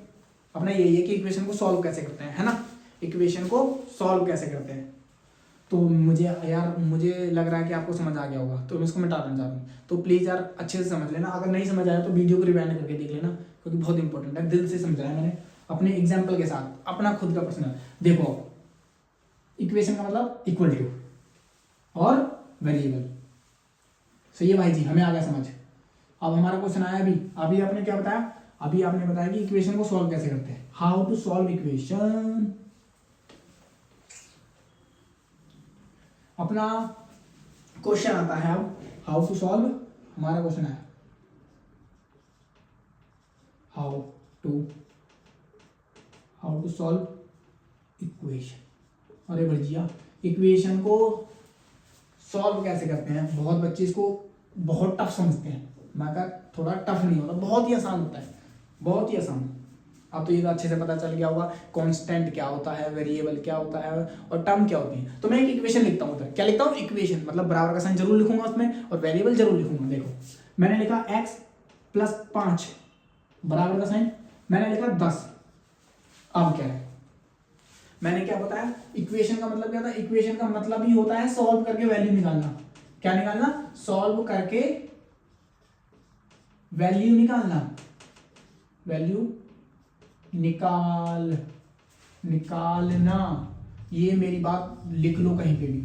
अपना यही है कि इक्वेशन को सॉल्व कैसे करते हैं, है ना। इक्वेशन को सॉल्व कैसे करते हैं, तो मुझे लग रहा है कि आपको समझ आ गया होगा, तो मैं इसको मिटाना चाह रहा हूँ। तो प्लीज़ यार अच्छे से समझ लेना, अगर नहीं समझ आया तो वीडियो को रिवाइंड करके देख लेना, क्योंकि बहुत इंपॉर्टेंट है। दिल से समझाया मैंने अपने एग्जाम्पल के साथ, अपना खुद का पर्सनल। देखो इक्वेशन का मतलब इक्वल टू और वेरिएबल, सही है भाई जी, हमें आ गया समझ। अब हमारा क्वेश्चन आया अभी आपने क्या बताया? अभी आपने बताया कि इक्वेशन को सॉल्व कैसे करते हैं, हाउ टू सॉल्व इक्वेशन। अपना क्वेश्चन आता है अब हाउ टू सॉल्व। हमारा क्वेश्चन है हाउ टू सॉल्व इक्वेशन। अरे भैया इक्वेशन को सॉल्व कैसे करते हैं? बहुत बच्चे इसको बहुत टफ समझते हैं, मैं कहा थोड़ा टफ नहीं होता, बहुत ही आसान होता है, बहुत ही आसान। अब तो ये तो अच्छे से पता चल गया होगा कांस्टेंट क्या होता है, वेरिएबल क्या होता है और टर्म क्या होती है। तो मैं एक इक्वेशन लिखता हूँ उधर, क्या लिखता हूँ? इक्वेशन, मतलब बराबर का साइन जरूर लिखूंगा उसमें और वेरिएबल जरूर लिखूंगा। देखो मैंने लिखा x + 5 बराबर का साइन, मैंने लिखा 10। अब क्या है, मैंने क्या बताया? इक्वेशन का मतलब क्या था? इक्वेशन का मतलब ही होता है सॉल्व करके वैल्यू निकालना। क्या निकालना? सॉल्व करके वैल्यू निकालना, वैल्यू निकालना। ये मेरी बात लिख लो कहीं पे भी।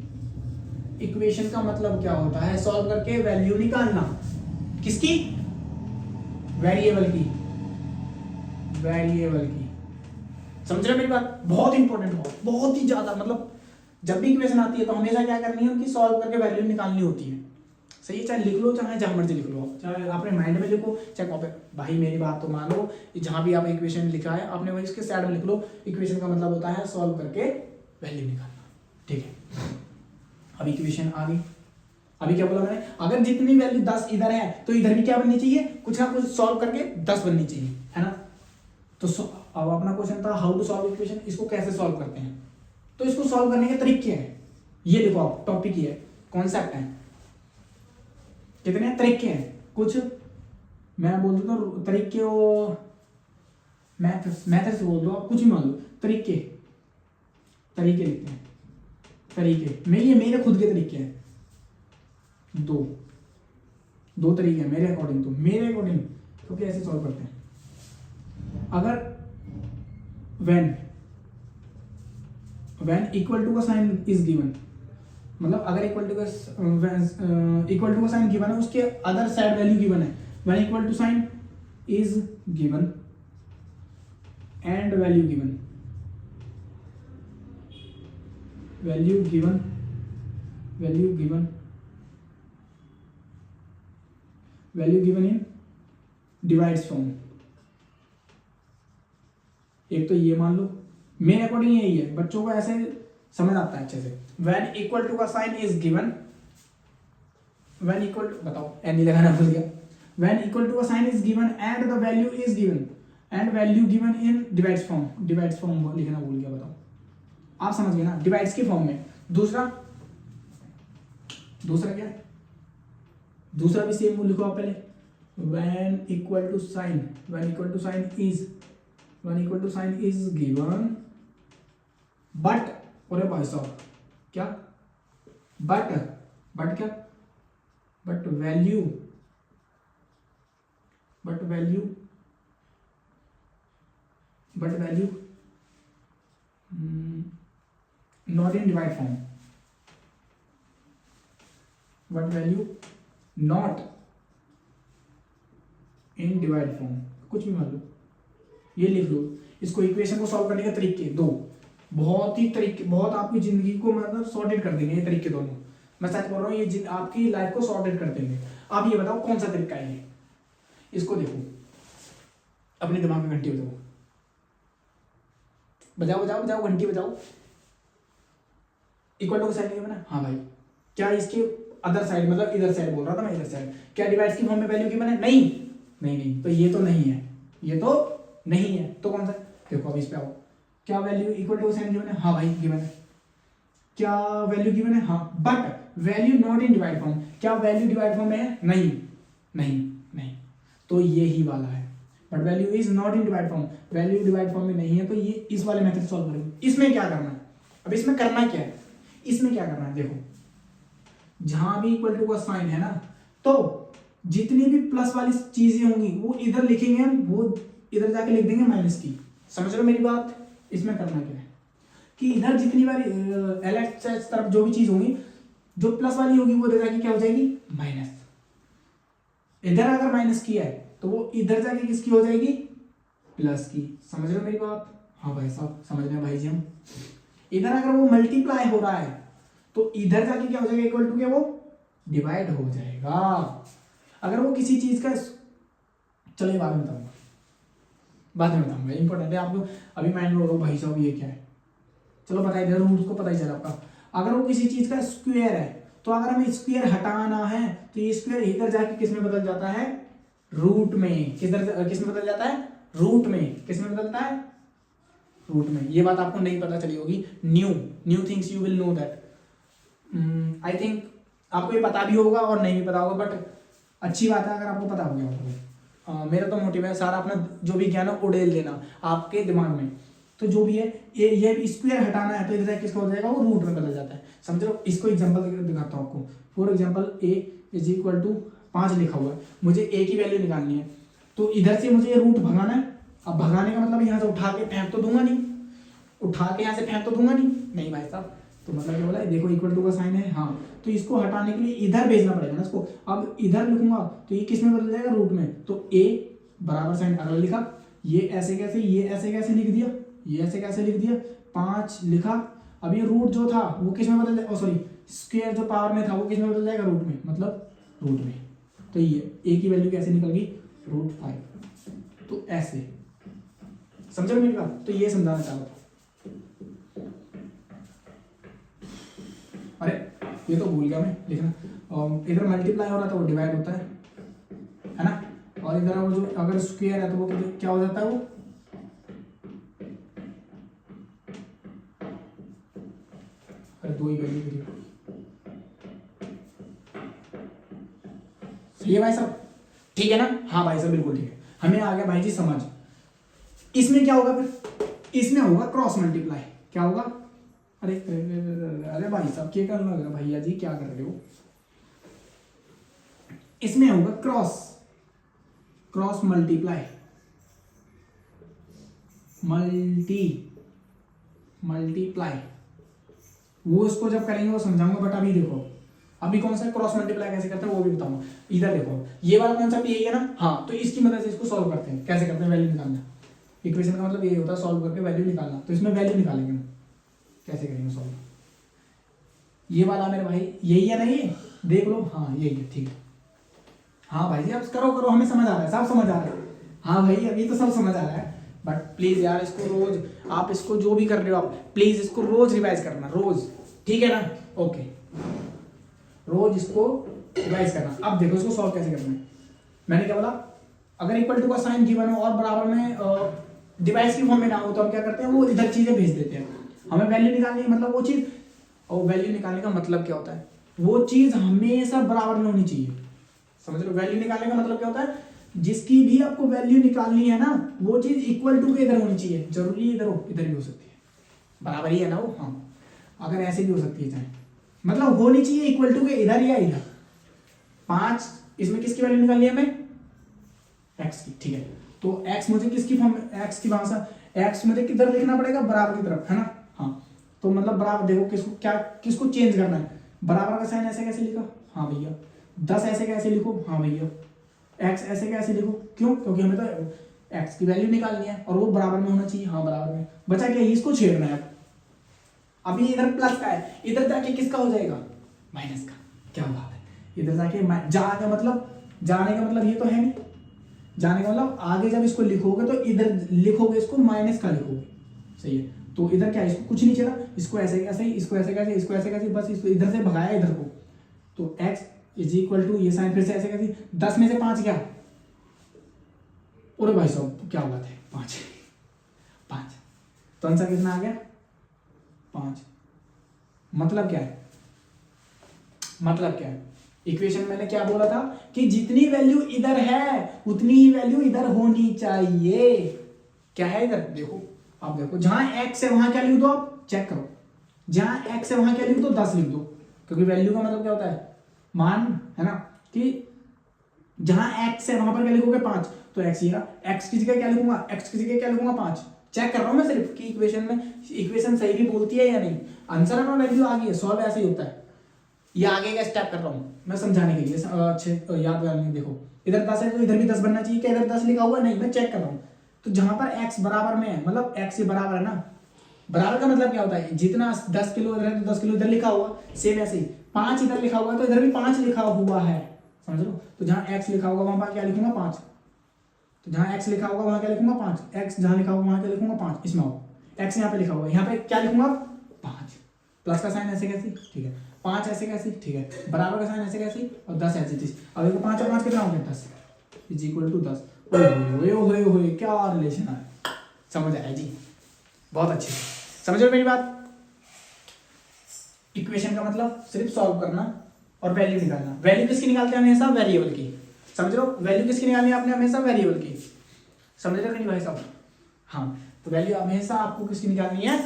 इक्वेशन का मतलब क्या होता है? सॉल्व करके वैल्यू निकालना। किसकी? वेरिएबल की, वेरिएबल की। समझ रहे मेरी बात? बहुत इंपॉर्टेंट, बहुत ही ज्यादा। मतलब जब भी इक्वेशन आती है तो हमेशा क्या करनी है? उनकी सॉल्व करके वैल्यू निकालनी होती है। सही है, चाहे लिख लो चाहे जहां मर्जी लिख लो, चाहे अपने माइंड में लिखो चाहे कॉपी। भाई मेरी बात तो मान लो, जहां भी आप इक्वेशन लिखा है आपने वही इसके साइड में लिख लो। इक्वेशन का मतलब होता है सॉल्व करके वैल्यू निकालना, ठीक है। अब इक्वेशन आ गई। अभी क्या बोला मैंने? अगर जितनी वैल्यू 10 इधर है तो इधर भी क्या बननी चाहिए? कुछ ना कुछ सॉल्व करके 10 बननी चाहिए, है ना। तो अब अपना क्वेश्चन था हाउ टू सॉल्व इक्वेशन। इसको कैसे सॉल्व करते हैं? तो इसको सॉल्व करने के तरीके हैं, ये देखो आप, टॉपिक ही है, कॉन्सेप्ट है। कितने तरीके हैं? कुछ मैं बोल देता हूँ तरीके, वो मैथड से बोल दो आप, कुछ भी मान लो। तरीके लिखते हैं, तरीके में ये मेरे खुद के तरीके हैं। दो तरीके हैं मेरे अकॉर्डिंग, तो कैसे सॉल्व करते हैं? अगर व्हेन इक्वल टू का साइन इज गिवन, मतलब अगर इक्वल टू का साइन गिवन है, उसके अदर साइड वैल्यू गिवन है। When equal to sign is given and value given, in divides form. एक तो ये मान लो, मेरे अकॉर्डिंग यही है, बच्चों को ऐसे समझ आता है अच्छे से। व्हेन इक्वल टू का sign is given, when equal to, बताओ एन नहीं लगाना भूल गया। व्हेन इक्वल टू का sign is given and the value is given, and value given in divides form लिखना भूल गया, बताओ। आप समझ गए ना, डिवाइड्स के फॉर्म में। दूसरा क्या है? दूसरा भी सेम लिखो आप पहले। When equal to sign is given but, अरे भाई साहब क्या, बट क्या, but value not in divide form, but value not in divide form, कुछ भी मान लो, ये लिख लो। इसको इक्वेशन को सॉल्व करने के तरीके दो, बहुत आपकी जिंदगी को मतलब सॉर्टेड कर देंगे ये तरीके दोनों। मैं सच बोल रहा हूँ, ये आपकी लाइफ को सॉर्टेड कर देंगे। आप ये बताओ कौन सा तरीका है ये? इसको देखो, अपने दिमाग में घंटी बजाओ, बजाओ बजाओ बजाओ, घंटी बजाओ। इक्वल टू का साइन गिवन है, हाँ भाई। क्या इसके अदर साइड, मतलब इधर साइड बोल रहा था मैं, इधर साइड, क्या डिवाइड्स की फॉर्म में वैल्यू गिवन है? नहीं नहीं नहीं, तो ये तो नहीं है, ये तो नहीं है, तो कौन सा? देखो अब इस पे आओ, क्या value equal to sign given है? हाँ भाई गिवन है। क्या वैल्यू गिवन है? हाँ, but value not in divide form, क्या वैल्यू डिवाइड फॉर्म में है? नहीं नहीं नहीं, तो ये ही वाला है। But value is not in divide form, value divide form में नहीं है, तो ये इस वाले मेथड सॉल्व करेंगे। इसमें क्या करना है? अब इसमें करना क्या है, इसमें क्या करना है, देखो जहां भी इक्वल टू का साइन है ना, तो जितनी भी प्लस वाली चीजें होंगी वो इधर लिखेंगे हम, वो इधर जाके लिख देंगे माइनस की। समझ रहे हो मेरी बात? इसमें करना क्या है कि इधर जितनी बार LHS तरफ जो भी चीज होगी, जो प्लस वाली होगी वो इधर जाके क्या हो जाएगी? माइनस। इधर अगर माइनस की है तो वो इधर जाके किसकी हो जाएगी? प्लस की। समझ रहे हो मेरी बात? हाँ भाई साहब समझ रहे हैं भाई जी हम। इधर अगर वो मल्टीप्लाई हो रहा है तो इधर जाके क्या हो जाएगा? इक्वल टू के वो डिवाइड हो जाएगा। अगर वो किसी चीज का, चलो ये बाद में बताऊंगा, बाद में बताऊंगा, इंपॉर्टेंट है आपको। अभी माइंड में हो भाई साहब ये क्या है, चलो बताइए, रूट को पता ही चला आपका। अगर वो किसी चीज का स्क्वायर है तो अगर हमें स्क्वायर हटाना है तो ये स्क्वायर इधर जाके किस में बदल जाता है? रूट में। किधर किस में बदल जाता है? रूट में। किस में बदलता है? रूट में। ये बात आपको नहीं पता चली होगी, new things you will know that. I think आपको ये पता भी होगा और नहीं भी पता होगा, बट अच्छी बात है अगर आपको पता हो गया होगा। मेरा तो मोटिव है सारा अपना जो भी ज्ञान है उड़ेल देना आपके दिमाग में। तो जो भी है ये स्क्वायर हटाना है तो इधर किसका हो जाएगा? वो रूट में बदल जाता है। समझ लो, इसको एग्जांपल दिखाता हूँ आपको। For example a is equal to 5 लिखा हुआ है, मुझे a की वैल्यू निकालनी है, तो इधर से मुझे ये रूट भगाना है। अब भगाने का मतलब यहाँ से उठा के फेंक तो दूंगा नहीं, उठा के यहाँ से फेंक तो दूंगा नहीं भाई साहब। तो मतलब क्या बोला है? देखो इक्वल टू का साइन है, हाँ, तो इसको हटाने के लिए इधर भेजना पड़ेगा ना इसको। अब इधर लिखूंगा तो ये किस में बदल जाएगा? रूट में। तो a बराबर साइन अगर लिखा, ये ऐसे कैसे, ये ऐसे कैसे लिख दिया, ये ऐसे कैसे लिख दिया, 5 लिखा। अब ये रूट जो था वो किस में बदल जाएगा? सॉरी, स्क्वायर जो पावर में था वो किस में बदल जाएगा? रूट में, मतलब रूट में। तो ये a की वैल्यू कैसे निकल गई? √5। तो ऐसे समझो मेरी बात? तो ये समझाना चाह रहा था। अरे ये तो भूल गया मैं लिखना। इधर मल्टीप्लाई हो रहा था वो डिवाइड होता है ना, और इधर वो जो अगर स्क्वायर है तो वो क्या हो जाता है? वो दो ही वैल्यू करिए। सही है भाई साहब? ठीक है ना? हाँ भाई साहब बिल्कुल ठीक है, हमें आ गया भाई जी समझ। इसमें क्या होगा फिर? इसमें होगा क्रॉस मल्टीप्लाई। क्या होगा? अरे अरे भाई साहब क्या कर रहे हो भैया जी, क्या कर रहे हो? इसमें होगा क्रॉस मल्टीप्लाई, मल्टीप्लाई। वो इसको जब करेंगे वो समझाऊंगा, बट अभी देखो, अभी कौन सा क्रॉस मल्टीप्लाई कैसे करते हैं वो भी बताऊंगा। इधर देखो, ये वाला कॉन्सेप्ट यही है ना, हाँ, तो इसकी मदद से इसको सॉल्व करते हैं। कैसे करते हैं? वैल्यू निकालना। इक्वेशन का मतलब यही होता है सॉल्व करके वैल्यू निकालना। तो इसमें वैल्यू निकालेंगे हम, कैसे करेंगे सॉल्व? ये वाला मेरे भाई यही है ना, ये देख लो, हाँ यही है, ठीक है। हाँ भाई जी आप करो, हमें समझ आ रहा है, सब समझ आ रहा है। हाँ भाई अभी तो सब समझ आ रहा है, बट प्लीज यार इसको रोज, आप इसको जो भी कर रहे हो आप प्लीज इसको रोज रिवाइज करना, रोज, ठीक है ना? ओके, रोज इसको रिवाइज करना। अब देखो इसको सॉल्व कैसे करना है। मैंने क्या बोला? अगर इक्वल टू का साइन गिवन हो और बराबर में डिवाइस की फॉर्म में ना हो तो हम क्या करते हैं? वो इधर चीजें भेज देते हैं। हमें वैल्यू निकालनी है, मतलब वो चीज, और वैल्यू निकालने का मतलब क्या होता है? वो चीज हमेशा बराबर में होनी चाहिए। समझ लो, वैल्यू निकालने का मतलब क्या होता है? जिसकी भी आपको वैल्यू निकालनी है ना, वो चीज इक्वल टू के इधर होनी चाहिए। जरूरी इधर हो, इधर भी हो सकती है, बराबर ही है ना वो, हाँ, अगर ऐसे भी हो सकती है चाहे, मतलब होनी चाहिए इक्वल टू के इधर या इधर। 5 इसमें किसकी वैल्यू निकालनी है हमें? x की, ठीक है। तो x मुझे किसकी फॉर्म में, x की भाषा, x मुझे किधर लिखना पड़ेगा? बराबर की तरफ, है ना? हाँ, तो मतलब बराबर, देखो किसको चेंज करना है? बराबर का साइन ऐसे कैसे लिखा? हाँ भैया। 10 ऐसे कैसे लिखो? हाँ भैया। x ऐसे कैसे लिखो? क्यों? क्योंकि हमें तो x की वैल्यू निकालनी है और वो बराबर में होना चाहिए। हाँ बराबर में। बचा क्या? इसको छेड़ना है। अभी इधर प्लस का है, इधर जाके किसका हो जाएगा? माइनस का। क्या बात है? इधर जाके जाने का मतलब ये तो है नहीं, जाने का मतलब आगे जब इसको लिखोगे तो इधर लिखोगे, इसको माइनस का लिखोगे, सही है। तो इधर क्या है, इसको कुछ नहीं चला, इसको ऐसे कैसे, इसको ऐसे कैसे, इसको ऐसे कैसे, बस इसको इधर से भगाया इधर को। तो x इज इक्वल टू, ये साइन फिर से ऐसे कैसे, 10 में से 5 क्या, अरे भाई साहब क्या बात है, 5 5। तो आंसर कितना आ गया, 5। मतलब क्या है, मतलब क्या है, इक्वेशन मैंने क्या बोला था कि जितनी वैल्यू इधर है उतनी ही वैल्यू इधर होनी चाहिए। क्या है इधर, देखो आप देखो, जहां x है वहां क्या लिख दो, आप चेक करो, जहां x है वहां क्या लिख दो, 10 लिख दो, क्योंकि वैल्यू का मतलब क्या होता है, मान, है ना, कि जहां x है वहां पर क्या लिखोगे, 5। तो x ये x की जगह क्या लिखूंगा, x की जगह क्या लिखूंगा, 5। चेक कर रहा हूं मैं सिर्फ कि इक्वेशन में, इक्वेशन सही भी बोलती है या नहीं। आंसर में वैल्यू आ गई है, सॉल्व ऐसे ही होता है। ये आगे का स्टेप कर रहा हूं मैं समझाने के लिए, अच्छे याद करने। देखो इधर 10 है तो इधर भी 10 बनना चाहिए, क्या इधर 10 लिखा हुआ है, नहीं, मैं चेक कर रहा हूं। तो जहां पर x बराबर में है, मतलब x से बराबर है ना, बराबर का मतलब क्या होता है, जितना 10 किलो इधर है तो 10 किलो इधर लिखा हुआ, सेम ऐसे ही 5 इधर लिखा हुआ है तो इधर भी 5 लिखा हुआ है, समझ लो। तो जहां x लिखा होगा वहां पर क्या लिखूंगा, 5। तो जहां x लिखा होगा वहां क्या लिखूंगा, 5। x जहां लिखा होगा वहां क्या लिखूंगा, 5। इसमें आओ, x यहाँ पे लिखा हुआ है, यहाँ पे क्या लिखूंगा, 5। प्लस का साइन ऐसे कैसे, ठीक है, 5 ऐसे कैसे, ठीक है, बराबर का साइन ऐसे कैसे, और 10 ऐसे चीज। अब देखो 5 और 5 कितना हो गया, 10 इज इक्वल टू 10। ओए क्या रिलेशन है, समझ आया जी, बहुत अच्छे, समझ रहे मेरी बात। इक्वेशन का मतलब सिर्फ सॉल्व करना और वैल्यू निकालना। वैल्यू किसकी निकालते हैं हमेशा, वेरिएबल की, समझ लो। वैल्यू किसकी निकालनी है आपने, हमेशा वेरिएबल की, समझ रहे नहीं भाई साहब। हाँ, तो वैल्यू हमेशा आपको किसकी निकालनी है,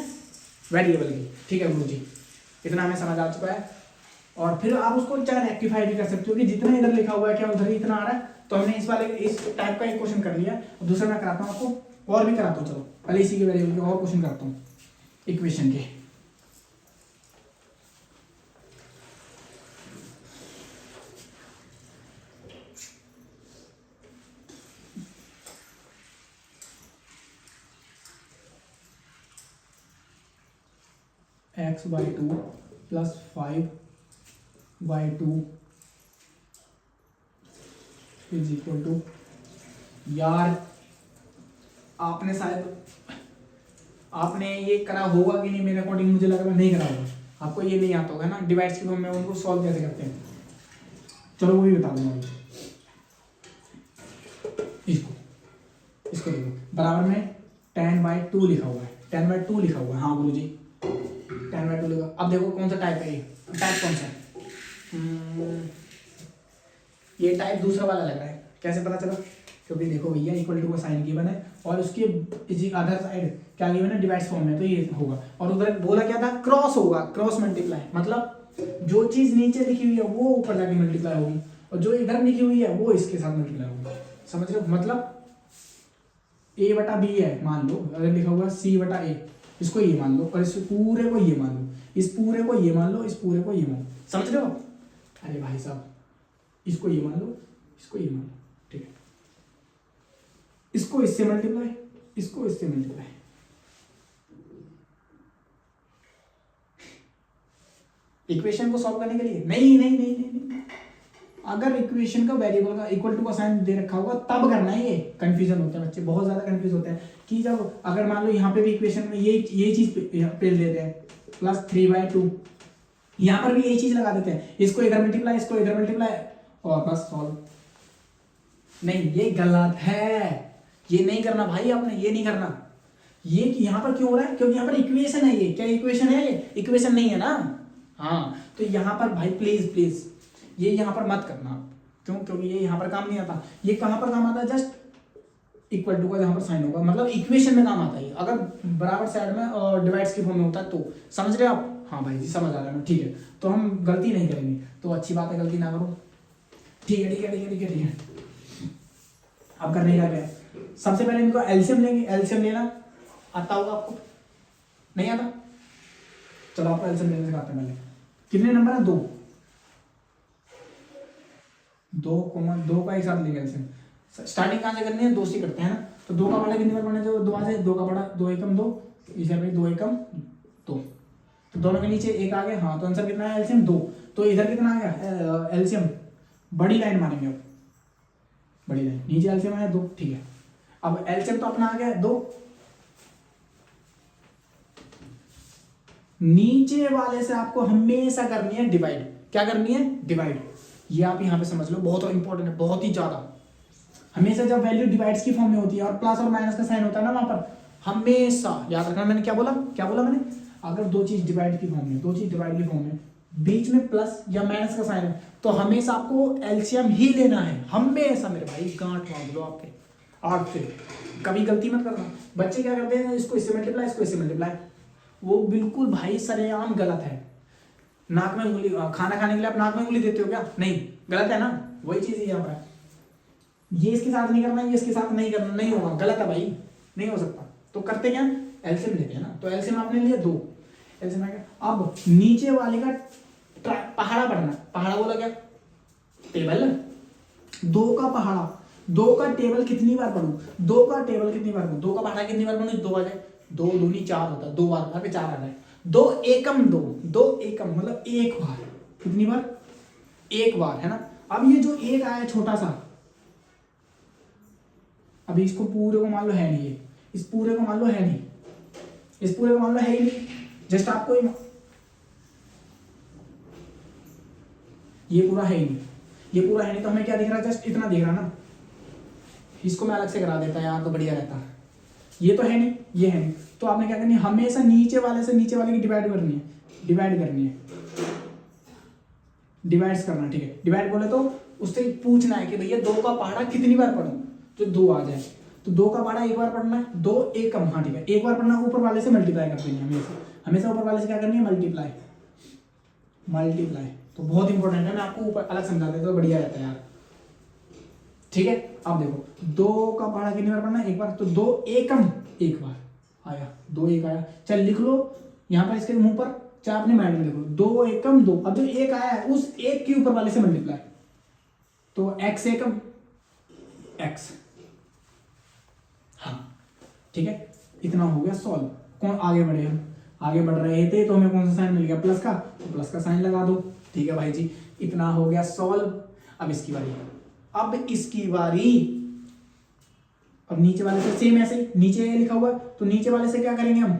वेरिएबल की, ठीक है गुरु जी, इतना हमें समझ आ चुका है। और फिर आप उसको चाहे रेक्टिफाई भी कर सकते हो कि जितना इधर लिखा हुआ है क्या उधर ही इतना आ रहा है। तो हमने इस वाले इस टाइप का एक क्वेश्चन कर लिया, और दूसरा मैं कराता हूँ आपको, और भी कराता हूँ। चलो पहले इसी के वेरिएबल के और क्वेश्चन करता हूँ, इक्वेशन के। x/2 plus 5/2 is equal to, यार आपने शायद आपने ये करा होगा कि नहीं, मेरे अकॉर्डिंग मुझे लग रहा है नहीं करा होगा। आपको ये नहीं आता होगा ना, डिवाइड्स की फॉर्म में उनको सॉल्व कैसे करते हैं, चलो वो भी बता दूंगा। इसको देखो, बराबर में 10/2 लिखा हुआ है, 10/2 लिखा हुआ है, हाँ गुरु जी 10/2 लिखा। अब देखो कौन सा टाइप है, ये टाइप कौन सा है, ये टाइप दूसरा वाला लग रहा है। कैसे पता चला, क्योंकि देखो भैया इक्वल टू का साइन गिवन है और उसके अदर साइड क्या गिवन है, डिवाइड्स फॉर्म में, तो ये होगा। और उधर बोला क्या था, क्रॉस होगा, क्रॉस मल्टीप्लाई, मतलब जो चीज नीचे लिखी हुई है वो ऊपर जाके मल्टीप्लाई होगी, और जो इधर लिखी हुई है वो इसके साथ मल्टीप्लाई होगी, समझ रहे हो। मतलब a/b है मान लो, अगर लिखा हुआ c/a, इसको ये मान लो, और इस पूरे को ये मान लो, इस पूरे को ये मान लो, इस पूरे को ये मान लो, समझ रहे हो। अरे भाई साहब, इसको ये मान लो, इसको ये मान लो, ठीक है, इसको इससे मल्टीप्लाई, इसको इससे मल्टीप्लाई। इक्वेशन को सॉल्व करने के लिए नहीं नहीं नहीं नहीं, नहीं। अगर इक्वेशन का वेरिएबल का इक्वल टू का साइन दे रखा होगा तब करना है। ये कंफ्यूजन होता है, बच्चे बहुत ज्यादा कंफ्यूज होते हैं कि जब अगर मान लो यहाँ पे भी इक्वेशन में ये चीज पेल देते हैं प्लस 3/2, यहाँ पर भी यही चीज लगा देते हैं, इसको इधर मल्टीप्लाई, इसको इधर मल्टीप्लाई, और बस सॉल्व। नहीं, ये गलत है, ये नहीं करना भाई आपने, ये नहीं करना। ये यहाँ पर क्यों हो रहा है, क्योंकि यहाँ पर इक्वेशन है, ये क्या इक्वेशन है, ये इक्वेशन नहीं है ना। हाँ, तो यहाँ पर भाई प्लीज प्लीज ये यहाँ पर मत करना आप, क्यों, क्योंकि ये यहाँ पर काम नहीं आता। ये कहाँ पर काम आता है, जस्ट इक्वल टू का जहाँ पर साइन होगा, मतलब इक्वेशन में काम आता है। अगर बराबर साइड में और डिवाइड्स की फॉर्म में होता है तो, समझ रहे आप। हाँ भाई जी समझ आ रहा है, ठीक है, तो हम गलती नहीं करेंगे, तो अच्छी बात है, गलती ना करो, ठीक है ठीक है ठीक है ठीक है ठीक है। अब करने का क्या है, सबसे पहले इनको एलसीएम लेंगे। एलसीएम लेना आता होगा आपको, नहीं आता, चलो आपको एलसीएम लेने सिखाते हैं। पहले कितने नंबर है, 2 2 का एक साथ लेंगे एलसीएम। स्टार्टिंग कहाँ से करनी है, 2 से करते हैं ना, तो 2 का बड़ा कितनी बार पढ़ने, 2 आ जाए, 2 का बड़ा 2 एकम 2, इसे भाई 2 एकम 2, तो दोनों के नीचे 1 आ गया। हाँ, तो आंसर कितना है, एलसीएम 2। तो इधर कितना आ गया एलसीएम, बड़ी लाइन मानेंगे अब, बड़ी लाइन, नीचे एलसीएम आया 2, ठीक है। अब एलसीएम तो अपना आ गया 2, नीचे वाले से आपको हमेशा करनी है डिवाइड। क्या करनी है? डिवाइड। ये आप यहाँ पे समझ लो, बहुत इंपॉर्टेंट है, बहुत ही ज्यादा। हमेशा जब वैल्यू डिवाइड्स की फॉर्म में होती है और प्लस और माइनस का साइन होता है ना, वहां पर हमेशा याद रखना। मैंने क्या बोला मैंने, अगर दो चीज डिवाइड की फॉर्म में, दो चीज डिवाइड की फॉर्म में, बीच में प्लस या माइनस का साइन है, तो हमेशा आपको एलसीएम ही लेना है, हमेशा मेरे भाई। गांठ मार लो आपके आठ से, कभी गलती मत करना। बच्चे क्या करते हैं, इसको इससे मल्टीप्लाई, इसको इससे मल्टीप्लाई, वो बिल्कुल भाई सरेआम गलत है। नाक में उंगली, खाना खाने के लिए आप नाक में उंगली देते हो क्या? नहीं, गलत है ना। वही चीज यहाँ पर है, ये इसके साथ नहीं करना, ये इसके साथ नहीं करना, नहीं होगा, गलत है भाई, नहीं हो सकता। तो करते क्या, एलसीएम लेते हैं ना। तो एलसीएम आपने लिया 2, एलसीएम आ गया। अब नीचे वाले का पहाड़ा पढ़ना। पहाड़ा बोला क्या? टेबल। 2 का पहाड़ा, 2 का टेबल कितनी बार पढ़ूं? 2 का टेबल कितनी बार पढ़ूं? 2 का पहाड़ा कितनी बार पढ़ूं? 2 आ जाए, 2 दूनी 4 होता है, 2 बार यहाँ पे 4 आ जाए। 2 एकम 2, 2 एकम मतलब एक बार। कितनी बार? एक बार, है ना। अब ये जो एक आया छोटा सा, अभी इसको पूरे को मान लो है नहीं, ये इस पूरे को मान लो है नहीं, इस पूरे को मान लो है ही नहीं, जस्ट आपको ये पूरा है ही नहीं, ये पूरा है नहीं, तो हमें क्या दिख रहा है? जस्ट इतना दिख रहा ना। इसको मैं अलग से करा देता यार, तो बढ़िया रहता। ये तो है नहीं, ये है नहीं, तो आपने क्या करनी है? हमेशा नीचे वाले से नीचे वाले की डिवाइड करनी है, डिवाइड करनी है, डिवाइड्स करना, ठीक है। डिवाइड बोले तो उससे पूछना है कि भैया 2 का पहाड़ा कितनी बार पढ़ूं, तो 2 आ जाए। तो 2 का पहाड़ा एक बार पढ़ना है, 2 एकम, हाँ ठीक है, एक बार पढ़ना। ऊपर वाले से मल्टीप्लाई कर देनी है हमेशा, हमेशा ऊपर वाले से क्या करनी है? Multiply, multiply. तो बहुत इंपॉर्टेंट है, मैं आपको ऊपर अलग समझा देता हूँ, बढ़िया रहता है यार, ठीक है। अब देखो 2 का पहाड़ा कितनी बार पढ़ना है? एक बार। तो 2 एकम एक बार आया, 2 एक आया, चल लिख लो यहाँ पर, इसके मुंह पर, चाहे अपने माइंड में लिख लो, 2 एकम 2। अब जो एक आया है उस एक के ऊपर वाले से मल्टीप्लाई, तो एक्स एकम एक्स, हाँ ठीक है। इतना हो गया सॉल्व। कौन आगे बढ़े? हम आगे बढ़ रहे थे तो हमें कौन सा साइन मिल गया? प्लस का, तो प्लस का साइन लगा दो, ठीक है भाई जी। इतना हो गया सॉल्व। अब इसकी बारी, अब इसकी बारी। अब नीचे वाले से सेम ऐसे, नीचे लिखा हुआ तो नीचे वाले से क्या करेंगे? हम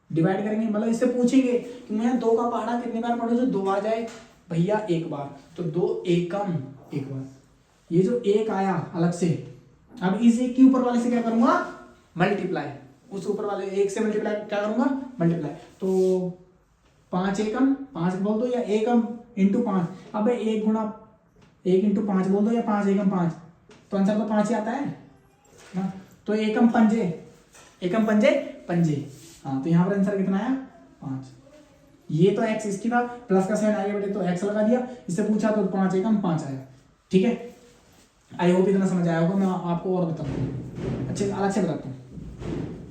डिवाइड करेंगे, मतलब इससे पूछेंगे कि मैं 2 का पहाड़ा कितनी बार पढ़ूं, जो 2 आ जाए भैया एक बार, तो 2 एकम एक बार। ये जो एक आया अलग से, अब इस एक के ऊपर वाले से क्या करूंगा? मल्टीप्लाई। उस ऊपर वाले एक से मल्टीप्लाई क्या करूंगा? मल्टीप्लाई। तो 5 एकम 5 बोल दो, या एकम इंटू 5। अब 1 गुणा 1 इंटू 5 बोल दो, या 5 एकम 5, तो आंसर तो 5 ही आता है ना। तो एकम पंजे, एकम पंजे पंजे, हाँ। तो यहाँ पर आंसर कितना आया? 5। ये तो एक्स इसकी था, प्लस का साइन आगे बढ़े तो एक्स लगा दिया, इससे पूछा तो 5 एकम 5 आया, ठीक है। आई होप इतना समझ आया होगा। मैं आपको और बताता हूँ, अच्छे अलग से बताता हूँ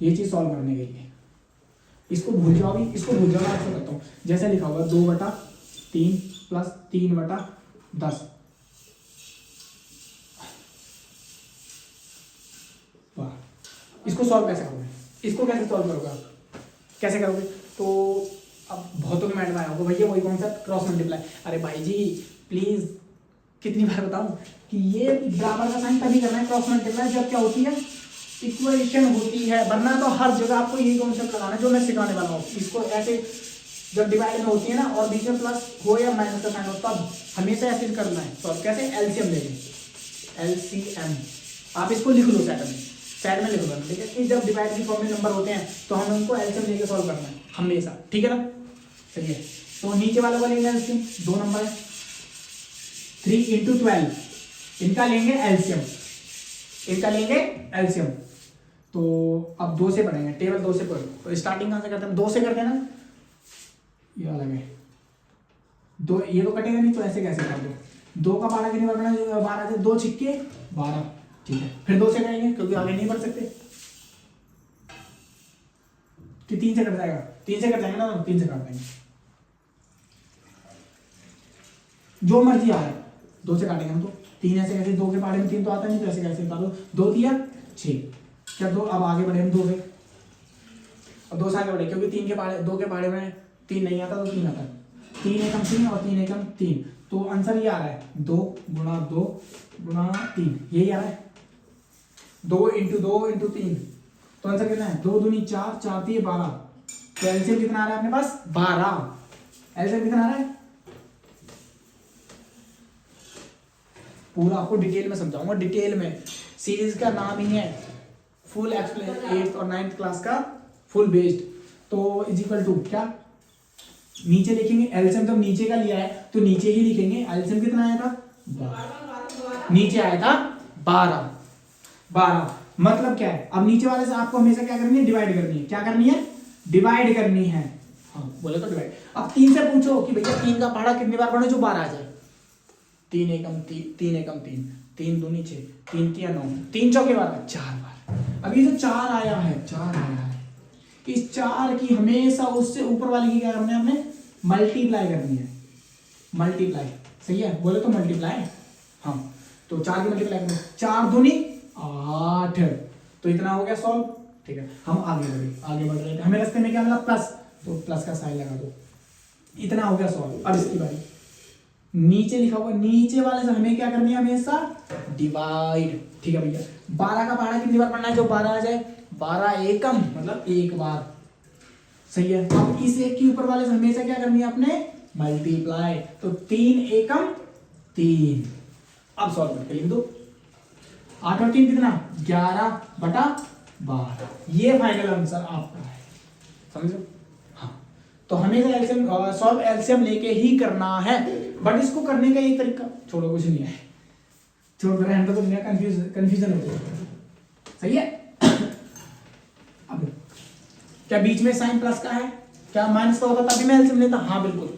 ये चीज सॉल्व करने के लिए। इसको भूल जाओ, अभी इसको भूल जाओ, मैं आपसे बताता हूँ। जैसे लिखा होगा 2/3 प्लस 3/10, इसको सॉल्व कैसे करोगे? इसको कैसे सॉल्व करोगे आप? कैसे करोगे? तो अब बहुतों के माइंड में आया होगा भैया वही कॉन्सेप्ट, क्रॉस मल्टीप्लाई। अरे भाई जी प्लीज, कितनी बार बताऊं कि ये बराबर का साइन तभी करना है क्रॉस मल्टीप्लाई जब क्या होती है? इक्वेशन होती है। वरना तो हर जगह आपको यही कॉन्सेप्ट लगाना है जो मैं सिखाने वाला हूँ। इसको ऐसे जब डिवाइड में होती है ना, और बीच में प्लस हो या माइनस का साइन हो, तब हमेशा ऐसे करना है। तो अब कैसे? एलसीएम लेंगे, एलसीएम। आप इसको लिख लो साइड में लिख लो, ठीक है। कि जब डिवाइड की फॉर्म में नंबर होते हैं तो हमें उनको एलसीएम लेके सॉल्व करना है हमेशा, ठीक है ना। चलिए, तो नीचे वाला को लेंगे एलसीएम, 2 नंबर है 3 × 12, इनका लेंगे एलसीएम, इनका लेंगे एलसीएम। तो अब 2 से पढ़ेंगे, टेबल 2 से पढ़ो। तो स्टार्टिंग कहाँ से करते हैं? 2 से करते हैं ना, ये अलग है 2, ये तो कटेगा नहीं, तो ऐसे कैसे कर दो? 2 का पहाड़ा कितनी बार करना है? 12 से 2 छिक्के 12, ठीक है। फिर 2 से करेंगे क्योंकि आगे नहीं बढ़ सकते, कि 3 से कट जाएगा, 3 से कट जाएंगे ना, तो 3 से काट देंगे, जो मर्जी आ रहा है 2 से काटेंगे हम। तो 3 ऐसे कैसे? 2 के पहाड़े में 3 तो आता नहीं, तो ऐसे कैसे काटो? 2 3 6, क्या 2? अब आगे बढ़े हम 2 से, अब 2 से आगे बढ़े क्योंकि 3 के पहाड़े 2 के पहाड़े में 3 नहीं आता, तो 3 आता है। 3 एकम 3 और 3 एकम 3, तो आंसर ये आ रहा है 2 गुणा 2 गुणा 3, यही आ रहा है 2 इंटू 2 इंटू 3, तो आंसर कितना है 2 दूनी 4, 4 3 12, तो एलसीएम कितना आ रहा है अपने पास 12। एलसीएम कितना आ रहा है, पूरा आपको डिटेल में समझाऊंगा, डिटेल में। सीरीज का नाम ही है फुल एक्सप्लेन 8th और 9th क्लास का फुल बेस्ड। तो इज इक्वल टू क्या, नीचे लिखेंगे एलसीएम, जब नीचे का लिया है तो नीचे ही लिखेंगे। एलसीएम कितना आया था 12, नीचे आया था 12। मतलब क्या है, अब नीचे वाले से आपको हमेशा क्या करनी है, डिवाइड करनी है। क्या करनी है, डिवाइड करनी है। हाँ बोले तो डिवाइड। अब 3 से पूछो कि भैया 3 का पहाड़ा कितनी बार पढ़े जो 12 आ जाए। 3 एकम 3, 3 दूनी 6, 3 किया 9, 3 चौके 12, 4 बार। अब ये जो 4 आया है, 4 आया है, इस 4 की हमेशा उससे ऊपर वाली की क्या करनी है, हमने मल्टीप्लाई करनी है। मल्टीप्लाई, सही है, बोले तो मल्टीप्लाई। हाँ तो 4 की मल्टीप्लाई करनी, 4 दूनी 8, तो इतना हो गया सॉल्व। ठीक है, हम आगे बढ़ रहे थे, हमें रास्ते में क्या मिला प्लस, तो प्लस का साइन लगा दो, इतना हो गया सॉल्व। अब इसकी बारी, नीचे लिखा हुआ, नीचे वाले से हमें क्या करनी है, हमेशा डिवाइड। ठीक है भैया, 12 का पहाड़ा कितनी बार पढ़ना है जो 12 आ जाए, 12 एकम मतलब एक बार, सही है। अब इस एक के ऊपर वाले से हमेशा क्या करनी है अपने, मल्टीप्लाई, तो 3 एकम 3। अब सॉल्व करके लिख दो, 8 और 3 कितना, 11/12, ये फाइनल आंसर आपका है, समझो। हाँ तो हमेशा एलसीएम सॉल्व एलसीएम लेके ही करना है, बट इसको करने का एक तरीका, छोड़ो कुछ नहीं है, छोड़ दो, रहने दो, दुनिया कंफ्यूजन हो जाएगा, सही है। अब क्या बीच में साइन प्लस का है, क्या माइनस का होता तभी मैं एलसीएम लेता, हाँ बिल्कुल।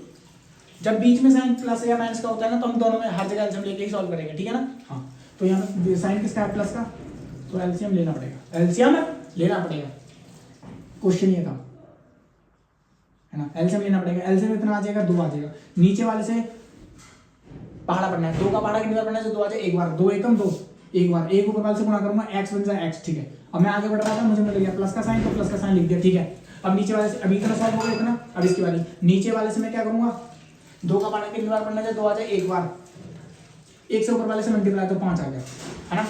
जब बीच में साइन प्लस या माइनस का होता है ना, तो हम दोनों में हर जगह एलसीएम लेके ही सॉल्व करेंगे, ठीक है ना। हाँ तो यहाँ पे साइन किसका है, प्लस का, तो एलसीएम लेना पड़ेगा, एलसीएम लेना पड़ेगा, क्वेश्चन ये था, है ना। एलसीएम लेना पड़ेगा, एलसीएम इतना आ जाएगा 2 आ जाएगा। नीचे वाले से पहाड़ा पढ़ना है, 2 का पहाड़ा कितनी बार पढ़ना है, 2 आ जाए एक बार, 2 एकम 2 एक बार, एक ऊपर वाले से गुणा करूंगा, x बन जाए x, ठीक है। अब मैं आगे बढ़ रहा था, मुझे मिल गया प्लस का साइन, तो प्लस का साइन लिख दिया, ठीक है। अब नीचे वाले से, अभी इतना सॉल्व हो गया इतना, अब इसकी वाली, नीचे वाले से मैं क्या करूंगा, 2 का पहाड़ा कितनी बार पढ़ना है, 2 आ जाए एक बार, एक से ऊपर वाले से मल्टीप्लाई, तो 5 आ गया, है ना,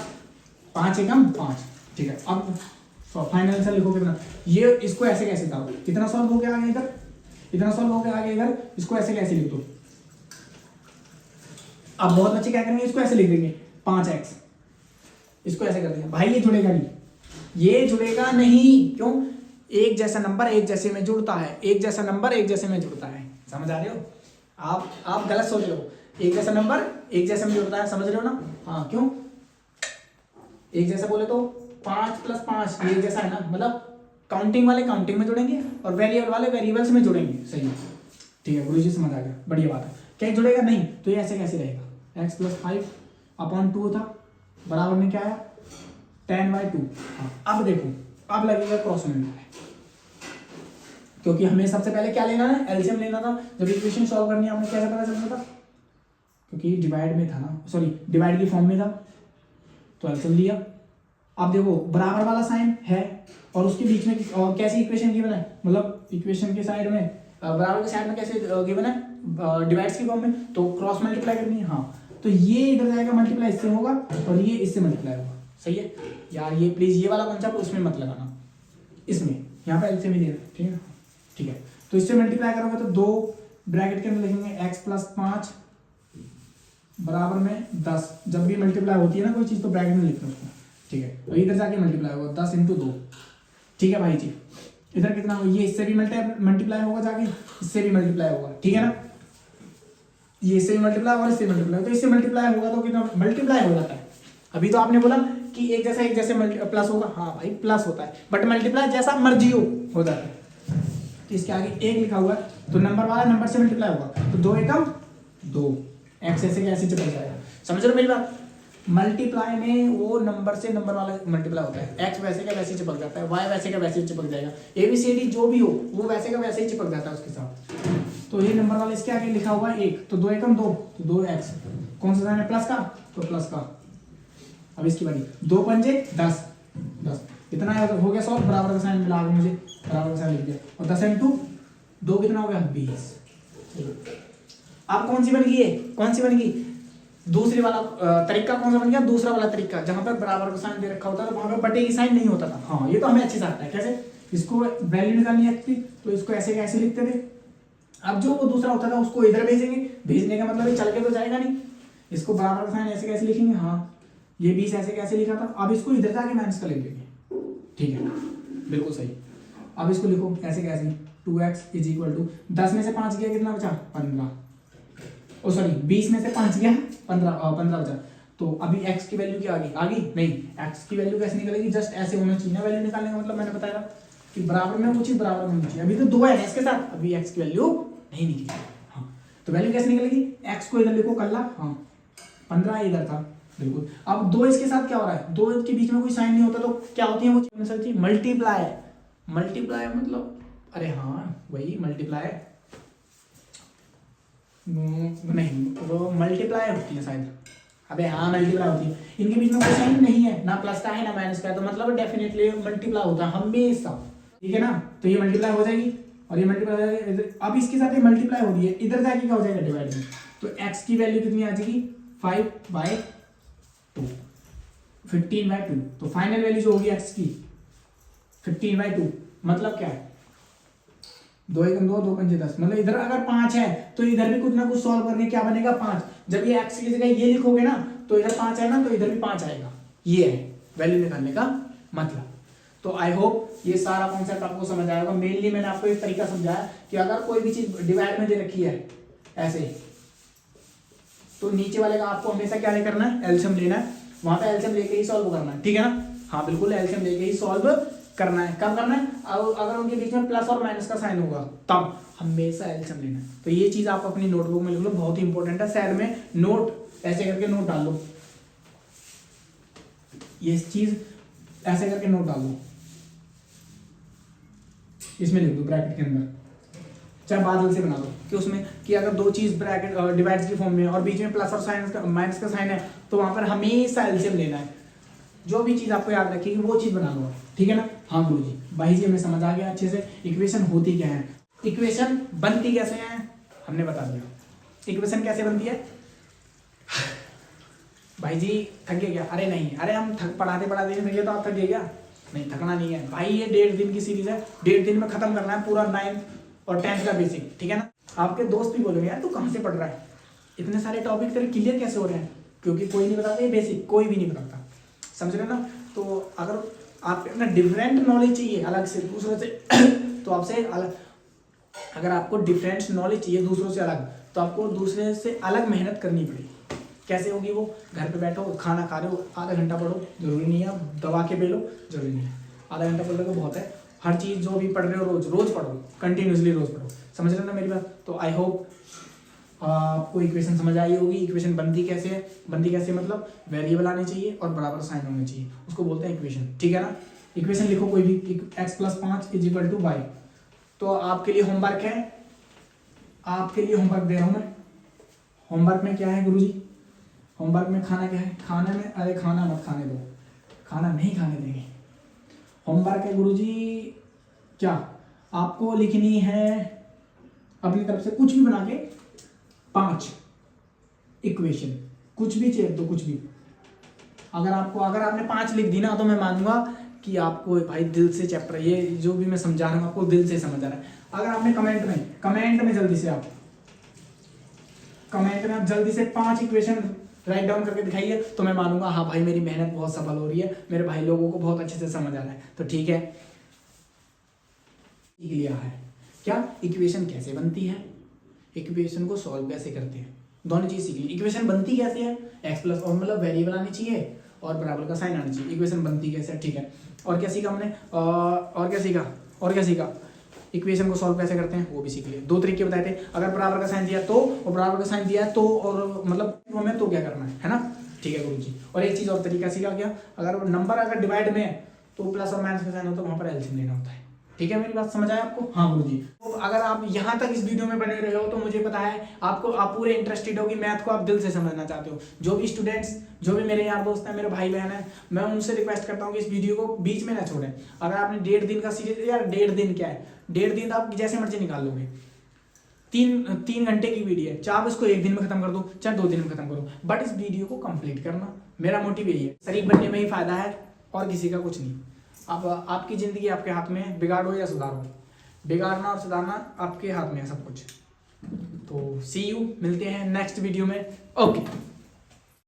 5 एकम 5, ठीक है। अब फाइनल आंसर लिखो कितना, ये इसको ऐसे कैसे था, कितना सॉल्व हो गया आगे इधर, इतना सॉल्व हो गया आगे इधर, इसको ऐसे कैसे लिख दो। अब बहुत बच्चे क्या करेंगे, इसको ऐसे लिख देंगे 5x, इसको ऐसे कर देंगे, भाई ये जुड़ेगा नहीं, ये जुड़ेगा नहीं, क्यों, एक जैसा नंबर एक जैसे में जुड़ता है, एक जैसा नंबर एक जैसे में जुड़ता है, समझ आ रहे हो आप गलत सोच रहे हो, एक जैसा नंबर एक जैसे में जुड़ता है, समझ रहे हो ना। हाँ क्यों, एक जैसा बोले तो 5 + 5 ये एक जैसा है ना, मतलब काउंटिंग वाले काउंटिंग में जुड़ेंगे और वेरिएबल वाले वेरिएबल्स में जुड़ेंगे, सही है, ठीक है, गुरुजी समझ आ गया, बढ़िया बात है। क्या जुड़ेगा नहीं, तो ये ऐसे कैसे रहेगा, x + 5/2 था, बराबर में क्या आया 10/2। हाँ अब देखो, अब लगेगा क्रॉस मल्टीप्लाई, क्योंकि हमें सबसे पहले क्या लेना है, एलसीएम लेना था। जब इक्वेशन सॉल्व करनी है हमें कैसे पता चलना था, क्योंकि डिवाइड में था ना, सॉरी डिवाइड की फॉर्म में था, तो एलसीएम लिया। अब देखो बराबर वाला साइन है और उसके बीच में और कैसी इक्वेशन गिवन है, मतलब इक्वेशन के साइड में बराबर के साइड में कैसे गिवन है, डिवाइड्स की फॉर्म में, तो क्रॉस मल्टीप्लाई करनी है। हाँ तो ये इधर जाएगा मल्टीप्लाई, इससे होगा और ये इससे मल्टीप्लाई होगा, सही है यार। ये प्लीज ये वाला कॉन्सेप्ट उसमें मत लगाना, इसमें यहाँ पे एलसीएम ही देना, ठीक है, ठीक है। तो इससे मल्टीप्लाई करोगे तो 2 ब्रैकेट के अंदर लिखेंगे x + 5 बराबर में 10। जब भी मल्टीप्लाई होती है ना कोई चीज तो ब्रैकेट में लिखना उसको, ठीक है। तो इधर जाके मल्टीप्लाई होगा 10 × 2, ठीक है भाई जी। इधर कितना होगा, ये इससे भी मल्टीप्लाई होगा, जाके इससे भी मल्टीप्लाई होगा, ठीक है ना, ये इससे भी मल्टीप्लाई होगा, इससे मल्टीप्लाई, तो इससे मल्टीप्लाई होगा तो कितना मल्टीप्लाई हो जाता है। अभी तो आपने बोला कि एक जैसे प्लस होगा, हाँ भाई प्लस होता है, बट मल्टीप्लाई जैसा मर्जी हो जाता है। तो इसके आगे 1 लिखा हुआ है तो नंबर वाला नंबर से मल्टीप्लाई होगा, तो 2 एकम 2, x ऐसे कैसे चिपक जाएगा, समझ रहे हो मेरी बात। मल्टीप्लाई में वो नंबर से नंबर वाला मल्टीप्लाई होता है, x वैसे का वैसे ही चिपक जाता है, y वैसे का वैसे ही चिपक जाएगा, ABCD जो भी हो वो वैसे का वैसे ही चिपक जाता है उसके साथ। तो ये नंबर वाला इसके आगे लिखा हुआ है 1, तो 2 एकम 2, तो 2x, कौन सा साइन है, प्लस का, तो प्लस का। अब इसकी बारी, 2 × 5 = 10, इतना हो गया सॉल्व, बराबर का साइन मिला मुझे, बराबर का साइन लिख दिया, और 10 × 2 कितना हो गया 20, अब कौन सी बन गई है, कौन सी बन गई, दूसरे वाला तरीका कौन सा बन गया, दूसरा वाला तरीका, जहां पर बराबर का साइन दे रखा होता था वहां पर बटे की साइन नहीं होता था। हाँ ये तो हमें अच्छे से आता है। कैसे, इसको वैल्यू निकालनी है तो इसको ऐसे कैसे लिखते थे। अब जो वो दूसरा होता था उसको इधर भेजेंगे, भेजने का मतलब चल के तो जाएगा नहीं, इसको बराबर का साइन ऐसे कैसे लिखेंगे, हाँ ये 20 ऐसे कैसे लिखा था, अब इसको इधर जाके माइनस कर लेंगे। ठीक है बिल्कुल सही। अब इसको लिखो ऐसे कैसे, 2x इज इक्वल टू 10 में से 5 गया कितना बचा, 15, ओ सॉरी 20 में से 5 गया 15 बचा। तो अभी x की वैल्यू क्या आ गई, आ गई नहीं, x की वैल्यू कैसे निकलेगी, जस्ट ऐसे होना चाहिए ना वैल्यू निकालने का मतलब, मैंने बताया कि बराबर में वो चीज बराबर में होनी चाहिए। अभी तो 2 है इसके साथ, अभी x की वैल्यू नहीं निकली। हाँ तो वैल्यू कैसे निकलेगी, x को इधर लिखो कल्ला, हाँ 15 इधर था बिल्कुल। अब 2 इसके साथ क्या हो रहा है, 2 के बीच में कोई साइन नहीं होता तो क्या होती है वो चीज, मल्टीप्लाई। मल्टीप्लाई मतलब अरे हाँ वही मल्टीप्लाई नहीं, वो मल्टीप्लाई होती है शायद, अबे हाँ मल्टीप्लाई होती है। इनके बीच में कोई साइन नहीं है, ना प्लस का है ना माइनस का है, तो मतलब डेफिनेटली मल्टीप्लाई होता है हमेशा। ठीक है ना, तो ये मल्टीप्लाई हो जाएगी और ये मल्टीप्लाई हो जाएगी। अब इसके साथ ये मल्टीप्लाई हो रही है, इधर जाके क्या हो जाएगा, डिवाइड में। तो x की वैल्यू कितनी आ जाएगी, 5/2, 15/2। तो फाइनल वैल्यू जो होगी x की 15/2, मतलब क्या है, 2 एकम 2, 2 पंजे 10, मतलब इधर अगर 5 है तो इधर भी कुछ ना कुछ सॉल्व करके क्या बनेगा 5। जब ये x की जगह ये लिखोगे ना तो इधर 5 है ना, तो इधर भी 5 आएगा। ये है वैल्यू निकालने का मतलब। तो आई होप ये सारा कॉन्सेप्ट आपको समझ आएगा। मेनली मैंने आपको एक तरीका समझाया कि अगर कोई भी चीज डिवाइड में दे रखी है ऐसे, तो नीचे वाले का आपको हमेशा क्या करना है, एलसीएम लेना है, वहां पे एलसीएम लेके ही सॉल्व करना है। ठीक है ना, हाँ बिल्कुल एलसीएम लेके ही सॉल्व करना है। कब करना है, अगर उनके बीच में प्लस और माइनस का साइन होगा तब हमेशा एलसीएम लेना है। तो ये चीज आप अपनी नोटबुक में लिख लो, बहुत ही इंपॉर्टेंट है। साइड में नोट ऐसे करके नोट डाल लो, ये चीज ऐसे करके नोट डाल लो, इसमें लिख दो ब्रैकेट के अंदर, चाहे बादल से बना दो कि उसमें कि अगर दो चीज ब्रैकेट डिवाइड्स की फॉर्म में और बीच में प्लस और साइन का माइनस का साइन है तो वहां पर हमेशा एलसीएम लेना है। जो भी चीज आपको याद रखेगी वो चीज बना लो। ठीक है ना, हाँ गुरुजी, भाई जी हमें समझ आ गया अच्छे से। इक्वेशन होती क्या है, इक्वेशन बनती कैसे है हमने बता दिया। इक्वेशन कैसे बनती है, भाई जी थक गए क्या, अरे नहीं, अरे हम पढ़ाते पढ़ाते नहीं थके तो आप थक गए क्या, नहीं थकना नहीं है भाई। ये 1.5 दिन की सीरीज है, 1.5 दिन में खत्म करना है पूरा 9th और 10th का बेसिक। ठीक है ना, आपके दोस्त भी बोलेंगे यार तू कहाँ से पढ़ रहा है, इतने सारे टॉपिक तेरे क्लियर कैसे हो रहे हैं, क्योंकि कोई नहीं बताता, ये बेसिक कोई भी नहीं बताता, समझ रहे ना। तो अगर आप अपना डिफरेंट नॉलेज चाहिए अलग से दूसरों से तो आपसे अलग, अगर आपको डिफरेंट नॉलेज चाहिए दूसरों से अलग, तो आपको दूसरे से अलग मेहनत करनी पड़ेगी। कैसे होगी वो, घर पे बैठो खाना खा रहे हो, आधा घंटा पढ़ो, जरूरी नहीं है आप दबा के पी लो, जरूरी नहीं है, आधा घंटा पढ़ लो तो बहुत है। हर चीज़ जो भी पढ़ रहे हो रोज रोज पढ़ो, कंटिन्यूसली रोज पढ़ो, समझ रहे हो ना मेरी बात। तो आई होप आपको इक्वेशन समझ आई होगी। इक्वेशन बनती कैसे है, बनती कैसे मतलब वेरिएबल आने चाहिए और बराबर साइन होने चाहिए, उसको बोलते हैं इक्वेशन। ठीक है ना, इक्वेशन लिखो कोई भी, x + 5 = y। तो आपके लिए होमवर्क है, आपके लिए होमवर्क दे रहा हूँ मैं। होमवर्क में क्या है गुरुजी, होमवर्क में खाना क्या है, खाने में, अरे खाना मत खाने दो, खाना नहीं खाने देंगे। होमवर्क है गुरुजी क्या, आपको लिखनी है अपनी तरफ से कुछ भी बना के 5 इक्वेशन, कुछ भी चाहिए तो कुछ भी। अगर आपने 5 लिख दी ना तो मैं मानूंगा कि आपको भाई दिल से चैप्टर, ये जो भी मैं समझा रहा हूँ आपको दिल से समझ आ रहा है। अगर आपने कमेंट में जल्दी से जल्दी से 5 इक्वेशन राइट डाउन करके दिखाइए तो मैं मानूंगा हाँ भाई मेरी मेहनत बहुत सफल हो रही है, मेरे भाई लोगों को बहुत अच्छे से समझ आ रहा है। तो ठीक है, लिया है क्या, इक्वेशन कैसे बनती है, इक्वेशन को सॉल्व कैसे करते हैं, दोनों चीज सीख ली। इक्वेशन बनती कैसे है, x+ और मतलब वेरिएबल आनी चाहिए और बराबर का साइन आना चाहिए। इक्वेशन बनती कैसे है, ठीक है। और क्या सीखा हमने, और क्या सीखा, इक्वेशन को सॉल्व कैसे करते हैं वो भी सीख लिए। 2 तरीके बताए थे, अगर बराबर का साइन दिया तो, और बराबर का साइन दिया है तो, और मतलब हमें तो क्या करना है ना। ठीक है गुरुजी। और एक चीज और तरीका सीखा क्या, अगर नंबर अगर डिवाइड में है तो प्लस और माइनस का साइन होता है, वहां पर एलसीएम लेना होता है। ठीक है, मेरी बात समझ आया आपको, हाँ गुरुजी। तो अगर आप यहाँ तक इस वीडियो में बने रहे हो तो मुझे पता है आप पूरे इंटरेस्टेड हो कि मैथ को आप दिल से समझना चाहते हो। जो भी स्टूडेंट्स, जो भी मेरे यार दोस्त हैं, मेरे भाई बहन हैं, मैं उनसे रिक्वेस्ट करता हूँ कि इस वीडियो को बीच में ना छोड़ें। अगर आपने 1.5 दिन का सीरीज, यार 1.5 दिन क्या है, 1.5 दिन आप जैसे मर्जी निकाल लोगे, तीन घंटे की वीडियो है, चाहे उसको एक दिन में खत्म कर दो चाहे 2 दिन में खत्म करो, बट इस वीडियो को कंप्लीट करना। मेरा मोटिव यही है, शरीफ बनने में ही फायदा है और किसी का कुछ नहीं। अब आपकी जिंदगी आपके हाथ में है, बिगाड़ो या सुधारो। बिगाड़ना और सुधारना आपके हाथ में है सब कुछ। तो सी यू, मिलते हैं नेक्स्ट वीडियो में। ओके।